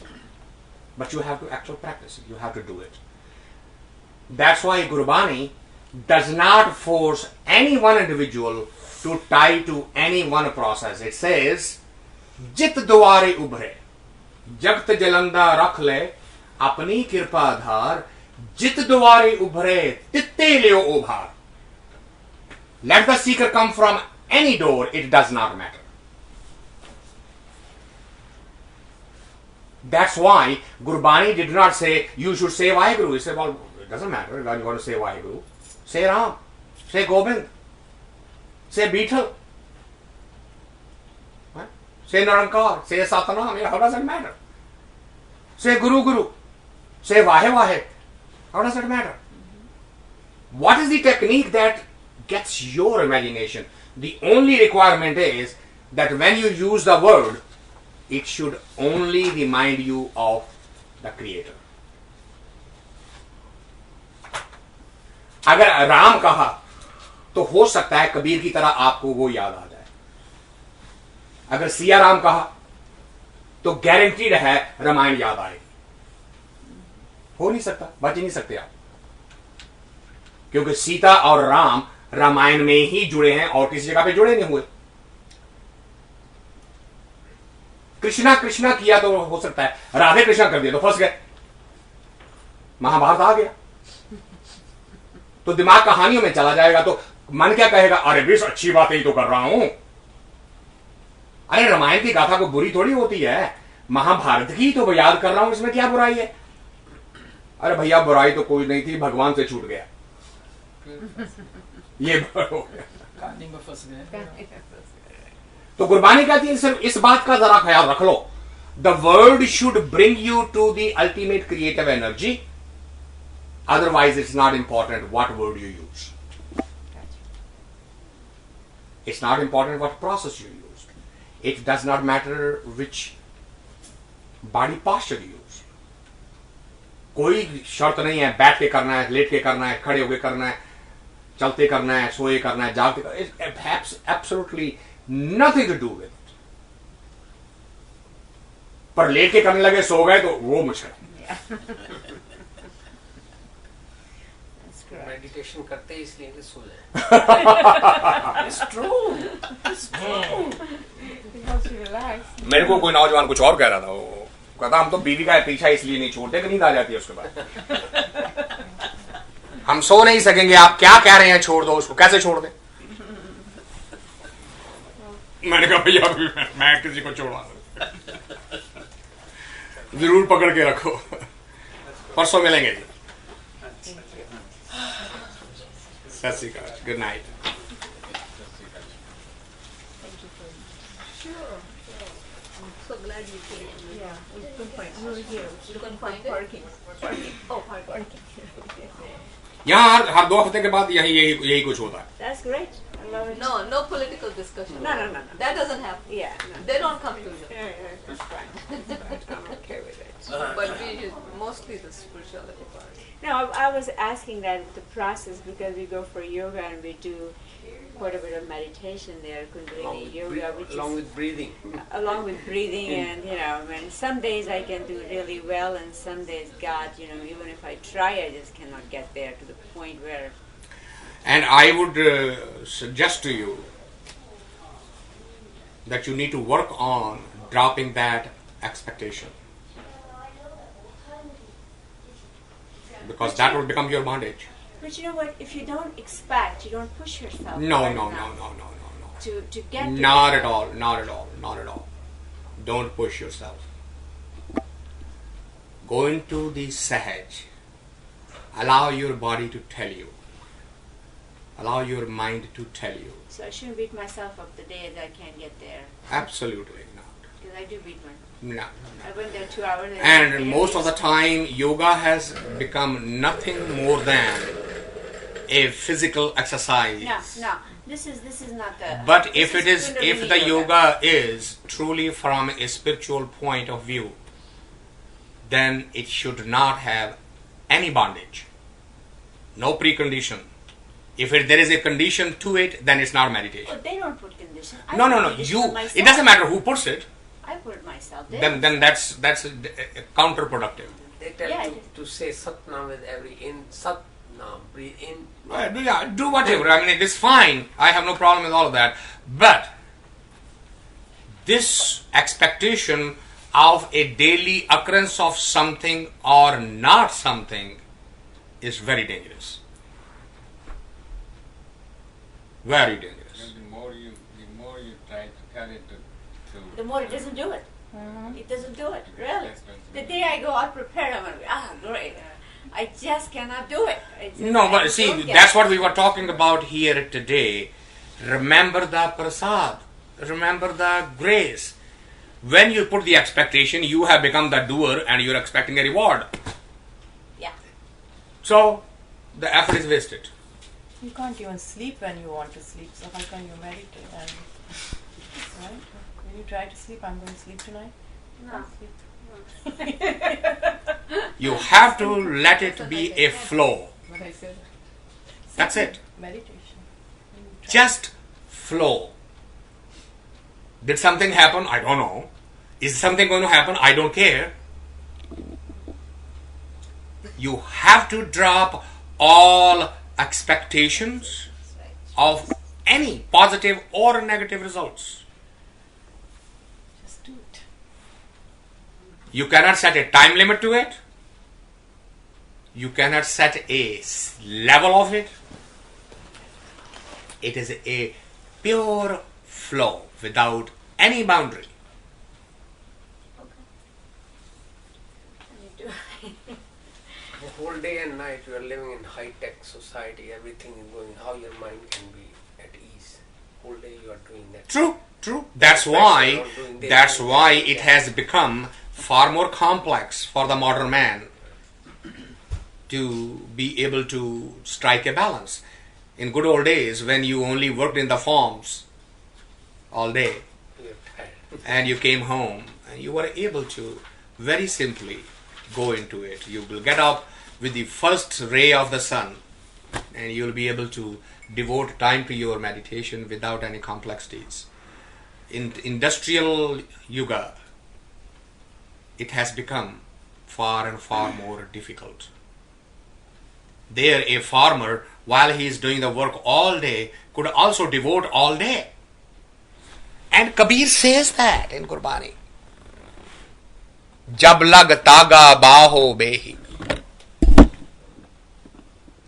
But you have to actually practice it. You have to do it. That's why Gurbani does not force any one individual to tie to any one process. It says, Jit duare ubhre, Jagt jalanda rakh le, apni kirpa dhar, Jit duare ubhre, titte leo ubhar. Let the seeker come from any door, it does not matter. That's why Gurbani did not say, you should say Vaheguru. He said, well, it doesn't matter when you want to say Vaheguru. Say Ram, say Gobind, say Beetle, right? Say Narankar, say Satanam. How does it matter? Say Guru Guru, say Vahe Vahe. How does it matter? What is the technique that gets your imagination? The only requirement is that when you use the word, it should only remind you of the Creator. अगर राम कहा तो हो सकता है कबीर की तरह आपको वो याद आ जाए। अगर सिया राम कहा तो गारंटीड है रामायण याद आएगी। हो नहीं सकता, बच ही नहीं सकते आप, क्योंकि सीता और राम रामायण में ही जुड़े हैं और किसी जगह पे जुड़े नहीं हुए। कृष्णा कृष्णा किया तो हो सकता है, राधे कृष्णा कर दिया तो फंस गए, महाभारत आ गया। तो दिमाग कहानियों में चला जाएगा, तो मन क्या कहेगा, अरे बेश अच्छी बात ही तो कर रहा हूं। अरे रामायण की गाथा को बुरी थोड़ी होती है, महाभारत की तो याद कर रहा हूं, इसमें क्या बुराई है? अरे भैया बुराई तो कोई नहीं थी, भगवान से छूट गया, ये कहानी में फंस गए। तो गुरबानी कहती है सिर्फ इस बात का जरा ख्याल रख लो, the word should bring you to the ultimate creative energy, otherwise it's not important what word you use. It's not important what process you use. It does not matter which body posture you use. कोई शर्त नहीं है बैठ के करना है, late के करना है, खड़े होके करना है, चलते करना है, सोए करना है, जागते करना है. It has absolutely nothing to do with it. पर लेट के करने लगे, सो गए, तो वो मुश्किल. मेडिटेशन करते हैं इसलिए कि सो जाए. It's true. It's true. मेरे को कोई नौजवान कुछ और कह रहा था, वो कहता हम तो बीवी का पीछा इसलिए नहीं छोड़ते कि नींद आ जाती है उसके बाद. हम सो नहीं सकेंगे, आप क्या कह रहे हैं, छोड़ दो उसको, कैसे छोड़ दे? मैंने कहा भैया मैं किसी को छोड़ा जरूर पकड़ के रखो, परसों मिलेंगे जी. सत श्री अकाल, good night. So glad you came. Yeah, we couldn't find. We were here. We couldn't find parking. Oh, parking. यहाँ हर 2 हफ्ते के बाद यही कुछ होता है. That's great. I love it. No, no political discussion. No. That doesn't happen. Yeah. No. They don't come to you. Yeah, that's fine. I'm okay with it. But we mostly the spirituality part. No, I was asking that the process, because we go for yoga and we do quite a bit of meditation there, Kundalini yoga, which Along is with breathing. along with breathing, and and some days I can do really well, and some days, God, even if I try, I just cannot get there to the point where. And I would suggest to you that you need to work on dropping that expectation, because that will become your bondage. But you know what? If you don't expect, you don't push yourself. No. To get to Not that. at all. Not at all. Don't push yourself. Go into the Sahaj. Allow your body to tell you. Allow your mind to tell you. So I shouldn't beat myself up the day that I can't get there. Absolutely not. Because I do beat myself. No. I went there 2 hours. And most of the time, yoga has become nothing more than a physical exercise. No. This is not the. But this if it is, if Kundalini the yoga is truly from a spiritual point of view, then it should not have any bondage, no precondition. If there is a condition to it, then it's not meditation. Well, they don't put condition. No. You. It doesn't matter who puts it. I put it myself. Then that's counterproductive. They tell Yeah, you to say Satnam with every in, Satnam, breathe in. Yeah, do whatever. I mean, it is fine. I have no problem with all of that. But this expectation of a daily occurrence of something or not something is very dangerous. Very dangerous. And the more you try to tell it to The more it doesn't do it. It doesn't do it, really. That's right. The day I go out prepared, I'm like, great. I just cannot do it. No, but see, that's what we were talking about here today. Remember the prasad. Remember the grace. When you put the expectation, you have become the doer and you're expecting a reward. Yeah. So, the effort is wasted. You can't even sleep when you want to sleep, so how can you meditate? And, right? When you try to sleep, I'm going to sleep tonight. No. You have to let it be a flow. But I said, That's it. meditation. Just flow. Did something happen? I don't know. Is something going to happen? I don't care. You have to drop all expectations of any positive or negative results. Just do it. You cannot set a time limit to it. You cannot set a level of it. It is a pure flow without any boundary. The whole day and night you are living in high-tech society, everything is going, how your mind can be at ease. Whole day you are doing that. True. That's why it has become far more complex for the modern man to be able to strike a balance. In good old days, when you only worked in the farms all day and you came home and you were able to very simply go into it. You will get up with the first ray of the sun and you will be able to devote time to your meditation without any complexities. In industrial yuga, it has become far and far more difficult. There, a farmer, while he is doing the work all day, could also devote all day. And Kabir says that in Gurbani. Jab lag taga baho behi,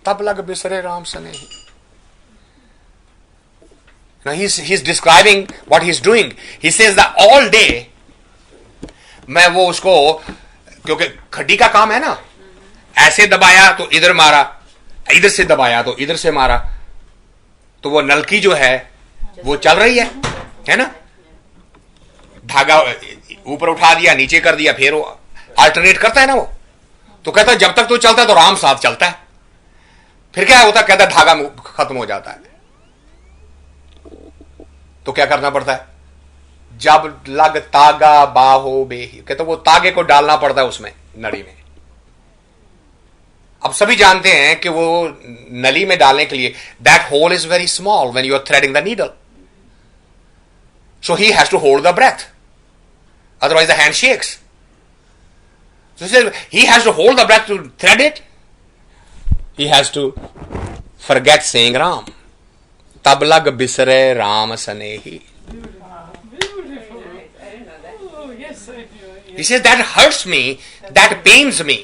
tab lag bisare ram sanehi. Now he's describing what he's doing. He says that all day, मैं वो उसको, क्योंकि खड्डी का काम है ना, ऐसे दबाया तो इधर मारा, इधर से दबाया तो इधर से मारा, तो वो नलकी जो है वो चल रही है ना, धागा ऊपर उठा दिया, नीचे कर दिया, फिर वो अल्टरनेट करता है ना वो, तो कहता है जब तक तो चलता है तो राम साथ चलता है, फिर क्या होता है, कहता है धागा खत्म हो जाता है, तो क्या करना पड़ता है, जब लग तागा बाहो बेही, कहते वो तागे को डालना पड़ता है उसमें, नली में। अब सभी जानते हैं कि वो नली में डालने के लिए that hole is very small when you are threading the needle, so he has to hold the breath, otherwise the hand shakes. So he has to hold the breath to thread it. He has to forget saying Ram. Tab lag bisare Ram sanehi. He says that hurts me, that pains me.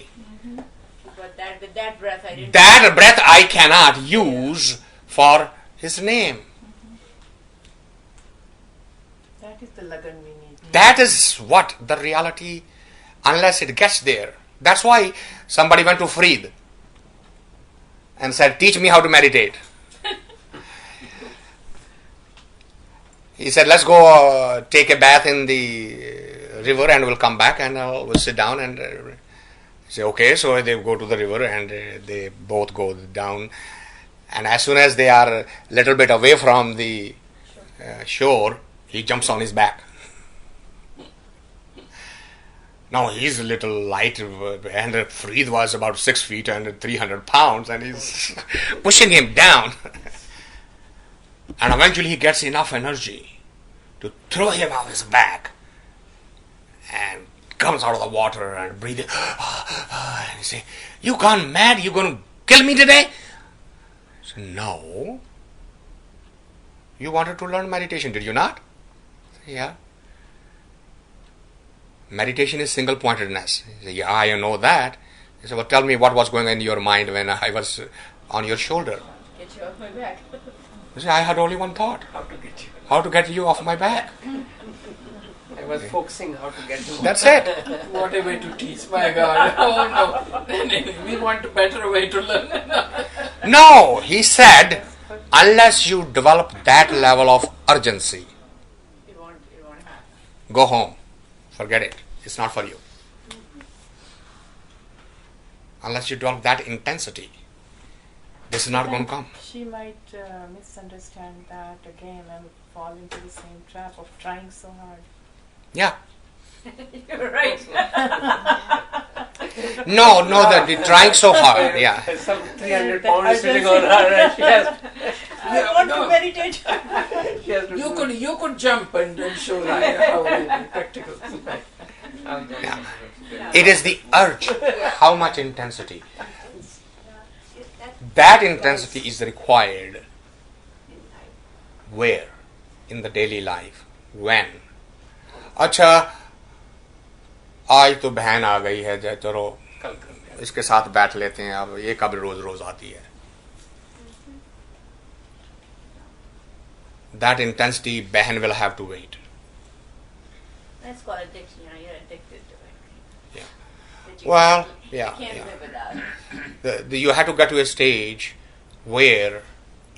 But that breath I didn't. That breath I cannot use for his name. That is the lagan we need. That is what the reality, unless it gets there. That's why somebody went to Freed and said, teach me how to meditate. He said, let's go take a bath in the river and we'll come back and we'll sit down and say, okay. So they go to the river and they both go down. And as soon as they are a little bit away from the shore, he jumps on his back. Now he's a little light, and Freed was about 6 feet and 300 pounds, and he's pushing him down. And eventually he gets enough energy to throw him off his back, and comes out of the water and breathing. And he say, "You gone mad? You going to kill me today?" I said, "No. You wanted to learn meditation, did you not?" I said, "Yeah." Meditation is single-pointedness. He said, "Yeah, I know that." He said, "Well, tell me what was going on in your mind when I was on your shoulder." Get you off my back. He said, "I had only one thought. How to get you. How to get you off my back." I was focusing how to get you. That's it. What a way to teach, my God. Oh no. We want a better way to learn. No, he said, unless you develop that level of urgency, It won't happen. go home. Forget it. It's not for you. Unless you develop that intensity, this is not going to come. She might misunderstand that again and fall into the same trap of trying so hard. Yeah. You're right. No, that they're trying so hard. Yeah. Some 300 pounds sitting on her and she has... I want to meditate. She has to You could jump and show how practical. Yeah. It is the urge. How much intensity? That intensity is required where? In the daily life. When? अच्छा आज तो बहन आ गई है चलो इसके साथ बैठ लेते हैं, अब ये कब रोज रोज आती है. That intensity, बहन will have to wait. That's called addiction. You're addicted to it. Yeah. But you Well, can't- yeah, You can't yeah. live without it. You have to get to a stage where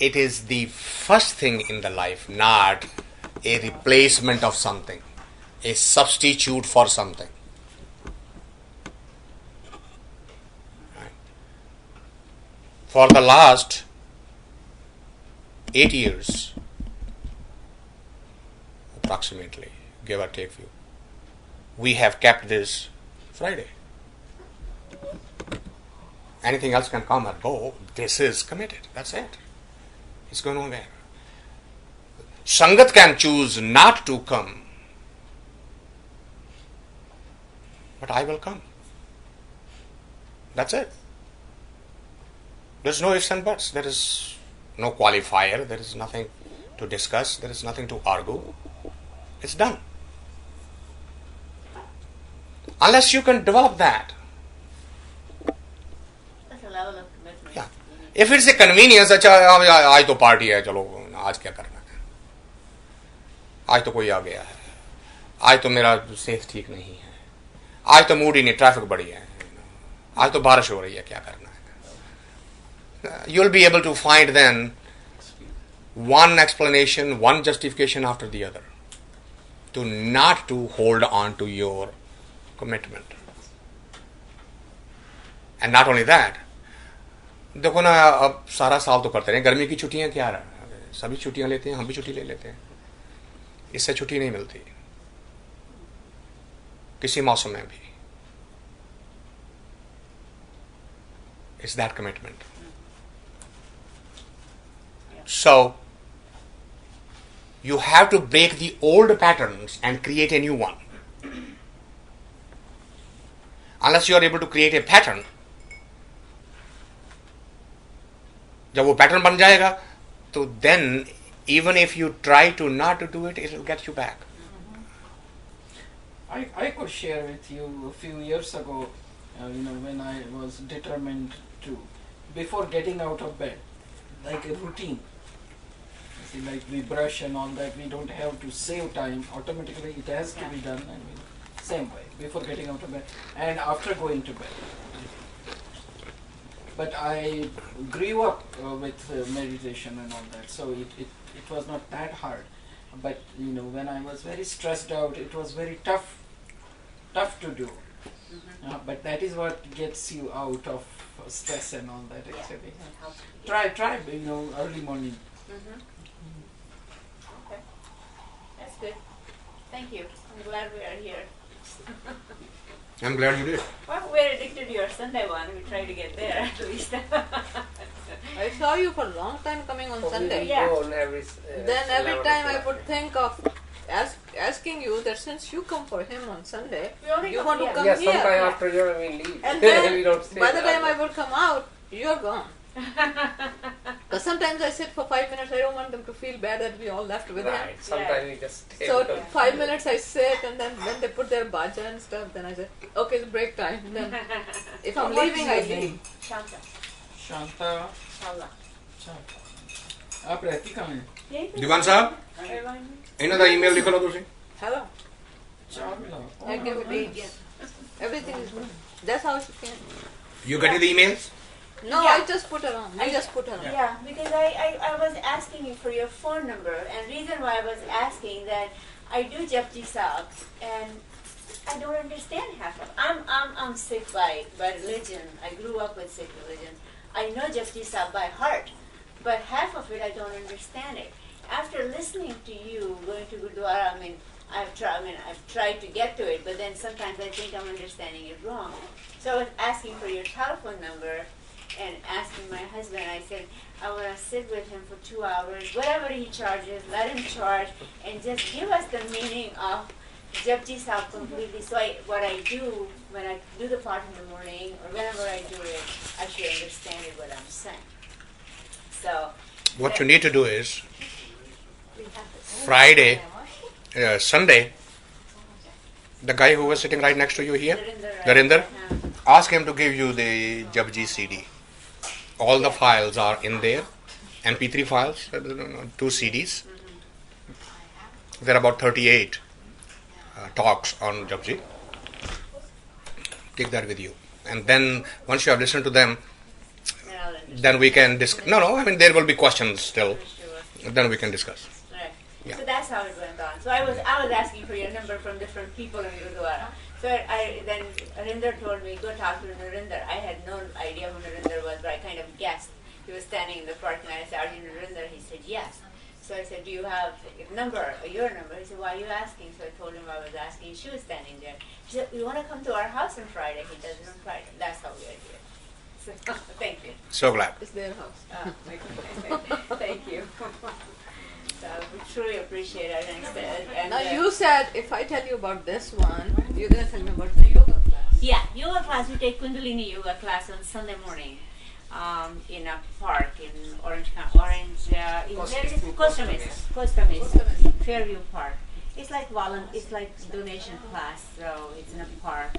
it is the first thing in the life, not a replacement of something, a substitute for something. Right. For the last 8 years, approximately, give or take few, we have kept this Friday. Anything else can come or go. This is committed. That's it. It's going nowhere. Sangat can choose not to come, but I will come. That's it. There's no ifs and buts. There is no qualifier. There is nothing to discuss. There is nothing to argue. It's done. Unless you can develop that. That's a level of commitment. Yeah. If it's a convenience, अच्छा आज तो party है, चलो आज क्या करना है, आज तो कोई आ गया है, आज तो मेरा सेहत ठीक नहीं है, आज तो मूड ही नहीं, ट्रैफिक बड़ी है, आज तो बारिश हो रही है, क्या करना है. You'll be able to find then one explanation, one justification after the other to not to hold on to your commitment. And not only that, देखो ना, अब सारा साल तो करते रहे, गर्मी की छुट्टियां क्या रहा, सभी छुट्टियां लेते हैं, हम भी छुट्टी ले लेते हैं, इससे छुट्टी नहीं मिलती किसी मौसम में भी. It's that commitment. So you have to break the old patterns and create a new one. Unless you are able to create a pattern, जब वो पैटर्न बन जाएगा तो then even if you try to not to do it, it will get you back. I could share with you a few years ago, when I was determined to, before getting out of bed, like a routine. See, like we brush and all that, we don't have to save time. Automatically, it has to be done. Same way, before getting out of bed and after going to bed. But I grew up with meditation and all that, so it was not that hard. But when I was very stressed out, it was very tough to do. But that is what gets you out of stress and all that. Actually, try early morning. Okay. That's good. Thank you. I'm glad we are here. I'm glad you did. Well, we're addicted to your Sunday one. We try to get there at least. I saw you for a long time coming on Sunday. We go on every, Then every 11 time I o'clock. would think of asking you that since you come for him on Sunday, only you come want to here. come Yeah, here. sometime after your we leave. And then we don't stay by the there. time I would come out, you're gone. Because sometimes I sit for 5 minutes. I don't want them to feel bad that we all left with him. Right. Sometimes we just stay. So because- 5 minutes I sit, and then when they put their baja and stuff, then I say, okay, it's break time. Then if I'm What leaving, is I your leave. name? Shanta. Shanta. Shala. आप रहती कहाँ हैं? दीवान साहब, इन्हों का email लिख लो तुसी. Hello. Charla. I give it to you. Everything is good. That's how she can. You getting the emails? No, Yeah. I just put her on. I just put her on. Yeah, because I was asking you for your phone number, and reason why I was asking that I do Japji Saab, and I don't understand half of it. I'm Sikh by religion. I grew up with Sikh religion. I know Japji Saab by heart, but half of it I don't understand it. After listening to you, going to Gurdwara, I've tried to get to it, but then sometimes I think I'm understanding it wrong. So I was asking for your telephone number and asking my husband, I said, I want to sit with him for 2 hours, whatever he charges, let him charge, and just give us the meaning of Japji Saab completely. So what I do, when I do the part in the morning, or whenever I do it, I should understand it, what I'm saying. So, What you need to do is we have to Friday, Sunday, the guy who was sitting right next to you here, Darinder, Ask him to give you the Japji CD. All the files are in there. MP3 files, 2 CDs. There are about 38 talks on Japji. Take that with you. And then once you have listened to them, then we can discuss. No, I mean there will be questions still. Then we can discuss. Right. Yeah. So that's how it went on. So I was asking for your number from different people in Gurdwara. So then Arinder told me, go talk to Narinder. I had no idea who Narinder was, but I kind of guessed. He was standing in the parking lot. I said, are you Narinder? He said, yes. So I said, do you have your number? He said, why are you asking? So I told him I was asking. She was standing there. She said, you want to come to our house on Friday? He does it on Friday. That's how we are here. So, thank you. So glad. It's their house. Thank you. So we truly appreciate it. And Now you said if I tell you about this one, you're gonna tell me about the yoga class. Yeah, yoga class. We take Kundalini yoga class on Sunday morning in a park in Costa Mesa, Fairview Park. It's like donation class, so it's in a park.